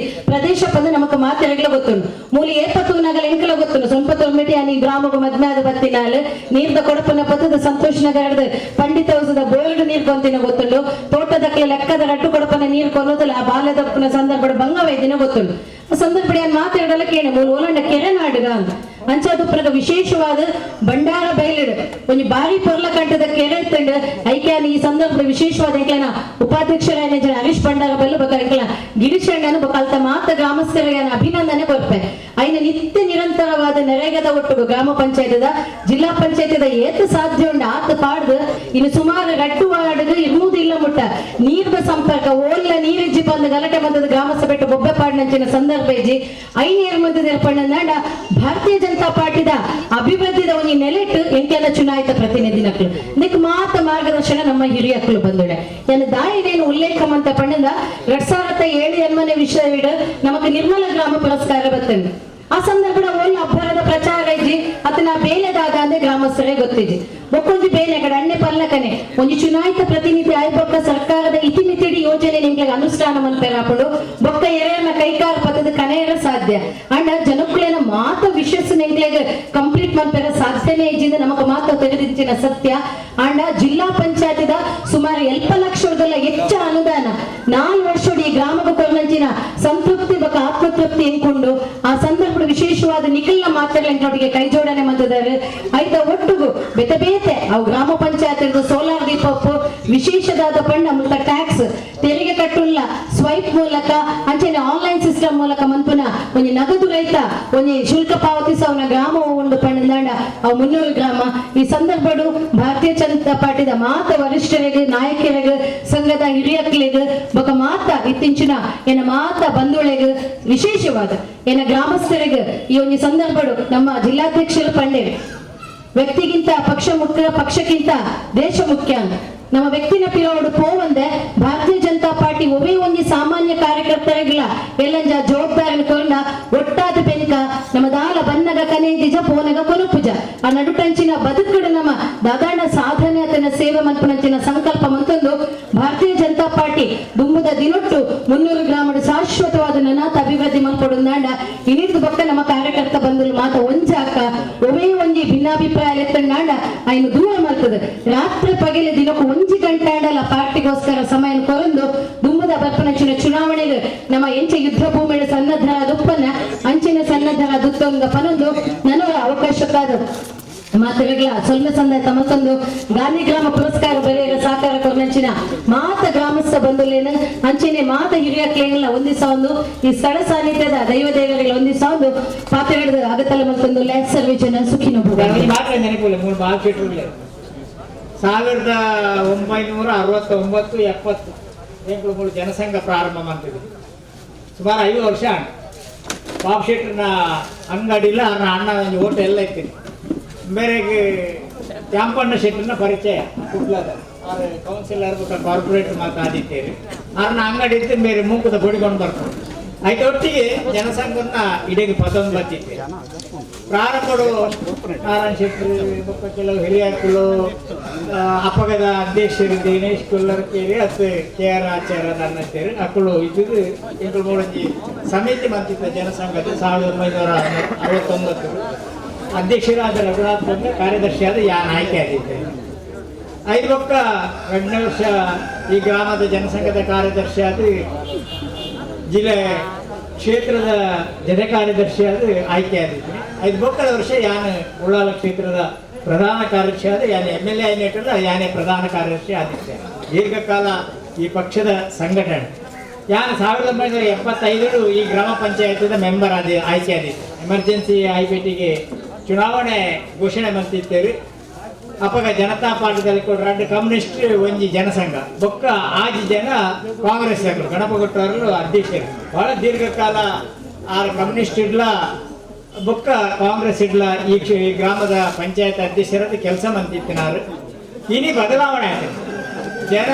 ಪ್ರದೇಶ ಪಂದ ನಮಕ್ ಮಾತೆರೆಗ್ಲ ಗೊತ್ತುಂಡು ಮೂಲಿ ಏಪತ್ತೂನಗಲ ಎಂಕಲ ಗೊತ್ತುಂಡು ಸೊಂಪತ್ತೂರು ಮೆಟಿ ಈ ಗ್ರಾಮಗ ಮದ್ಮೆಯಾದ ಬತ್ತಿನಾಲ್ ನೀರ್ದ ಕೊಡಪನ ಪತ್ತದ ಸಂತೋಷ್ ನಗರದ ಪಂಡಿತ ಹೌಸದ ಬೋರ್ಡ್ ನೀರ್ ಕೊಂತಿನ ಗೊತ್ತುಂಡು ತೋಟದಕ್ಲೆ ಲೆಕ್ಕದ ರಟ್ಟು ಕೊಡಪನ ನೀರ್ ಕೊನ್ನೋದಲ್ಲ ಆ ಬಾಲ್ಯದಪ್ಪನ ಸಂದರ್ಭ ಬಂಗವೈದಿನ ಗೊತ್ತುಂಡು ಆ ಸಂದರ್ಭ ಮಾತಾಡಲ್ಲ ಕೇಳ ಮೂಲ ಓಲಂಡ ಕೆರೆನಾಡುಗ ಅಂತ ಅಂಚಾದುಪ್ರದ ವಿಶೇಷವಾದ ಬಂಡಾರ ಬಯಲಿಡು ಒಂದು ಬಾರಿ ಪೊರ್ಲ ಕಂಠದ ಕೆರೆ ಇತ್ತಂಡು ಐಕ್ಯಾನ ಈ ಸಂದರ್ಭದ ವಿಶೇಷವಾದ ಎಂಕ್ಲನ ಉಪಾಧ್ಯಕ್ಷರಾಯನ ಜನ ಹರೀಶ್ ಬಂಡಾರ ಬಲ್ಲು ಬಕ ಎಂಕ್ಲ ಗಿರಿಶಣ್ಣನು ಬಕಲ್ತ ಮಾತ ಗ್ರಾಮಸ್ಥರಿಗೆ ಅಭಿನಂದನೆ ಕೊರ್ಪೆ ಐನ ನಿತ್ಯ ನಿರಂತರವಾದ ನೆರೆಗದ ಒಟ್ಟುಗು ಗ್ರಾಮ ಪಂಚಾಯತದ ಜಿಲ್ಲಾ ಪಂಚಾಯತದ ಏತು ಸಾಧ್ಯ ಉಂಡು ಆತ ಪಾಡ್ದು ಇನ್ನು ಸುಮಾರು ರಟ್ಟು ವಾರ್ಡ್ಗೆ ಇರುವುದಿಲ್ಲ ಮುಟ್ಟ ನೀರ್ದ ಸಂಪರ್ಕ ಓಲ್ಲ ನೀರಿಜ್ಜಿ ಬಂದು ಗಲಾಟೆ ಬಂದದ ಗ್ರಾಮ ಸಭೆಟ್ಟು ಬೊಬ್ಬೆ ಪಾಡ್ನಂಚಿನ ಸಂದರ್ಭ ಇಜ್ಜಿ ಐನೇರ್ ಮಧ್ಯದ ಏರ್ಪಣ್ಣಂದಾಂಡ ಭಾರತೀಯ ಜನತಾ ಪಾರ್ಟಿದ ಅಭಿವೃದ್ಧಿದ ಒಂದು ನೆಲೆಟ್ಟು ಎಂಕೆಲ್ಲ ಚುನಾಯಿತ ಪ್ರತಿನಿಧಿನಕ್ಲು ಇದಕ್ಕೆ ಮಾತ ಮಾರ್ಗದರ್ಶನ ನಮ್ಮ ಹಿರಿಯಕ್ಕಳು ಬಂದೊಡೆ ನನ್ನ ದಾಯಿನೇನು ಉಲ್ಲೇಖ ಅಂತ ಪಣ್ಣದ 2007 ಎನ್ಮನೆ ವಿಷಯವಿಡ ನಮಗೆ ನಿರ್ಮಲ ಗ್ರಾಮ ಪುರಸ್ಕಾರ ಬರ್ತಂದು ಆ ಸಂದರ್ಭದ ಒಳ್ಳೆ ಅಬ್ಬರದ ಪ್ರಚಾರ ಇಜ್ಜಿ ಅದನ್ನ ಬೇಲೆದಾಗ ಅಂದ್ರೆ ಗ್ರಾಮಸ್ಥರೇ ಗೊತ್ತಿಜ್ಜಿ ಬೊಕ್ಕೊಂಜಿ ಬೇಲೆ ಕಡೆ ಅಣ್ಣೆ ಪಲ್ಲಕನೆ ಒಂದು ಚುನಾಯಿತ ಪ್ರತಿನಿಧಿ ಆಯ್ಬೊಕ್ಕ ಸರ್ಕಾರದ ಇತಿಮಿತಿಡಿ ಯೋಜನೆ ನಿಮ್ಗೆ ಅನುಷ್ಠಾನ ಮಂಪೆರಾಪಡು ಬೊಕ್ಕ ಎರೆಯನ್ನ ಕೈಕಾರ ಪದದ ಕನೆಯರ ಸಾಧ್ಯ ಅಂಡ ಜನಕ್ಕಳೇನ ಮಾತ ವಿಶ್ವಸ್ ನೆಂಗ್ಲೆಗೆ ಕಂಪ್ಲೀಟ್ ಮಂಪೆರ ಸಾಧ್ಯನೇ ಇಜ್ಜಿಂದ ನಮಗ ಮಾತ ತೆಗೆದಿಚ್ಚಿನ ಸತ್ಯ ಅಂಡ ಜಿಲ್ಲಾ ಪಂಚಾಯತಿದ ಸುಮಾರು 7 ಲಕ್ಷದಲ್ಲ ಹೆಚ್ಚು ಅನುದಾನ 4 ವರ್ಷದ ಈ ಗ್ರಾಮದ ಕೊರ್ನಂಚಿನ ಸಂತೃಪ್ತಿ ಬೊಕ್ಕ ಆತ್ಮತೃಪ್ತಿ ಎಂಕೊಂಡು ಆ ಸಂದರ್ಭ ವಿಶೇಷವಾದ ನಿಖಿಲ್ನ ಮಾತಾಡಲಿಕ್ಕೆ ಕೈ ಜೋಡಣೆ ಮಾಡಿದ್ದಾರೆ ಐದ ಒಟ್ಟುಗು ಬೇತೆ ಬೇತೆ ಅವು ಗ್ರಾಮ ಪಂಚಾಯತ್ ಸೋಲಾರ್ ದೀಪಪ್ಪು ವಿಶೇಷವಾದ ಪಂಡ ಮುಟ್ಟ ಟ್ಯಾಕ್ಸ್ ತೆರಿಗೆ ಕಟ್ಟುಲ್ಲ ಸ್ವೈಪ್ ಮೂಲಕ ಅಂಚೆನೆ ಆನ್ಲೈನ್ ಸಿಸ್ಟಮ್ ಮೂಲಕ ಮಂತುನ ಒಂದು ನಗದು ರಹಿತ ಒಂದು ಶುಲ್ಕ ಪಾವತಿಸವನ ಗ್ರಾಮ ಒಂದು ಪಂಡ ಅವು ಮುನ್ನೂರು ಗ್ರಾಮ ಈ ಸಂದರ್ಭಡು ಭಾರತೀಯ ಜನತಾ ಪಾರ್ಟಿದ ಮಾತ ವರಿಷ್ಠರಿಗೆ ನಾಯಕರಿಗೆ ಸಂಘದ ಹಿರಿಯಕ್ಕಳಿಗೆ ಬೊಕ ಮಾತ ಇತ್ತೀಚಿನ ಏನ ಮಾತ ಬಂಧುಳಿಗೆ ವಿಶೇಷವಾದ ಏನ ಗ್ರಾಮಸ್ಥರಿಗೆ ಈ ಒಂದು ಸಂದರ್ಭಡು ನಮ್ಮ ಜಿಲ್ಲಾಧ್ಯಕ್ಷರು ಪಂಡೇವೆ ವ್ಯಕ್ತಿಗಿಂತ ಪಕ್ಷ ಮುಖ್ಯ ಪಕ್ಷಕ್ಕಿಂತ ದೇಶ ಮುಖ್ಯ ಅಂತ ನಮ್ಮ ವ್ಯಕ್ತಿನ ಪಿರೋಡು ಪೋವಂದೆ ಭಾರತೀಯ ಜನತಾ ಪಾರ್ಟಿ ಒವೇ ಒಂದು ಸಾಮಾನ್ಯ ಕಾರ್ಯಕರ್ತರಿಗಿಲ್ಲ ಎಲ್ಲಂಜ ಜವಾಬ್ದಾರಿ ಕೊಂಡ ಒಟ್ಟಾದ ಬೆನ್ಕ ನಮ್ಮ ದಾಲ ಬನ್ನಗ ಕನೇದಿಜ ಪೋನಗ ಕೊನುಪುಜ ಆ ನಡುಟಂಚಿನ ಬದುಕುಡು ನಮ್ಮ ದಾದಾಣ ಸಾಧನೆ ಅದನ್ನ ಸೇವೆ ಮನ್ಪುನಂಚಿನ ಸಂಕಲ್ಪ ಮಂತೊಂದು ಭಾರತೀಯ ಜನತಾ ಪಾರ್ಟಿ ದುಮ್ಮದ ದಿನೊಟ್ಟು 300 ಗ್ರಾಮದ ಶಾಶ್ವತವಾದ ನನಾಥ ಅಭಿವೃದ್ಧಿ ಮಲ್ಪಡುಂದಾಂಡ ಇನ್ನಿದ್ದು ಬಕ್ಕ ನಮ್ಮ ಕಾರ್ಯಕರ್ತ ಬಂಧುಲು ಮಾತ ಒಂಜಾಕ ಒವೇ ಒಂಜಿ ಭಿನ್ನಾಭಿಪ್ರಾಯ ಎತ್ತಂಡಾಂಡ ಐನು ದೂರ ಮಾಡ್ತದೆ ರಾತ್ರಿ ಪಗಲೆ ದಿನಕ್ಕೂ 1 ಗಂಟೆ ಆಡಲ್ಲ ಪಾರ್ಟಿಗೋಸ್ಕರ ಸಮಯ ಕೊರಂದು ದುಮ್ಮದ ಬರ್ಪನಂಚಿನ ಚುನಾವಣೆಗೆ ನಮ್ಮ ಎಂಚೆ ಯುದ್ಧ ಭೂಮಿಯ ಸನ್ನದ್ಧರ ದುಪ್ಪನ್ನ ಅಂಚಿನ ಸನ್ನದ್ಧರ ದುತ್ತೊಂಗ ಪನೊಂದು ನನಗೆ ಅವಕಾಶಕ್ಕಾದ ಮಾತುಗಳ ಸ್ವಲ್ಪ ಸಂದ ತಮಕೊಂದು ಗಾಂಧಿ ಗ್ರಾಮ ಪುರಸ್ಕಾರ ಬರೆಯರ ಸಾಕಾರ ಕೊರ್ನಂಚಿನ ಮಾತ ಗ್ರಾಮಸ್ಥ ಬಂಧುಲೇನ ಅಂಚೆನೆ ಮಾತ ಹಿರಿಯಕ್ಲೆಲ್ಲ ಒಂದಿಸ ಒಂದು ಈ ಸ್ಥಳ ಸಾನ್ನಿಧ್ಯದ ದೈವ ದೇವರಿಗೆ ಒಂದಿಸ ಒಂದು ಪಾತ್ರ ಹಿಡಿದು ಆಗತ್ತಲ್ಲ ಮತ್ತೊಂದು ಲ್ಯಾಕ್ ಸರ್ವಿಜನ ಸುಖಿನ ಭೂಮಿ 1969-70 ಜನಸಂಘ ಪ್ರಾರಂಭ ಮಾಡ್ತಿದ್ವಿ ಸುಮಾರು 5 ವರ್ಷ ಬಾಬು ಶೆಟ್ಟರ್ನ ಅಂಗಡಿಲ್ಲ ಅವ್ರ ಅಣ್ಣ ಒಂದು ಹೋಟೆಲ್ ಇತ್ತು ಮೇರೆಗೆ ತ್ಯಾಂಪಣ್ಣ ಶೆಟ್ಟರ್ನ ಪರಿಚಯ ಕುಟ್ಲದ ಅವ್ರ ಕೌನ್ಸಿಲರ್ ಕಾರ್ಪೊರೇಟ್ ಮಾತಾಡಿದ್ದೇವೆ ಅವ್ರನ್ನ ಅಂಗಡಿ ಇತ್ತು ಬೇರೆ ಮೂಕದ ಬಡಿಕೊಂಡು ಬರ್ತಾರೆ ಐದೊಟ್ಟಿಗೆ ಜನಸಂಘನ ಇಡೀ ಪದೊಂದು ಬರ್ತಿದ್ದೆ ಪ್ರಾರಂಭಡು ನಾರಾಯಣ ಶೆಟ್ಟರು ಕೆಲವು ಹಿರಿಯಕ್ಕಳು ಅಪಗದ ಅಧ್ಯಕ್ಷರು ದಿನೇಶ್ ಕುಲ್ಲರ್ ಕೇರಿ ಅತ್ತು KR ಆಚಾರ್ಯ ಅನ್ನತ್ತೇರಿ ಅಕ್ಕಳು ಇದ್ದಿದ್ದು ಎಂಟು ಮೂರಂಜಿ ಸಮಿತಿ ಮಂತಿದ್ದ ಜನಸಂಘದ 1969 ಅಧ್ಯಕ್ಷರಾದ ರಘುನಾಥ್ ಬಂದ ಕಾರ್ಯದರ್ಶಿಯಾದ ಯಾನ್ ಆಯ್ಕೆ ಆಗಿದ್ದೆ 5 ಪಕ್ಕ 2ನೇ ವರ್ಷ ಈ ಗ್ರಾಮದ ಜನಸಂಘದ ಕಾರ್ಯದರ್ಶಿಯಾದ ಜಿಲ್ಲೆ ಕ್ಷೇತ್ರದ ಜನ ಕಾರ್ಯದರ್ಶಿಯಾದ ಆಯ್ಕೆ ಆಗಿದ್ದೆ 5 ಪಕ್ಕದ ವರ್ಷ ಯಾನ್ ಉಳ್ಳಾಲ ಕ್ಷೇತ್ರದ ಪ್ರಧಾನ ಕಾರ್ಯದರ್ಶಿ ಆದ ಯಾನೆ MLA ಆಯ್ನೆಟ್ಟಲ್ಲ ಯಾನೆ ಪ್ರಧಾನ ಕಾರ್ಯದರ್ಶಿ ಆದಿದ್ದೆ ದೀರ್ಘಕಾಲ ಈ ಪಕ್ಷದ ಸಂಘಟನೆ ಯಾನು 1975 ಈ ಗ್ರಾಮ ಪಂಚಾಯತದ ಮೆಂಬರ್ ಆಯ್ಕೆ ಆದಿತ್ತು ಎಮರ್ಜೆನ್ಸಿ IPTಗೆ ಚುನಾವಣೆ ಘೋಷಣೆ ಮಾಡ್ತಿದ್ದೇವೆ ಅಪಗ ಜನತಾ ಪಾರ್ಟಿದಲ್ಲಿ ಕೂಡ 2 ಕಮ್ಯುನಿಸ್ಟ್ ಒಂಜಿ ಜನಸಂಘ ಬೊಕ್ಕ ಆಜಿ ಜನ ಕಾಂಗ್ರೆಸ್ ಗಣಪ ಕೊಟ್ಟವರು ಅಧ್ಯಕ್ಷರು ಬಹಳ ದೀರ್ಘಕಾಲ 6 ಕಮ್ಯುನಿಸ್ಟ್ ಇಡ್ಲ ಬೊಕ್ಕ ಕಾಂಗ್ರೆಸ್ ಇಡ್ಲ ಈ ಗ್ರಾಮದ ಪಂಚಾಯತ್ ಅಧ್ಯಕ್ಷರಾದ ಕೆಲಸ ಮಂತಿತ್ತಿನಾರು ಇನಿ ಬದಲಾವಣೆ ಆಯ್ತು ಜನ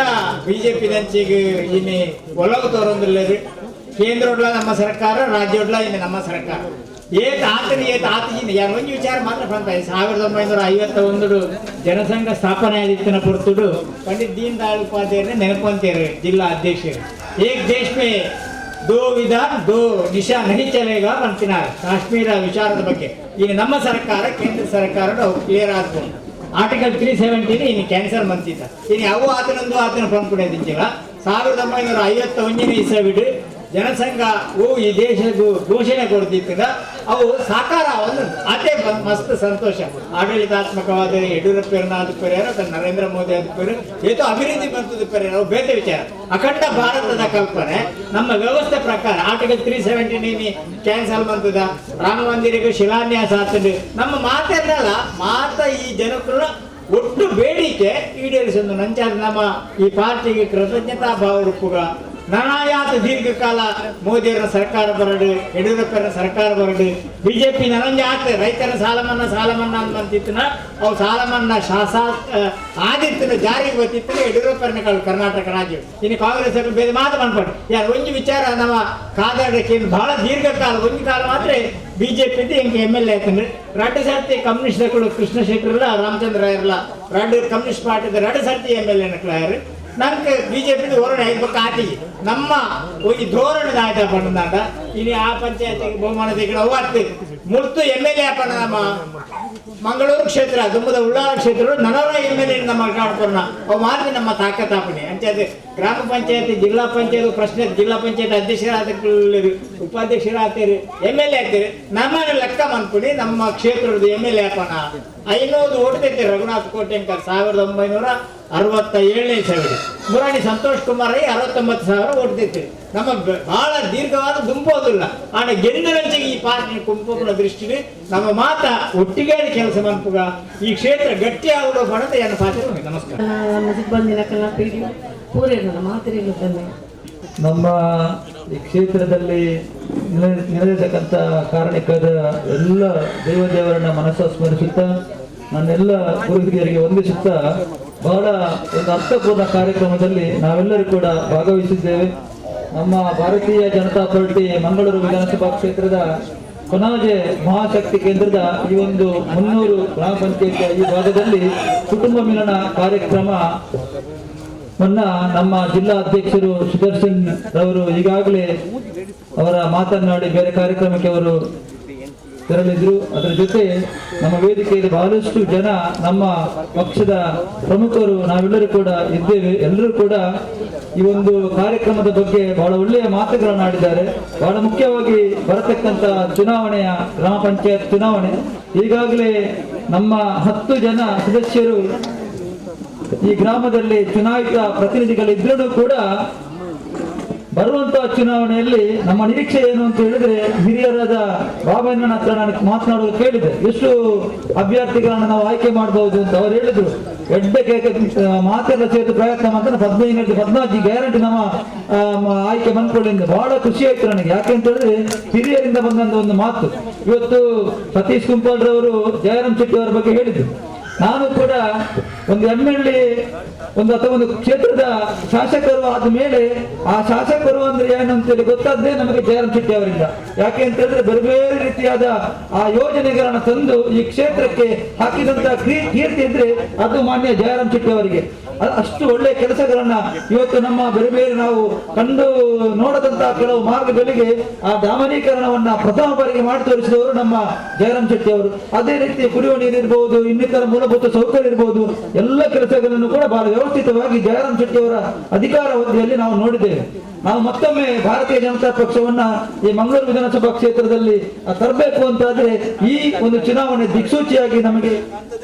ಬಿಜೆಪಿ ದಂಚಿಗೆ ಇನ್ನು ಒಲವು ತೋರೊಂದಿಲ್ಲರು ಕೇಂದ್ರ ನಮ್ಮ ಸರ್ಕಾರ ರಾಜ್ಯ ಇನ್ನು ನಮ್ಮ ಸರ್ಕಾರ ಯಾರು ಒಂದು ವಿಚಾರ ಮಾತ್ರ ಬಂತ 1951 ಜನಸಂಘ ಸ್ಥಾಪನೆ ಆದಿತ್ತಿನ ಪುರ್ತುಡು ಪಂಡಿತ್ ದೀನ್ ದಯಾಳ್ ಉಪಾಧ್ಯಾಯರನ್ನ ನೆನಪಂತೀರು ಜಿಲ್ಲಾ ಅಧ್ಯಕ್ಷರು ಏಕ್ ದೇಶ ಮೇ ದೋ ವಿಧಾನ್ ದೋ ದಿಶಾ ನಹಿ ಚಲೇಗಾ ಅಂತಿನಾರು ಕಾಶ್ಮೀರ ವಿಚಾರದ ಬಗ್ಗೆ ಈಗ ನಮ್ಮ ಸರ್ಕಾರ ಕೇಂದ್ರ ಸರ್ಕಾರ ಕ್ಲಿಯರ್ ಆಗ್ಬೋದು ಆರ್ಟಿಕಲ್ 370 ಇನ್ನು ಕ್ಯಾನ್ಸಲ್ ಮಂತಿದ್ದ ಇನ್ನು ಅವು ಆತನ ಪಂದ್ಕೊಡೋದಿಲ್ಲ 1951 ಇಸವಿಡು ಜನಸಂಘ ಈ ದೇಶದ ಘೋಷಣೆ ಕೊಡ್ತಿತ್ತದ ಅವು ಸಾಕಾರ ಒಂದು ಅದೇ ಮಸ್ತ್ ಸಂತೋಷ ಆಡಳಿತಾತ್ಮಕವಾದ ಯಡಿಯೂರಪ್ಪರನ್ನ ಆದ ನರೇಂದ್ರ ಮೋದಿ ಆದ ಏತೋ ಅಭಿವೃದ್ಧಿ ಬಂತದ ಪೇರೆ ಅವು ಬೇರೆ ವಿಚಾರ ಅಖಂಡ ಭಾರತದ ಕಲ್ಪನೆ ನಮ್ಮ ವ್ಯವಸ್ಥೆ ಪ್ರಕಾರ ಆರ್ಟಿಕಲ್ 370 ಕ್ಯಾನ್ಸಲ್ ಬಂತದ ರಾಮ ಮಂದಿರಗೂ ಶಿಲಾನ್ಯಾಸ ಆಗ್ತದೆ ನಮ್ಮ ಮಾತೆಲ್ಲ ಈ ಜನಕ್ಕಳ ಒಟ್ಟು ಬೇಡಿಕೆ ಈಡೇರಿಸಲು ನಂಚಾದ ನಮ್ಮ ಈ ಪಾರ್ಟಿಗೆ ಕೃತಜ್ಞತಾ ಭಾವ ರೂಪುಗ ನಾನಾಯಾತ ದೀರ್ಘಕಾಲ ಮೋದಿಯವರ ಸರ್ಕಾರ ಬರಡು ಯಡಿಯೂರಪ್ಪರ ಸರ್ಕಾರ ಬರಡು ಬಿಜೆಪಿ ನನಂಜಾತ ರೈತರ ಸಾಲ ಮನ್ನಾ ಅಂತಿತ್ತನ ಅವು ಸಾಲ ಮನ್ನಾ ಆದಿತ್ತಿನ ಜಾರಿಗೆ ಗೊತ್ತಿತ್ತು ಯಡಿಯೂರಪ್ಪರನ್ನ ಕರ್ನಾಟಕ ರಾಜ್ಯ ಇನ್ನು ಕಾಂಗ್ರೆಸ್ ಬೇರೆ ಮಾತು ಮಾಡ್ಕೊಂಡು ಯಾರು ಒಂದು ವಿಚಾರ ನಮ್ಮ ಕಾದಾಡಕ್ಕೆ ಬಹಳ ದೀರ್ಘಕಾಲ ಒಂದು ಕಾಲ ಮಾತ್ರ ಬಿಜೆಪಿ ಹಿಂಗೆ MLA ಆಯ್ತಂದ್ರೆ 2 ಸರ್ತಿ ಕಮ್ಯುನಿಸ್ಟ್ ಕೃಷ್ಣ ಶೆಟ್ಟರ್ಲ ರಾಮಚಂದ್ರ ರಾಯರ್ಲ 2 ಕಮ್ಯುನಿಸ್ಟ್ ಪಾರ್ಟಿದ 2 ಸರ್ತಿ MLA ನಕ್ಲಾಯರು ನಂಗೆ ಬಿಜೆಪಿ ಧೋರಣೆ ಐದಕ್ಕೆ ಆತಿಗೆ ನಮ್ಮ ಒಂದು ಧೋರಣೆ ಆಯ್ತಾ ಪಂಡ ಇನ್ನು ಆ ಪಂಚಾಯತಿಗೆ ಬಹುಮಾನ ತೆಗೆದು ಅವು ಆಗ್ತದೆ ಮುರ್ತು MLA ಪಣ್ಣ ನಮ್ಮ ಮಂಗಳೂರು ಕ್ಷೇತ್ರ ದುಮ್ಮದ ಉಳ್ಳಾಳ ಕ್ಷೇತ್ರ ನನರ MLA ನಮ್ಮ ಕಾಡ್ಕೊನ್ನ ಅವು ಮಾತ್ರ ನಮ್ಮ ತಾಕತಾಪಣೆ ಅಂಚೆ ಗ್ರಾಮ ಪಂಚಾಯತಿ ಜಿಲ್ಲಾ ಪಂಚಾಯತ್ ಪ್ರಶ್ನೆ ಜಿಲ್ಲಾ ಪಂಚಾಯತ್ ಅಧ್ಯಕ್ಷರಾದ ಉಪಾಧ್ಯಕ್ಷರಾಗ್ತೀರಿ MLA ಆಗ್ತೀರಿ ನಮ್ಮನ್ನ ಲೆಕ್ಕ ಮಾಡ್ಕೊಂಡು ನಮ್ಮ ಕ್ಷೇತ್ರದ MLA ಪಣ 500 ಓಟ್ ತೆಗ್ತೀರಿ ರಘುನಾಥ್ ಕೋಟೆಂಕರ್ 1967ನೇ ಇಸವಿ ಮುರಾಣಿ ಸಂತೋಷ್ ಕುಮಾರ್ 69,000 ಓಟ್ ತೆಗ್ತೀರಿ ನಮ್ಮ ಬಹಳ ದೀರ್ಘವಾದ ಗುಂಪೋದಿಲ್ಲ ಆಗ ಗೆಂದರಂಚಿಗೆ ಈ ಪಾರ್ಟಿ ಗುಂಪುಗಳ ದೃಷ್ಟಿಗೆ ನಮ್ಮ ಮಾತ ಒಟ್ಟಿಗೆ ಕೆಲಸ ಮಾಡ್ಪುಗ ಈ ಕ್ಷೇತ್ರ ಗಟ್ಟಿ ಆಗುವ ಬಣದ ಏನು ಪಾತ್ರ ನಮಸ್ಕಾರ ನಮ್ಮ ಸಿಬ್ಬಂದಿನ ಕಲಾಪೀಠ ಪೂರೈನ ಮಾತಿರುತ್ತೇನೆ ನಮ್ಮ ಈ ಕ್ಷೇತ್ರದಲ್ಲಿ ನೆಲೆದಿರ್ತಕ್ಕಂಥ ಕಾರಣಿಕದ ಎಲ್ಲ ದೇವರನ್ನ ಮನಸ್ಸು ಸ್ಮರಿಸುತ್ತಾ ನನ್ನೆಲ್ಲ ಗುರು ಹಿರಿಯರಿಗೆ ವಂದಿಸುತ್ತಾ ಬಹಳ ಒಂದು ಅರ್ಥಪೂರ್ಣ ಕಾರ್ಯಕ್ರಮದಲ್ಲಿ ನಾವೆಲ್ಲರೂ ಕೂಡ ಭಾಗವಹಿಸಿದ್ದೇವೆ. ನಮ್ಮ ಭಾರತೀಯ ಜನತಾ ಪಾರ್ಟಿ ಮಂಗಳೂರು ವಿಧಾನಸಭಾ ಕ್ಷೇತ್ರದ ಕೊನಾಜೆ ಮಹಾಶಕ್ತಿ ಕೇಂದ್ರದ ಈ ಒಂದು 300 ಗ್ರಾಮ ಪಂಚಾಯತ್ ಈ ಭಾಗದಲ್ಲಿ ಕುಟುಂಬ ಮಿಲನ ಕಾರ್ಯಕ್ರಮ ನಮ್ಮ ಜಿಲ್ಲಾ ಅಧ್ಯಕ್ಷರು ಸುದರ್ಶನ್ ರವರು ಈಗಾಗಲೇ ಅವರ ಮಾತನಾಡಿ ಬೇರೆ ಕಾರ್ಯಕ್ರಮಕ್ಕೆ ಅವರು ತೆರಳಿದ್ರು. ಅದರ ಜೊತೆ ನಮ್ಮ ವೇದಿಕೆಯಲ್ಲಿ ಬಹಳಷ್ಟು ಜನ ನಮ್ಮ ಪಕ್ಷದ ಪ್ರಮುಖರು ನಾವೆಲ್ಲರೂ ಕೂಡ ಇದ್ದೇವೆ. ಎಲ್ಲರೂ ಕೂಡ ಈ ಒಂದು ಕಾರ್ಯಕ್ರಮದ ಬಗ್ಗೆ ಬಹಳ ಒಳ್ಳೆಯ ಮಾತುಗಳನ್ನು ಆಡಿದ್ದಾರೆ. ಬಹಳ ಮುಖ್ಯವಾಗಿ ಬರತಕ್ಕಂತ ಚುನಾವಣೆಯ ಗ್ರಾಮ ಪಂಚಾಯತ್ ಚುನಾವಣೆ ಈಗಾಗಲೇ ನಮ್ಮ 10 ಜನ ಸದಸ್ಯರು ಈ ಗ್ರಾಮದಲ್ಲಿ ಚುನಾಯಿತ ಪ್ರತಿನಿಧಿಗಳಿದ್ರೂ ಕೂಡ ಬರುವಂತಹ ಚುನಾವಣೆಯಲ್ಲಿ ನಮ್ಮ ನಿರೀಕ್ಷೆ ಏನು ಅಂತ ಹೇಳಿದ್ರೆ, ಹಿರಿಯರಾದ ಬಾಬಣ್ಣನ ಹತ್ರ ನಾನು ಮಾತನಾಡೋದು ಕೇಳಿದೆ, ಎಷ್ಟು ಅಭ್ಯರ್ಥಿಗಳನ್ನ ನಾವು ಆಯ್ಕೆ ಮಾಡಬಹುದು ಅಂತ ಅವರು ಹೇಳಿದ್ರು. ಮಾತೆಲ್ಲ ಸೇರಿದ ಪ್ರಯತ್ನ ಅಂತ 15-14 ಗ್ಯಾರಂಟಿ ನಮ್ಮ ಆಯ್ಕೆ ಬಂದ್ಕೊಳ್ಳಿಂದ ಬಹಳ ಖುಷಿ ಆಯ್ತು ನನಗೆ. ಯಾಕೆ ಅಂತ ಹೇಳಿದ್ರೆ ಹಿರಿಯರಿಂದ ಬಂದಂತ ಒಂದು ಮಾತು. ಇವತ್ತು ಸತೀಶ್ ಕುಂಪಾಲ್ ರವರು ಜಯರಾಮ್ ಶೆಟ್ಟಿ ಅವರ ಬಗ್ಗೆ ಹೇಳಿದ್ರು. ನಾನು ಕೂಡ ಒಂದು MLA ಅಥವಾ ಒಂದು ಕ್ಷೇತ್ರದ ಶಾಸಕರು ಆದ ಮೇಲೆ ಆ ಶಾಸಕರು ಅಂದ್ರೆ ಏನು ಅಂತೇಳಿ ಗೊತ್ತಾದ್ದೇ ನಮಗೆ ಜಯರಾಮ್ ಶೆಟ್ಟಿ ಅವರಿಂದ. ಯಾಕೆ ಅಂತ ಹೇಳಿದ್ರೆ ಬೇರೆ ಬೇರೆ ರೀತಿಯಾದ ಆ ಯೋಜನೆಗಳನ್ನ ತಂದು ಈ ಕ್ಷೇತ್ರಕ್ಕೆ ಹಾಕಿದಂತ ಕೀರ್ತಿ ಇದ್ರೆ ಅದು ಮಾನ್ಯ ಜಯರಾಮ್ ಶೆಟ್ಟಿ ಅವರಿಗೆ. ಅಷ್ಟು ಒಳ್ಳೆಯ ಕೆಲಸಗಳನ್ನ ಇವತ್ತು ನಮ್ಮ ಬೇರೆ ಬೇರೆ ನಾವು ಕಂಡು ನೋಡದಂತಹ ಕೆಲವು ಮಾರ್ಗಗಳಿಗೆ ಆ ಡಾಮನೀಕರಣವನ್ನ ಪ್ರಥಮ ಬಾರಿಗೆ ಮಾಡಿ ತೋರಿಸಿದವರು ನಮ್ಮ ಜಯರಾಮ್ ಶೆಟ್ಟಿ ಅವರು. ಅದೇ ರೀತಿ ಕುಡಿಯುವ ನೀರು ಇರಬಹುದು, ಇನ್ನಿತರ ಮೂಲಭೂತ ಸೌಕರ್ಯ ಇರಬಹುದು, ಎಲ್ಲ ಕೆಲಸಗಳನ್ನು ಕೂಡ ಬಹಳ ವ್ಯವಸ್ಥಿತವಾಗಿ ಜಯರಾಮ್ ಶೆಟ್ಟಿ ಅವರ ಅಧಿಕಾರ ಅವಧಿಯಲ್ಲಿ ನಾವು ನೋಡಿದ್ದೇವೆ. ನಾವು ಮತ್ತೊಮ್ಮೆ ಭಾರತೀಯ ಜನತಾ ಪಕ್ಷವನ್ನ ಈ ಮಂಗಳೂರು ವಿಧಾನಸಭಾ ಕ್ಷೇತ್ರದಲ್ಲಿ ತರಬೇಕು ಅಂತಾದ್ರೆ ಈ ಒಂದು ಚುನಾವಣೆ ದಿಕ್ಸೂಚಿಯಾಗಿ ನಮಗೆ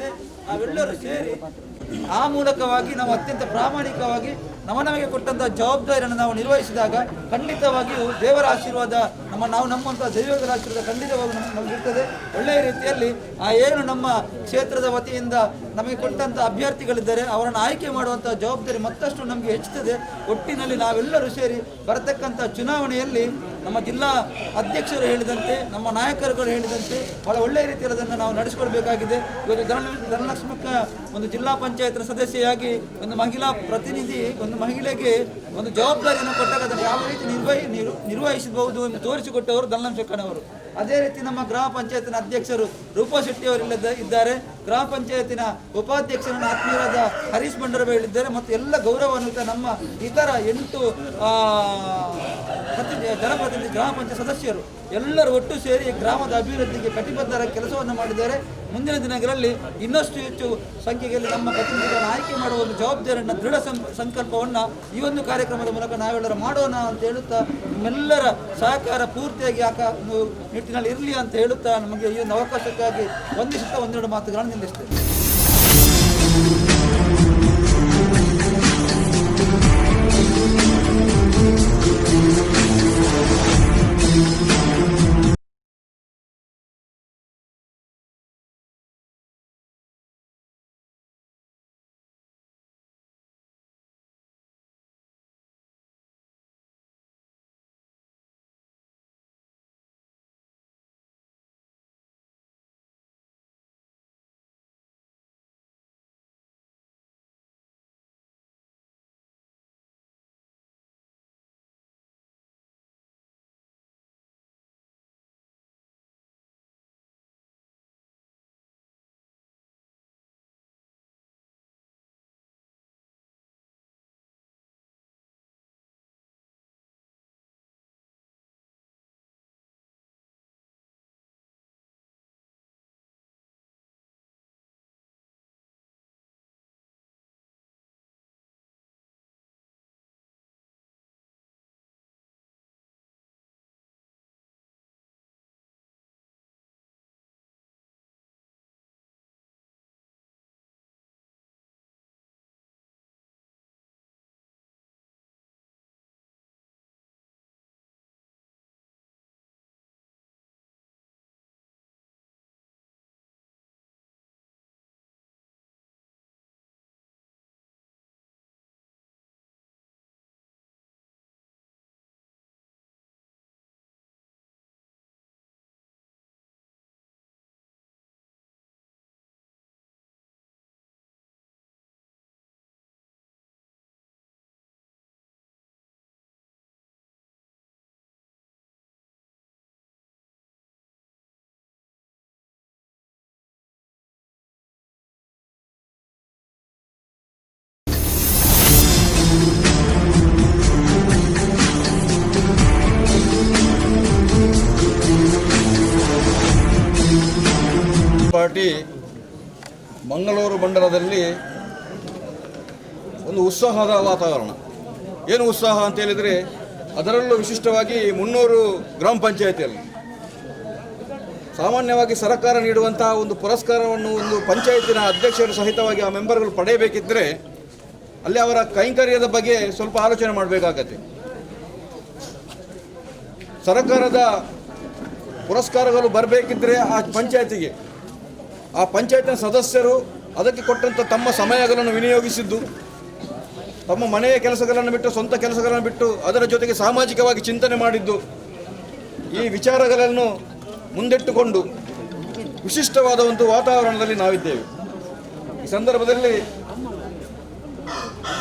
ನಾವೆಲ್ಲರೂ ಸೇರಿ ಆ ಮೂಲಕವಾಗಿ ನಾವು ಅತ್ಯಂತ ಪ್ರಾಮಾಣಿಕವಾಗಿ ನಮಗೆ ಕೊಟ್ಟಂಥ ಜವಾಬ್ದಾರಿಯನ್ನು ನಾವು ನಿರ್ವಹಿಸಿದಾಗ ಖಂಡಿತವಾಗಿಯೂ ದೇವರ ಆಶೀರ್ವಾದ ನಮ್ಮಂಥ ದೈವಗಳ ಆಶೀರ್ವಾದ ಖಂಡಿತವಾಗಿ ನಮಗಿರ್ತದೆ. ಒಳ್ಳೆಯ ರೀತಿಯಲ್ಲಿ ಏನು ನಮ್ಮ ಕ್ಷೇತ್ರದ ವತಿಯಿಂದ ನಮಗೆ ಕೊಟ್ಟಂಥ ಅಭ್ಯರ್ಥಿಗಳಿದ್ದಾರೆ ಅವರನ್ನು ಆಯ್ಕೆ ಮಾಡುವಂಥ ಜವಾಬ್ದಾರಿ ಮತ್ತಷ್ಟು ನಮಗೆ ಹೆಚ್ಚುತ್ತದೆ. ಒಟ್ಟಿನಲ್ಲಿ ನಾವೆಲ್ಲರೂ ಸೇರಿ ಬರತಕ್ಕಂಥ ಚುನಾವಣೆಯಲ್ಲಿ ನಮ್ಮ ಜಿಲ್ಲಾ ಅಧ್ಯಕ್ಷರು ಹೇಳಿದಂತೆ ನಮ್ಮ ನಾಯಕರುಗಳು ಹೇಳಿದಂತೆ ಭಾಳ ಒಳ್ಳೆಯ ರೀತಿಯಲ್ಲಿ ಅದನ್ನು ನಾವು ನಡೆಸಿಕೊಳ್ಬೇಕಾಗಿದೆ. ಇವತ್ತು ಧನಲಕ್ಷ್ಮಕ್ಕ ಒಂದು ಜಿಲ್ಲಾ ಪಂಚಾಯತ್ನ ಸದಸ್ಯೆಯಾಗಿ ಒಂದು ಮಹಿಳಾ ಪ್ರತಿನಿಧಿ ಒಂದು ಮಹಿಳೆಗೆ ಒಂದು ಜವಾಬ್ದಾರಿಯನ್ನು ಕೊಟ್ಟಾಗ ಅದನ್ನು ಯಾವ ರೀತಿ ನಿರ್ವಹಿಸಬಹುದು ಎಂದು ತೋರಿಸಿಕೊಟ್ಟವರು ಧನಲಕ್ಷ್ಮಕ್ಕನವರು. ಅದೇ ರೀತಿ ನಮ್ಮ ಗ್ರಾಮ ಪಂಚಾಯತಿನ ಅಧ್ಯಕ್ಷರು ರೂಪಾ ಶೆಟ್ಟಿ ಅವರು ಇದ್ದಾರೆ. ಗ್ರಾಮ ಪಂಚಾಯತಿನ ಉಪಾಧ್ಯಕ್ಷರನ್ನು ಆತ್ಮೀಯರಾದ ಹರೀಶ್ ಬಂಡರಬೈಲಿದ್ದಾರೆ ಮತ್ತು ಎಲ್ಲ ಗೌರವಾನ್ವಿತ ನಮ್ಮ ಇತರ 8 ಜನಪ್ರತಿನಿಧಿ ಗ್ರಾಮ ಪಂಚಾಯತ್ ಸದಸ್ಯರು ಎಲ್ಲರೂ ಒಟ್ಟು ಸೇರಿ ಗ್ರಾಮದ ಅಭಿವೃದ್ಧಿಗೆ ಕಟಿಬದ್ಧರ ಕೆಲಸವನ್ನು ಮಾಡಿದ್ದಾರೆ. ಮುಂದಿನ ದಿನಗಳಲ್ಲಿ ಇನ್ನಷ್ಟು ಹೆಚ್ಚು ಸಂಖ್ಯೆಯಲ್ಲಿ ನಮ್ಮ ಪ್ರತಿನಿಧಿಗಳನ್ನು ಆಯ್ಕೆ ಮಾಡುವ ಒಂದು ಜವಾಬ್ದಾರಿಯನ್ನು ದೃಢ ಸಂಕಲ್ಪವನ್ನು ಈ ಒಂದು ಕಾರ್ಯಕ್ರಮದ ಮೂಲಕ ನಾವೆಲ್ಲರೂ ಮಾಡೋಣ ಅಂತ ಹೇಳುತ್ತಾ ನಿಮ್ಮೆಲ್ಲರ ಸಹಕಾರ ಪೂರ್ತಿಯಾಗಿ ನಿಟ್ಟಿನಲ್ಲಿ ಇರಲಿ ಅಂತ ಹೇಳುತ್ತಾ ನಮಗೆ ಈ ಒಂದು ಅವಕಾಶಕ್ಕಾಗಿ ವಂದಿಸುತ್ತಾ ಒಂದೆರಡು ಮಾತುಗಳನ್ನು ನಿಲ್ಲಿಸ್ತೇನೆ. ಪಾರ್ಟಿ ಮಂಗಳೂರು ಮಂಡಲದಲ್ಲಿ ಒಂದು ಉತ್ಸಾಹದ ವಾತಾವರಣ. ಏನು ಉತ್ಸಾಹ ಅಂತ ಹೇಳಿದರೆ ಅದರಲ್ಲೂ ವಿಶಿಷ್ಟವಾಗಿ 300 ಗ್ರಾಮ ಪಂಚಾಯತಿಯಲ್ಲಿ ಸಾಮಾನ್ಯವಾಗಿ ಸರ್ಕಾರ ನೀಡುವಂತಹ ಒಂದು ಪುರಸ್ಕಾರವನ್ನು ಒಂದು ಪಂಚಾಯತಿನ ಅಧ್ಯಕ್ಷರು ಸಹಿತವಾಗಿ ಆ ಮೆಂಬರ್ಗಳು ಪಡೆಯಬೇಕಿದ್ದರೆ ಅಲ್ಲಿ ಅವರ ಕೈಂಕರ್ಯದ ಬಗ್ಗೆ ಸ್ವಲ್ಪ ಆಲೋಚನೆ ಮಾಡಬೇಕಾಗತ್ತೆ. ಸರ್ಕಾರದ ಪುರಸ್ಕಾರಗಳು ಬರಬೇಕಿದ್ದರೆ ಆ ಪಂಚಾಯತಿಗೆ ಆ ಪಂಚಾಯತಿನ ಸದಸ್ಯರು ಅದಕ್ಕೆ ಕೊಟ್ಟಂಥ ತಮ್ಮ ಸಮಯಗಳನ್ನು ವಿನಿಯೋಗಿಸಿದ್ದು, ತಮ್ಮ ಮನೆಯ ಕೆಲಸಗಳನ್ನು ಬಿಟ್ಟು ಸ್ವಂತ ಕೆಲಸಗಳನ್ನು ಬಿಟ್ಟು ಅದರ ಜೊತೆಗೆ ಸಾಮಾಜಿಕವಾಗಿ ಚಿಂತನೆ ಮಾಡಿದ್ದು, ಈ ವಿಚಾರಗಳನ್ನು ಮುಂದಿಟ್ಟುಕೊಂಡು ವಿಶಿಷ್ಟವಾದ ಒಂದು ವಾತಾವರಣದಲ್ಲಿ ನಾವಿದ್ದೇವೆ. ಈ ಸಂದರ್ಭದಲ್ಲಿ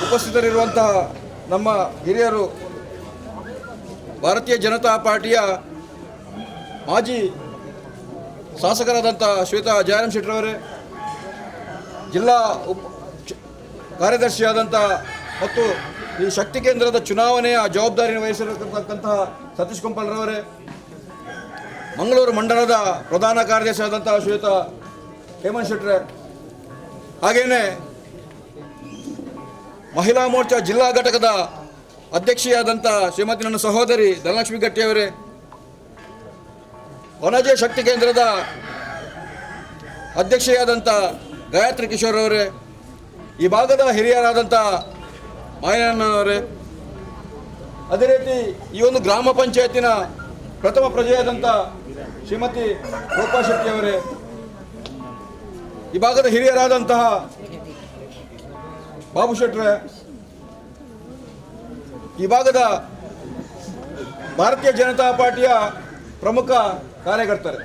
ಉಪಸ್ಥಿತರಿರುವಂತಹ ನಮ್ಮ ಹಿರಿಯರು, ಭಾರತೀಯ ಜನತಾ ಪಾರ್ಟಿಯ ಮಾಜಿ ಶಾಸಕರಾದಂಥ ಶ್ವೇತಾ ಜಯರಾಮ್ ಶೆಟ್ಟರವರೇ, ಜಿಲ್ಲಾ ಕಾರ್ಯದರ್ಶಿಯಾದಂಥ ಮತ್ತು ಈ ಶಕ್ತಿ ಕೇಂದ್ರದ ಚುನಾವಣೆಯ ಜವಾಬ್ದಾರಿ ವಹಿಸಿರತಕ್ಕಂತಹ ಸತೀಶ್ ಕೊಂಪಲ್ರವರೇ, ಮಂಗಳೂರು ಮಂಡಲದ ಪ್ರಧಾನ ಕಾರ್ಯದರ್ಶಿಯಾದಂಥ ಶ್ವೇತಾ ಹೇಮಂತ್ ಶೆಟ್ಟರೆ, ಹಾಗೆಯೇ ಮಹಿಳಾ ಮೋರ್ಚಾ ಜಿಲ್ಲಾ ಘಟಕದ ಅಧ್ಯಕ್ಷೆಯಾದಂಥ ಶ್ರೀಮತಿ ನನ್ನ ಸಹೋದರಿ ಧನಲಕ್ಷ್ಮಿ ಗಟ್ಟಿಯವರೇ, ವನಜೆ ಶಕ್ತಿ ಕೇಂದ್ರದ ಅಧ್ಯಕ್ಷೆಯಾದಂಥ ಗಾಯತ್ರಿ ಕಿಶೋರ್ ಅವರೇ, ಈ ಭಾಗದ ಹಿರಿಯರಾದಂಥ ಮಾಯಣ್ಣನವರೇ, ಅದೇ ರೀತಿ ಈ ಒಂದು ಗ್ರಾಮ ಪಂಚಾಯತಿನ ಪ್ರಥಮ ಪ್ರಜೆಯಾದಂಥ ಶ್ರೀಮತಿ ರೂಪಾ ಶೆಟ್ಟಿಯವರೇ, ಈ ಭಾಗದ ಹಿರಿಯರಾದಂತಹ ಬಾಬು ಶೆಟ್ರೆ, ಈ ಭಾಗದ ಭಾರತೀಯ ಜನತಾ ಪಾರ್ಟಿಯ ಪ್ರಮುಖ ಕಾರ್ಯಕರ್ತರು,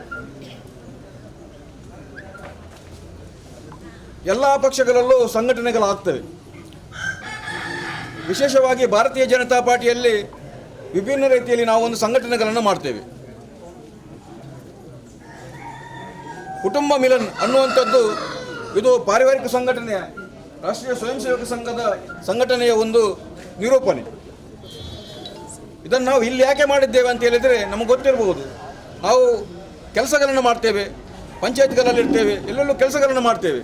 ಎಲ್ಲ ಪಕ್ಷಗಳಲ್ಲೂ ಸಂಘಟನೆಗಳಾಗ್ತವೆ. ವಿಶೇಷವಾಗಿ ಭಾರತೀಯ ಜನತಾ ಪಾರ್ಟಿಯಲ್ಲಿ ವಿಭಿನ್ನ ರೀತಿಯಲ್ಲಿ ನಾವು ಒಂದು ಸಂಘಟನೆಗಳನ್ನು ಮಾಡ್ತೇವೆ. ಕುಟುಂಬ ಮಿಲನ್ ಅನ್ನುವಂಥದ್ದು ಇದು ಪಾರಿವಾರಿಕ ಸಂಘಟನೆಯ ರಾಷ್ಟ್ರೀಯ ಸ್ವಯಂ ಸೇವಕ ಸಂಘದ ಸಂಘಟನೆಯ ಒಂದು ನಿರೂಪಣೆ. ಇದನ್ನು ನಾವು ಇಲ್ಲಿ ಯಾಕೆ ಮಾಡಿದ್ದೇವೆ ಅಂತ ಹೇಳಿದರೆ, ನಮಗೆ ಗೊತ್ತಿರಬಹುದು, ನಾವು ಕೆಲಸಗಳನ್ನು ಮಾಡ್ತೇವೆ, ಪಂಚಾಯತ್ಗಳಲ್ಲಿರ್ತೇವೆ, ಎಲ್ಲೆಲ್ಲೂ ಕೆಲಸಗಳನ್ನು ಮಾಡ್ತೇವೆ.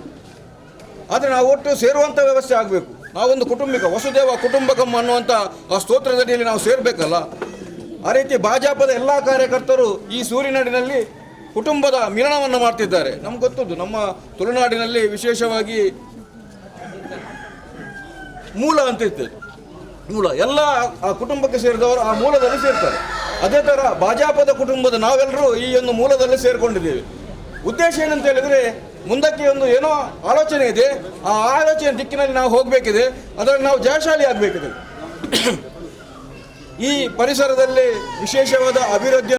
ಆದರೆ ನಾವು ಒಟ್ಟು ಸೇರುವಂಥ ವ್ಯವಸ್ಥೆ ಆಗಬೇಕು. ನಾವೊಂದು ಕುಟುಂಬಿಕ ವಸುದೇವ ಕುಟುಂಬಕಂ ಅನ್ನುವಂಥ ಆ ಸ್ತೋತ್ರದಡಿಯಲ್ಲಿ ನಾವು ಸೇರಬೇಕಲ್ಲ. ಆ ರೀತಿ ಭಾಜಪದ ಎಲ್ಲ ಕಾರ್ಯಕರ್ತರು ಈ ಸೂರಿನಾಡಿನಲ್ಲಿ ಕುಟುಂಬದ ಮಿಲನವನ್ನು ಮಾಡ್ತಿದ್ದಾರೆ. ನಮ್ಗೆ ಗೊತ್ತದ್ದು, ನಮ್ಮ ತುಳುನಾಡಿನಲ್ಲಿ ವಿಶೇಷವಾಗಿ ಮೂಲ ಅಂತ ಇರ್ತದೆ. ಮೂಲ ಎಲ್ಲ ಆ ಕುಟುಂಬಕ್ಕೆ ಸೇರಿದವರು ಆ ಮೂಲದಲ್ಲಿ ಸೇರ್ತಾರೆ. ಅದೇ ಥರ ಭಾಜಪದ ಕುಟುಂಬದ ನಾವೆಲ್ಲರೂ ಈ ಒಂದು ಮೂಲದಲ್ಲಿ ಸೇರಿಕೊಂಡಿದ್ದೇವೆ. ಉದ್ದೇಶ ಏನಂತ ಹೇಳಿದರೆ, ಮುಂದಕ್ಕೆ ಒಂದು ಏನೋ ಆಲೋಚನೆ ಇದೆ, ಆ ಆಲೋಚನೆ ದಿಕ್ಕಿನಲ್ಲಿ ನಾವು ಹೋಗಬೇಕಿದೆ, ಅದರಲ್ಲಿ ನಾವು ಜಯಶಾಲಿ ಆಗಬೇಕಿದೆ. ಈ ಪರಿಸರದಲ್ಲಿ ವಿಶೇಷವಾದ ಅಭಿವೃದ್ಧಿ